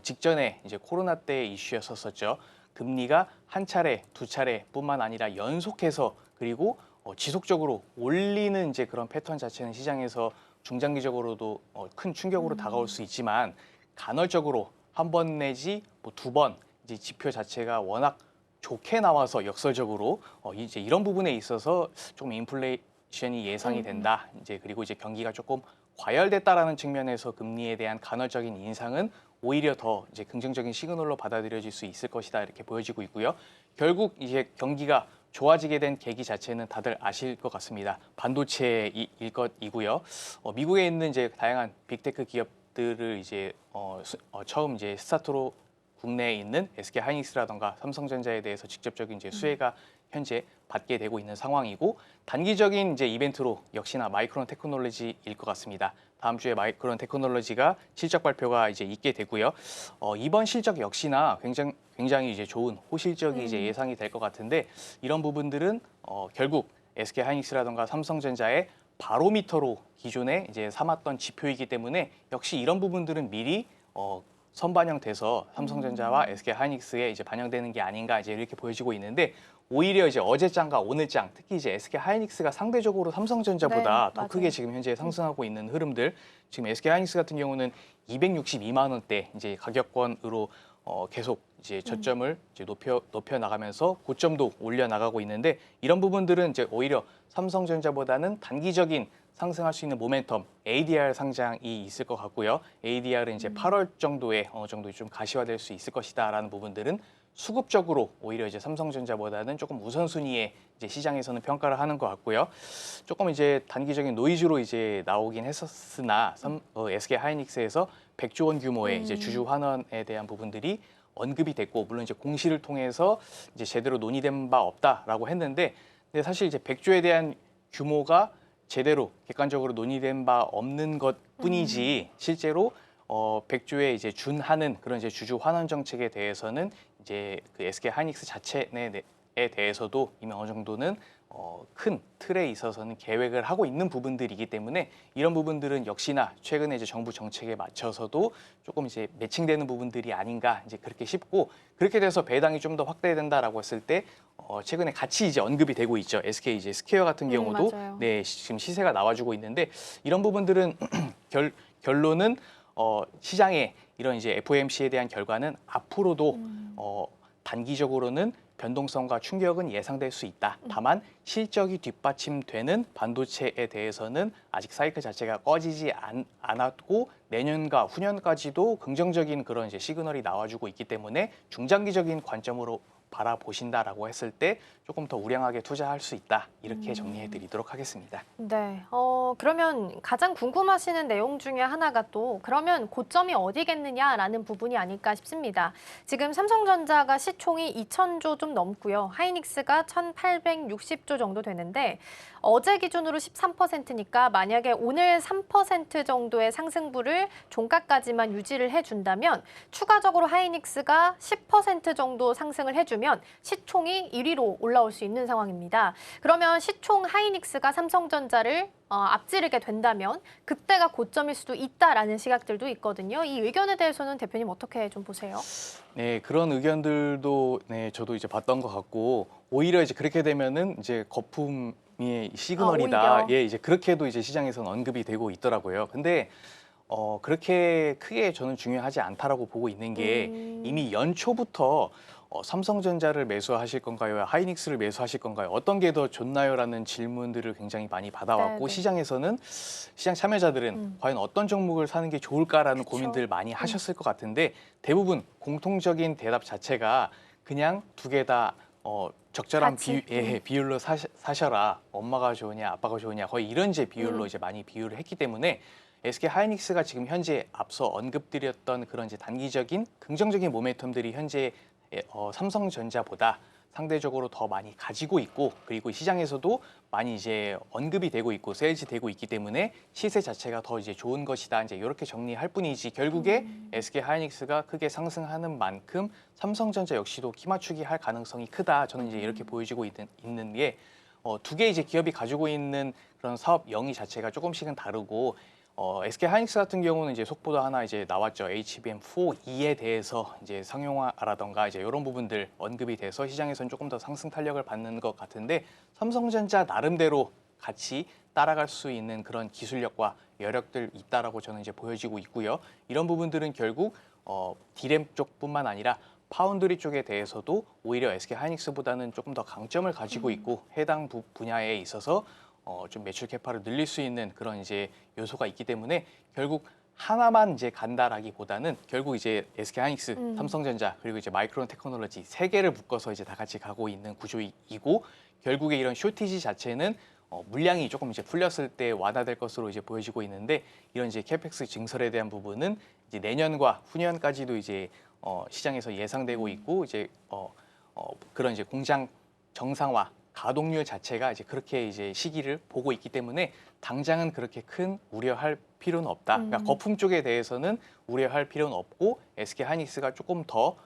직전에 이제 코로나 때 이슈였었죠. 금리가 한 차례, 두 차례뿐만 아니라 연속해서 그리고 지속적으로 올리는 이제 그런 패턴 자체는 시장에서 중장기적으로도 큰 충격으로 다가올 수 있지만 간헐적으로 한 번 내지 뭐 2번 이제 지표 자체가 워낙 좋게 나와서 역설적으로 이제 이런 부분에 있어서 좀 인플레이션이 예상이 된다. 이제 그리고 이제 경기가 조금 과열됐다라는 측면에서 금리에 대한 간헐적인 인상은 오히려 더 이제 긍정적인 시그널로 받아들여질 수 있을 것이다 이렇게 보여지고 있고요. 결국 이제 경기가 좋아지게 된 계기 자체는 다들 아실 것 같습니다. 반도체일 것이고요. 미국에 있는 이제 다양한 빅테크 기업들을 이제 처음 이제 스타트로 국내에 있는 SK 하이닉스라던가 삼성전자에 대해서 직접적인 이제 수혜가 현재 받게 되고 있는 상황이고 단기적인 이제 이벤트로 역시나 마이크론 테크놀로지일 것 같습니다. 다음 주에 마이크론 테크놀로지가 실적 발표가 이제 있게 되고요. 이번 실적 역시나 굉장히 이제 좋은 호실적이 이제 예상이 될 것 같은데 이런 부분들은 결국 SK 하이닉스라던가 삼성전자의 바로미터로 기존에 이제 삼았던 지표이기 때문에 역시 이런 부분들은 미리 선반영돼서 삼성전자와 SK 하이닉스에 이제 반영되는 게 아닌가 이제 이렇게 보여지고 있는데 오히려 이제 어제 장과 오늘 장 특히 이제 SK 하이닉스가 상대적으로 삼성전자보다 네, 더 맞아요. 크게 지금 현재 상승하고 있는 흐름들 지금 SK 하이닉스 같은 경우는 262만 원대 이제 가격권으로 계속 이제 저점을 이제 높여 나가면서 고점도 올려 나가고 있는데 이런 부분들은 이제 오히려 삼성전자보다는 단기적인 상승할 수 있는 모멘텀 ADR 상장이 있을 것 같고요. ADR은 이제 8월 정도에 어느 정도 좀 가시화될 수 있을 것이다라는 부분들은 수급적으로 오히려 이제 삼성전자보다는 조금 우선순위에 이제 시장에서는 평가를 하는 것 같고요. 조금 이제 단기적인 노이즈로 이제 나오긴 했었으나 SK 하이닉스에서 100조 원 규모의 이제 주주 환원에 대한 부분들이 언급이 됐고 물론 이제 공시를 통해서 이제 제대로 논의된 바 없다라고 했는데 근데 사실 이제 100조에 대한 규모가 제대로 객관적으로 논의된 바 없는 것뿐이지 실제로 100조에 이제 준하는 그런 이제 주주 환원 정책에 대해서는 이제 그 SK 하이닉스 자체 반도체에 대해서도 이미 어느 정도는 큰 틀에 있어서는 계획을 하고 있는 부분들이기 때문에 이런 부분들은 역시나 최근에 이제 정부 정책에 맞춰서도 조금 이제 매칭되는 부분들이 아닌가 이제 그렇게 싶고, 그렇게 돼서 배당이 좀 더 확대된다라고 했을 때 최근에 같이 이제 언급이 되고 있죠. SK 이제 스퀘어 같은 경우도 맞아요. 네, 지금 시세가 나와주고 있는데, 이런 부분들은 결론은 시장의 이런 이제 FOMC에 대한 결과는 앞으로도 단기적으로는 변동성과 충격은 예상될 수 있다. 다만 실적이 뒷받침되는 반도체에 대해서는 아직 사이클 자체가 꺼지지 않았고 내년과 후년까지도 긍정적인 그런 이제 시그널이 나와주고 있기 때문에 중장기적인 관점으로 바라보신다라고 했을 때 조금 더 우량하게 투자할 수 있다. 이렇게 정리해드리도록 하겠습니다. 네. 그러면 가장 궁금하시는 내용 중에 하나가 또 그러면 고점이 어디겠느냐라는 부분이 아닐까 싶습니다. 지금 삼성전자가 시총이 2,000조 좀 넘고요. 하이닉스가 1,860조 정도 되는데 어제 기준으로 13%니까 만약에 오늘 3% 정도의 상승분을 종가까지만 유지를 해준다면 추가적으로 하이닉스가 10% 정도 상승을 해주면 시총이 1위로 올라올 수 있는 상황입니다. 그러면 시총 하이닉스가 삼성전자를 앞지르게 된다면 그때가 고점일 수도 있다라는 시각들도 있거든요. 이 의견에 대해서는 대표님 어떻게 좀 보세요? 네, 그런 의견들도 네, 저도 이제 봤던 것 같고, 오히려 이제 그렇게 되면은 이제 거품의 시그널이다. 오히려. 예, 이제 그렇게도 이제 시장에서는 언급이 되고 있더라고요. 근데 그렇게 크게 저는 중요하지 않다라고 보고 있는 게 이미 연초부터 삼성전자를 매수하실 건가요? 하이닉스를 매수하실 건가요? 어떤 게 더 좋나요?라는 질문들을 굉장히 많이 받아왔고 네네. 시장에서는 시장 참여자들은 과연 어떤 종목을 사는 게 좋을까라는 그쵸. 고민들을 많이 하셨을 것 같은데 대부분 공통적인 대답 자체가 그냥 두 개 다 적절한 같이? 비율로 사셔라. 엄마가 좋으냐, 아빠가 좋으냐 거의 이런 이제 비율로 이제 많이 비율을 했기 때문에 SK 하이닉스가 지금 현재 앞서 언급드렸던 그런 이제 단기적인 긍정적인 모멘텀들이 현재 삼성전자보다 상대적으로 더 많이 가지고 있고, 그리고 시장에서도 많이 이제 언급이 되고 있고 세일즈 되고 있기 때문에 시세 자체가 더 이제 좋은 것이다. 이제 이렇게 정리할 뿐이지 결국에 SK 하이닉스가 크게 상승하는 만큼 삼성전자 역시도 키 맞추기 할 가능성이 크다. 저는 이제 이렇게 보여지고 있는 게 두 개 이제 기업이 가지고 있는 그런 사업 영위 자체가 조금씩은 다르고 SK 하이닉스 같은 경우는 이제 속보도 하나 이제 나왔죠. HBM4E에 대해서 이제 상용화라던가 이제 이런 부분들 언급이 돼서 시장에서는 조금 더 상승 탄력을 받는 것 같은데 삼성전자 나름대로 같이 따라갈 수 있는 그런 기술력과 여력들 있다라고 저는 이제 보여지고 있고요. 이런 부분들은 결국 디램 쪽뿐만 아니라 파운드리 쪽에 대해서도 오히려 SK 하이닉스보다는 조금 더 강점을 가지고 있고 해당 분야에 있어서 좀 매출 캐파를 늘릴 수 있는 그런 이제 요소가 있기 때문에 결국 하나만 이제 간다라기보다는 결국 이제 SK 하이닉스, 삼성전자 그리고 이제 마이크론 테크놀로지 세 개를 묶어서 이제 다 같이 가고 있는 구조이고 결국에 이런 쇼티지 자체는 물량이 조금 이제 풀렸을 때 완화될 것으로 이제 보여지고 있는데 이런 이제 캐펙스 증설에 대한 부분은 이제 내년과 후년까지도 이제 시장에서 예상되고 있고 이제 그런 이제 공장 정상화 가동률 자체가 이제 그렇게 이제 시기를 보고 있기 때문에 당장은 그렇게 큰 우려할 필요는 없다. 그러니까 거품 쪽에 대해서는 우려할 필요는 없고 SK 하이닉스가 조금 더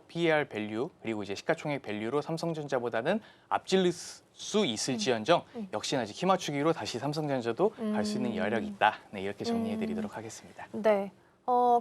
PER 밸류 그리고 이제 시가총액 밸류로 삼성전자보다는 앞질 수 있을지언정 역시나 이제 키 맞추기로 다시 삼성전자도 갈 수 있는 여력이 있다. 네, 이렇게 정리해드리도록 하겠습니다. 네.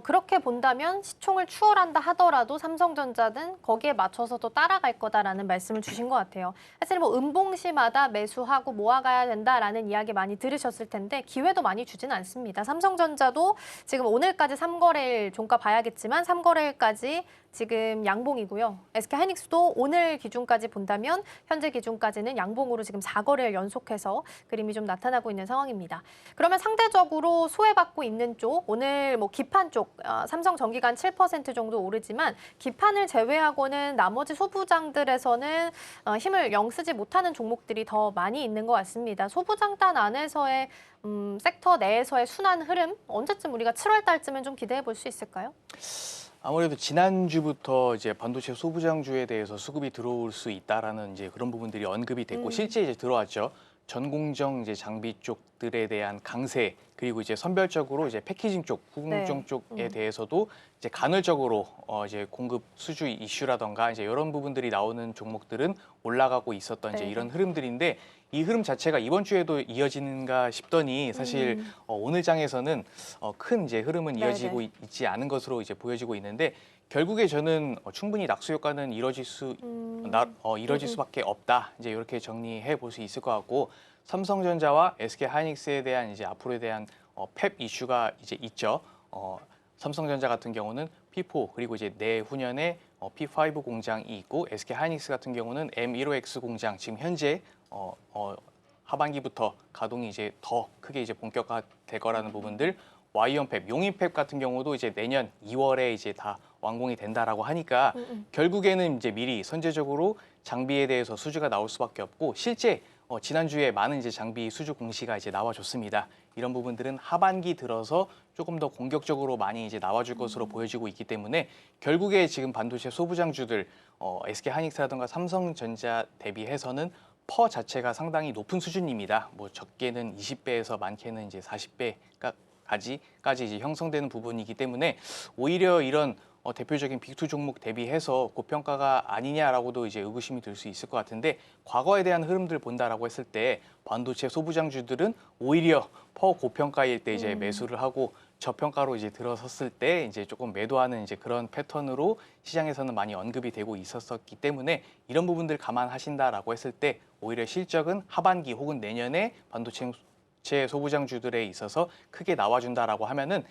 그렇게 본다면 시총을 추월한다 하더라도 삼성전자는 거기에 맞춰서 또 따라갈 거다라는 말씀을 주신 것 같아요. 사실 뭐 음봉시마다 매수하고 모아가야 된다라는 이야기 많이 들으셨을 텐데 기회도 많이 주진 않습니다. 삼성전자도 지금 오늘까지 3거래일 종가 봐야겠지만 3거래일까지 지금 양봉이고요. SK 하이닉스도 오늘 기준까지 본다면 현재 기준까지는 양봉으로 지금 4거래일 연속해서 그림이 좀 나타나고 있는 상황입니다. 그러면 상대적으로 소외받고 있는 쪽, 오늘 뭐 기판 쪽, 삼성전기가 7% 정도 오르지만 기판을 제외하고는 나머지 소부장들에서는 힘을 영 쓰지 못하는 종목들이 더 많이 있는 것 같습니다. 소부장단 안에서의 섹터 내에서의 순환 흐름, 언제쯤 우리가 7월 달쯤엔 좀 기대해 볼 수 있을까요? 아무래도 지난주부터 이제 반도체 소부장주에 대해서 수급이 들어올 수 있다라는 이제 그런 부분들이 언급이 됐고 실제 이제 들어왔죠. 전공정 이제 장비 쪽들에 대한 강세, 그리고 이제 선별적으로 이제 패키징 쪽, 구공정 네. 쪽에 대해서도 이제 간헐적으로 이제 공급 수주 이슈라던가 이제 이런 부분들이 나오는 종목들은 올라가고 있었던 이제 네. 이런 흐름들인데, 이 흐름 자체가 이번 주에도 이어지는가 싶더니 사실 오늘 장에서는 큰 이제 흐름은 네네. 이어지고 있지 않은 것으로 이제 보여지고 있는데, 결국에 저는 충분히 낙수 효과는 이뤄질 수밖에 없다. 이제 이렇게 정리해 볼 수 있을 것 같고, 삼성전자와 SK 하이닉스에 대한 이제 앞으로에 대한 펩 이슈가 이제 있죠. 삼성전자 같은 경우는 P4 그리고 이제 내후년에 P5 공장이 있고, SK 하이닉스 같은 경우는 M15X 공장 지금 현재 하반기부터 가동이 이제 더 크게 이제 본격화될 거라는 부분들, 와이언 펩, 용인펩 같은 경우도 이제 내년 2월에 이제 다 완공이 된다라고 하니까 결국에는 이제 미리 선제적으로 장비에 대해서 수주가 나올 수밖에 없고, 실제 지난주에 많은 이제 장비 수주 공시가 이제 나와줬습니다. 이런 부분들은 하반기 들어서 조금 더 공격적으로 많이 이제 나와줄 것으로 보여지고 있기 때문에, 결국에 지금 반도체 소부장주들 SK 하이닉스라든가 삼성전자 대비해서는 퍼 자체가 상당히 높은 수준입니다. 뭐 적게는 20배에서 많게는 이제 40배까지 이제 형성되는 부분이기 때문에, 오히려 이런 대표적인 빅2 종목 대비해서 고평가가 아니냐라고도 이제 의구심이 들 수 있을 것 같은데, 과거에 대한 흐름들 본다라고 했을 때 반도체 소부장주들은 오히려 퍼 고평가일 때 이제 매수를 하고, 저평가로 이제 들어섰을 때 이제 조금 매도하는 이제 그런 패턴으로 시장에서는 많이 언급이 되고 있었기 때문에, 이런 부분들 감안하신다라고 했을 때 오히려 실적은 하반기 혹은 내년에 반도체 소부장주들에 있어서 크게 나와준다라고 하면은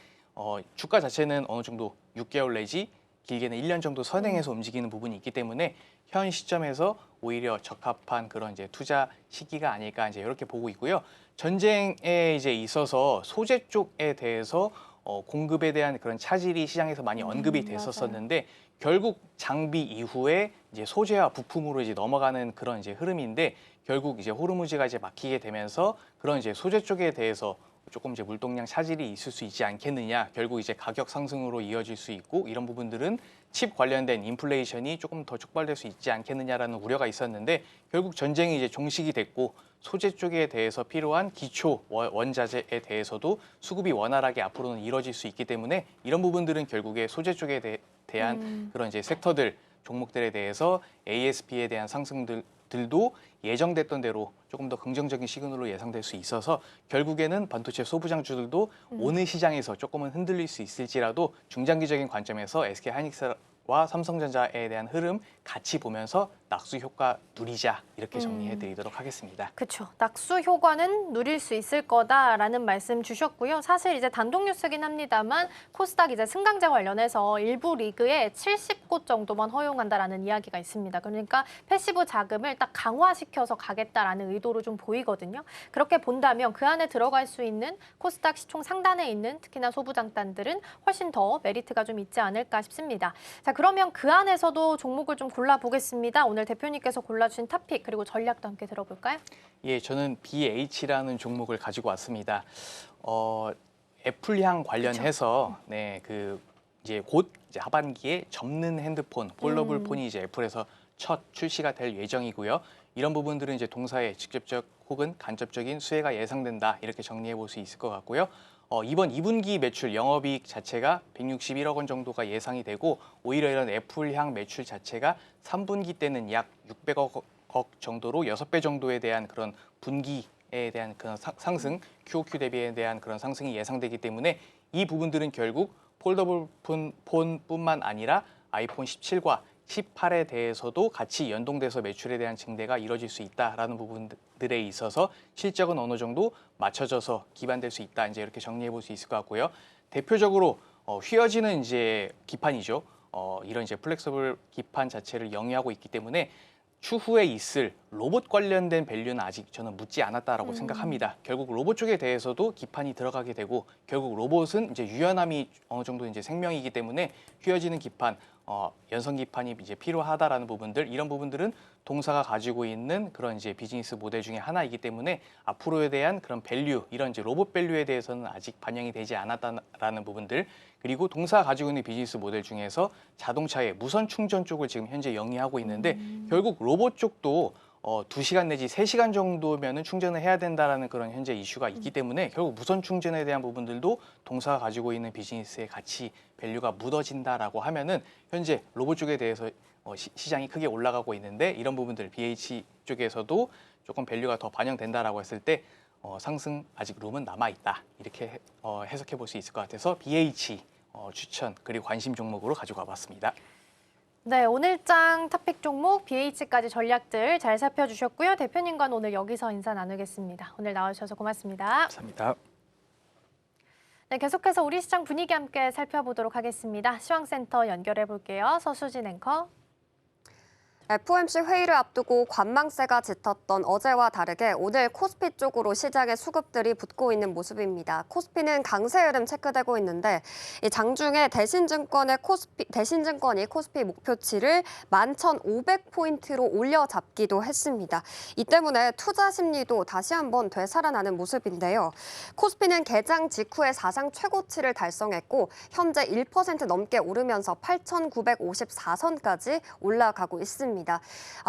주가 자체는 어느 정도 6개월 내지 길게는 1년 정도 선행해서 움직이는 부분이 있기 때문에, 현 시점에서 오히려 적합한 그런 이제 투자 시기가 아닐까 이제 이렇게 보고 있고요. 전쟁에 이제 있어서 소재 쪽에 대해서 공급에 대한 그런 차질이 시장에서 많이 언급이 됐었었는데, 결국 장비 이후에 이제 소재와 부품으로 이제 넘어가는 그런 이제 흐름인데, 결국 이제 호르무즈가 이제 막히게 되면서 그런 이제 소재 쪽에 대해서 조금 이제 물동량 차질이 있을 수 있지 않겠느냐, 결국 이제 가격 상승으로 이어질 수 있고, 이런 부분들은 칩 관련된 인플레이션이 조금 더 촉발될 수 있지 않겠느냐라는 우려가 있었는데, 결국 전쟁이 이제 종식이 됐고, 소재 쪽에 대해서 필요한 기초 원자재에 대해서도 수급이 원활하게 앞으로는 이뤄질 수 있기 때문에, 이런 부분들은 결국에 소재 쪽에 대한 그런 이제 섹터들, 종목들에 대해서 ASP에 대한 상승들도 예정됐던 대로 조금 더 긍정적인 시그널로 예상될 수 있어서, 결국에는 반도체 소부장주들도 오늘 시장에서 조금은 흔들릴 수 있을지라도 중장기적인 관점에서 SK 하이닉스와 삼성전자에 대한 흐름 같이 보면서 낙수 효과 누리자, 이렇게 정리해드리도록 하겠습니다. 그렇죠. 낙수 효과는 누릴 수 있을 거다라는 말씀 주셨고요. 사실 이제 단독 뉴스긴 합니다만, 코스닥 이제 승강제 관련해서 일부 리그에 70곳 정도만 허용한다라는 이야기가 있습니다. 그러니까 패시브 자금을 딱 강화시켜서 가겠다라는 의도로 좀 보이거든요. 그렇게 본다면 그 안에 들어갈 수 있는 코스닥 시총 상단에 있는 특히나 소부장단들은 훨씬 더 메리트가 좀 있지 않을까 싶습니다. 자, 그러면 그 안에서도 종목을 좀 골라보겠습니다. 오늘 대표님께서 골라주신 토픽 그리고 전략도 함께 들어볼까요? 예, 저는 BH라는 종목을 가지고 왔습니다. 애플향 관련해서 네, 그 이제 곧 이제 하반기에 접는 핸드폰, 폴더블 폰이 이제 애플에서 첫 출시가 될 예정이고요. 이런 부분들은 이제 동사의 직접적 혹은 간접적인 수혜가 예상된다, 이렇게 정리해 볼 수 있을 것 같고요. 이번 2분기 매출 영업이익 자체가 161억 원 정도가 예상이 되고, 오히려 이런 애플향 매출 자체가 3분기 때는 약 600억 정도로 6배 정도에 대한 그런 분기에 대한 그런 상승, QOQ 대비에 대한 그런 상승이 예상되기 때문에, 이 부분들은 결국 폴더블 폰뿐만 아니라 아이폰 17과 18에 대해서도 같이 연동돼서 매출에 대한 증대가 이뤄질 수 있다라는 부분들에 있어서 실적은 어느 정도 맞춰져서 기반될 수 있다, 이제 이렇게 정리해 볼 수 있을 것 같고요. 대표적으로 휘어지는 이제 기판이죠. 이런 이제 플렉서블 기판 자체를 영위하고 있기 때문에 추후에 있을 로봇 관련된 밸류는 아직 저는 묻지 않았다라고 생각합니다. 결국 로봇 쪽에 대해서도 기판이 들어가게 되고, 결국 로봇은 이제 유연함이 어느 정도 이제 생명이기 때문에 휘어지는 기판, 연성 기판이 이제 필요하다라는 부분들, 이런 부분들은 동사가 가지고 있는 그런 이제 비즈니스 모델 중에 하나이기 때문에, 앞으로에 대한 그런 밸류, 이런 이제 로봇 밸류에 대해서는 아직 반영이 되지 않았다라는 부분들, 그리고 동사가 가지고 있는 비즈니스 모델 중에서 자동차의 무선 충전 쪽을 지금 현재 영위하고 있는데, 결국 로봇 쪽도 2시간 내지 3시간 정도면은 충전을 해야 된다라는 그런 현재 이슈가 있기 때문에 결국 무선 충전에 대한 부분들도 동사가 가지고 있는 비즈니스의 가치, 밸류가 묻어진다라고 하면은 현재 로봇 쪽에 대해서 시장이 크게 올라가고 있는데 이런 부분들 BH 쪽에서도 조금 밸류가 더 반영된다라고 했을 때 상승 아직 룸은 남아 있다 이렇게 해석해 볼 수 있을 것 같아서 BH 추천 그리고 관심 종목으로 가지고 와봤습니다. 네, 오늘장 탑픽 종목 BH까지 전략들 잘 살펴주셨고요. 대표님과는 오늘 여기서 인사 나누겠습니다. 오늘 나와주셔서 고맙습니다. 감사합니다. 네, 계속해서 우리 시장 분위기 함께 살펴보도록 하겠습니다. 시황센터 연결해 볼게요. 서수진 앵커. FOMC 회의를 앞두고 관망세가 짙었던 어제와 다르게 오늘 코스피 쪽으로 시장의 수급들이 붙고 있는 모습입니다. 코스피는 강세 흐름 체크되고 있는데 이 장중에 대신증권이 코스피 목표치를 11,500포인트로 올려잡기도 했습니다. 이 때문에 투자 심리도 다시 한번 되살아나는 모습인데요. 코스피는 개장 직후에 사상 최고치를 달성했고 현재 1% 넘게 오르면서 8,954선까지 올라가고 있습니다.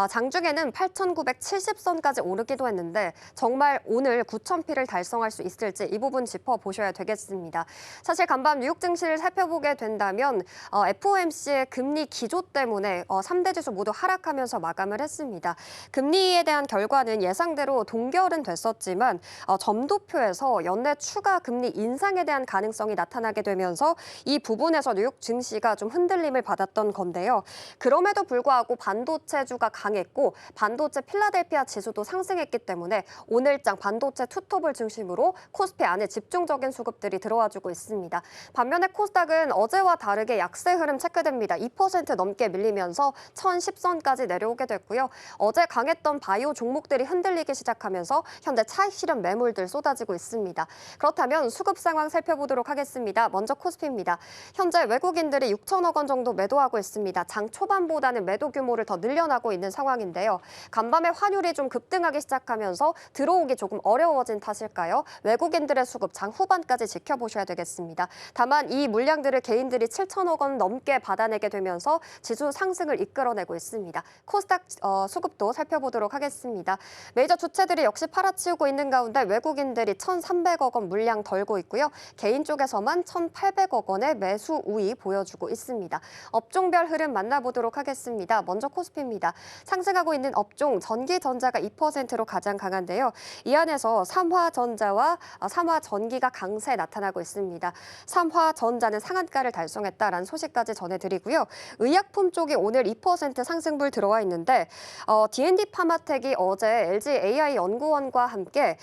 장중에는 8,970선까지 오르기도 했는데 정말 오늘 9,000피를 달성할 수 있을지 이 부분 짚어보셔야 되겠습니다. 사실 간밤 뉴욕 증시를 살펴보게 된다면 FOMC의 금리 기조 때문에 3대 지수 모두 하락하면서 마감을 했습니다. 금리에 대한 결과는 예상대로 동결은 됐었지만 점도표에서 연내 추가 금리 인상에 대한 가능성이 나타나게 되면서 이 부분에서 뉴욕 증시가 좀 흔들림을 받았던 건데요. 그럼에도 불구하고 반도체주가 강했고 반도체 필라델피아 지수도 상승했기 때문에 오늘장 반도체 투톱을 중심으로 코스피 안에 집중적인 수급들이 들어와주고 있습니다. 반면에 코스닥은 어제와 다르게 약세 흐름 체크됩니다. 2% 넘게 밀리면서 1,010선까지 내려오게 됐고요. 어제 강했던 바이오 종목들이 흔들리기 시작하면서 현재 차익 실현 매물들 쏟아지고 있습니다. 그렇다면 수급 상황 살펴보도록 하겠습니다. 먼저 코스피입니다. 현재 외국인들이 6천억 원 정도 매도하고 있습니다. 장 초반보다는 매도 규모를 더 늘려나고 있는 상황인데요. 간밤에 환율이 좀 급등하기 시작하면서 들어오기 조금 어려워진 탓일까요? 외국인들의 수급 장 후반까지 지켜보셔야 되겠습니다. 다만 이 물량들을 개인들이 7천억 원 넘게 받아내게 되면서 지수 상승을 이끌어내고 있습니다. 코스닥 수급도 살펴보도록 하겠습니다. 메이저 주체들이 역시 팔아치우고 있는 가운데 외국인들이 1,300억 원 물량 덜고 있고요. 개인 쪽에서만 1,800억 원의 매수 우위 보여주고 있습니다. 업종별 흐름 만나보도록 하겠습니다. 먼저 코스피입니다. 상승하고 있는 업종 전기전자가 2%로 가장 강한데요. 이 안에서 삼화전자와 삼화전기가 강세 나타나고 있습니다. 삼화전자는 상한가를 달성했다라는 소식까지 전해드리고요. 의약품 쪽이 오늘 2% 상승분 들어와 있는데 D&D 파마텍이 어제 LG AI 연구원과 함께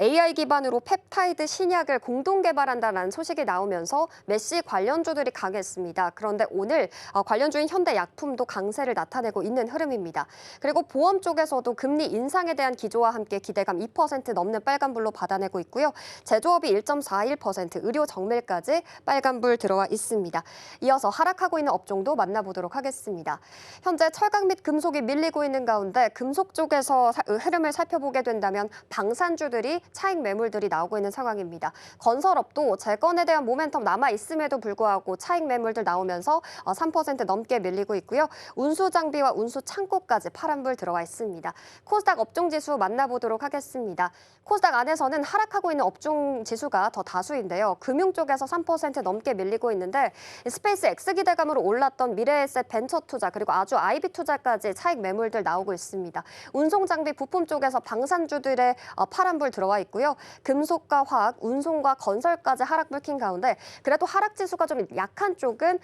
AI 기반으로 펩타이드 신약을 공동 개발한다는 소식이 나오면서 메시 관련주들이 강했습니다. 그런데 오늘 관련주인 현대약품도 강세를 나타내고 있는 흐름입니다. 그리고 보험 쪽에서도 금리 인상에 대한 기조와 함께 기대감 2% 넘는 빨간불로 받아내고 있고요. 제조업이 1.41%, 의료 정밀까지 빨간불 들어와 있습니다. 이어서 하락하고 있는 업종도 만나보도록 하겠습니다. 현재 철강 및 금속이 밀리고 있는 가운데 금속 쪽에서 흐름을 살펴보게 된다면 방산주들이 차익 매물들이 나오고 있는 상황입니다. 건설업도 재건에 대한 모멘텀 남아 있음에도 불구하고 차익 매물들 나오면서 3% 넘게 밀리고 있고요. 운수 장비와 운수 창고까지 파란불 들어와 있습니다. 코스닥 업종 지수 만나보도록 하겠습니다. 코스닥 안에서는 하락하고 있는 업종 지수가 더 다수인데요. 금융 쪽에서 3% 넘게 밀리고 있는데 스페이스 X 기대감으로 올랐던 미래에셋 벤처 투자 그리고 아주 IB 투자까지 차익 매물들 나오고 있습니다. 운송 장비 부품 쪽에서 방산주들의 파란불 들어와 있고요. 금속과 화학, 운송과 건설까지 하락불 킨 가운데 그래도 하락 지수가 좀 약한 쪽은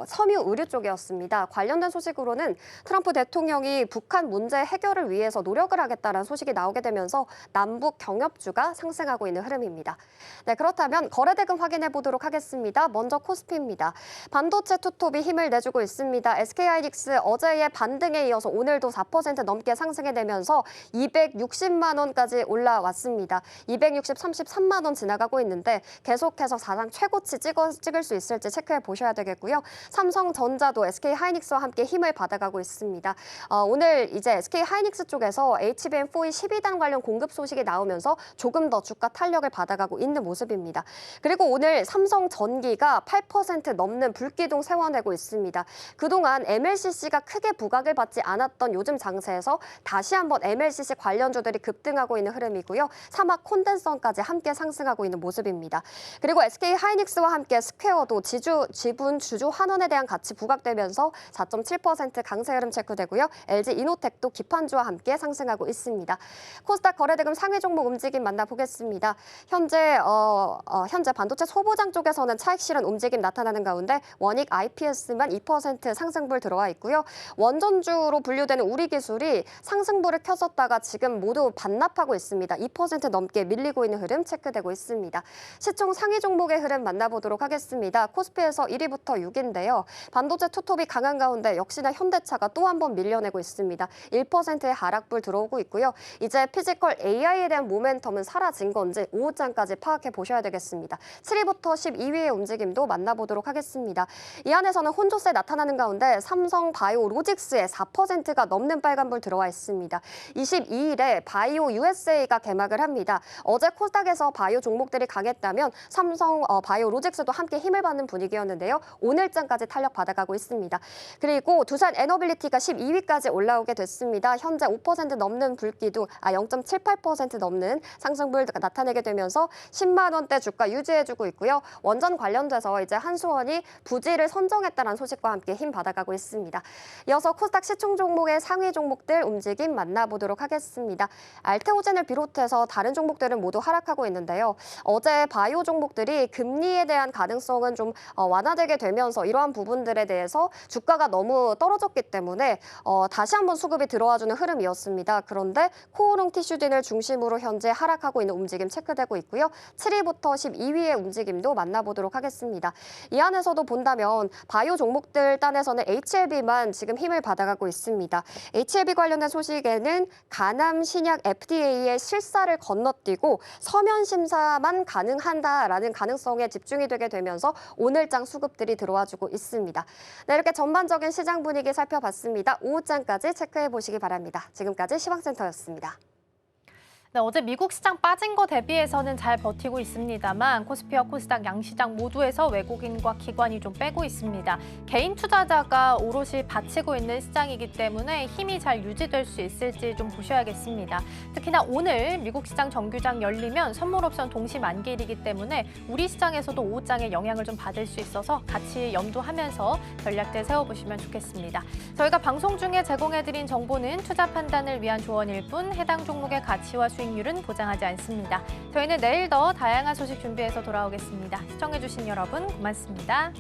섬유 의류 쪽이었습니다. 관련된 소식으로는 트럼프 대통령이 북한 문제 해결을 위해서 노력을 하겠다는 소식이 나오게 되면서 남북 경협주가 상승하고 있는 흐름입니다. 네, 그렇다면 거래대금 확인해 보도록 하겠습니다. 먼저 코스피입니다. 반도체 투톱이 힘을 내주고 있습니다. SK하이닉스 어제의 반등에 이어서 오늘도 4% 넘게 상승해내면서 260만 원까지 올라왔습니다. 260, 33만 원 지나가고 있는데 계속해서 사상 최고치 찍을 수 있을지 체크해 보셔야 되겠고요. 삼성전자도 SK하이닉스와 함께 힘을 받아가고 있습니다. 있습니다. 오늘 이제 SK 하이닉스 쪽에서 HBM4E 12단 관련 공급 소식이 나오면서 조금 더 주가 탄력을 받아가고 있는 모습입니다. 그리고 오늘 삼성전기가 8% 넘는 불기둥 세워내고 있습니다. 그동안 MLCC가 크게 부각을 받지 않았던 요즘 장세에서 다시 한번 MLCC 관련주들이 급등하고 있는 흐름이고요. 사막 콘덴서까지 함께 상승하고 있는 모습입니다. 그리고 SK 하이닉스와 함께 스퀘어도 지분 주주 환원에 대한 가치 부각되면서 4.7% 강세 흐름 체크되고요. LG 이노텍도 기판주와 함께 상승하고 있습니다. 코스닥 거래대금 상위 종목 움직임 만나보겠습니다. 현재 반도체 소보장 쪽에서는 차익 실현 움직임 나타나는 가운데 원익 IPS만 2% 상승불 들어와 있고요. 원전주로 분류되는 우리기술이 상승불을 켰었다가 지금 모두 반납하고 있습니다. 2% 넘게 밀리고 있는 흐름 체크되고 있습니다. 시총 상위 종목의 흐름 만나보도록 하겠습니다. 코스피에서 1위부터 6위인데요. 반도체 투톱이 강한 가운데 역시나 현대차가 또 한 번 밀려내고 있습니다. 1%의 하락불 들어오고 있고요. 이제 피지컬 AI에 대한 모멘텀은 사라진 건지 오후장까지 파악해 보셔야 되겠습니다. 7위부터 12위의 움직임도 만나보도록 하겠습니다. 이 안에서는 혼조세 나타나는 가운데 삼성 바이오로직스에 4%가 넘는 빨간불 들어와 있습니다. 22일에 바이오 USA가 개막을 합니다. 어제 코스닥에서 바이오 종목들이 강했다면 삼성 바이오로직스도 함께 힘을 받는 분위기였는데요. 오늘장까지 탄력 받아가고 있습니다. 그리고 두산 에너빌리티가 12위까지 올라오게 됐습니다. 현재 5% 넘는 불기둥, 0.78% 넘는 상승불 나타내게 되면서 10만 원대 주가 유지해주고 있고요. 원전 관련돼서 이제 한수원이 부지를 선정했다는 소식과 함께 힘 받아가고 있습니다. 이어서 코스닥 시총 종목의 상위 종목들 움직임 만나보도록 하겠습니다. 알테오젠을 비롯해서 다른 종목들은 모두 하락하고 있는데요. 어제 바이오 종목들이 금리에 대한 가능성은 좀 완화되게 되면서 이러한 부분들에 대해서 주가가 너무 떨어졌기 때문에 다시 한번 수급이 들어와주는 흐름이었습니다. 그런데 코오롱 티슈딘을 중심으로 현재 하락하고 있는 움직임 체크되고 있고요. 7위부터 12위의 움직임도 만나보도록 하겠습니다. 이 안에서도 본다면 바이오 종목들 단에서는 HLB만 지금 힘을 받아가고 있습니다. HLB 관련된 소식에는 간암 신약 FDA의 실사를 건너뛰고 서면 심사만 가능한다라는 가능성에 집중이 되게 되면서 오늘장 수급들이 들어와주고 있습니다. 네, 이렇게 전반적인 시장 분위기 살펴봤습니다. 오후장까지 체크해 보시기 바랍니다. 지금까지 시황센터였습니다. 네, 어제 미국 시장 빠진 거 대비해서는 잘 버티고 있습니다만 코스피와 코스닥 양시장 모두에서 외국인과 기관이 좀 빼고 있습니다. 개인 투자자가 오롯이 바치고 있는 시장이기 때문에 힘이 잘 유지될 수 있을지 좀 보셔야겠습니다. 특히나 오늘 미국 시장 정규장 열리면 선물옵션 동시 만기일이기 때문에 우리 시장에서도 오후장에 영향을 좀 받을 수 있어서 같이 염두하면서 전략들 세워보시면 좋겠습니다. 저희가 방송 중에 제공해드린 정보는 투자 판단을 위한 조언일 뿐 해당 종목의 가치와 수익률은 보장하지 않습니다. 저희는 내일 더 다양한 소식 준비해서 돌아오겠습니다. 시청해주신 여러분 고맙습니다.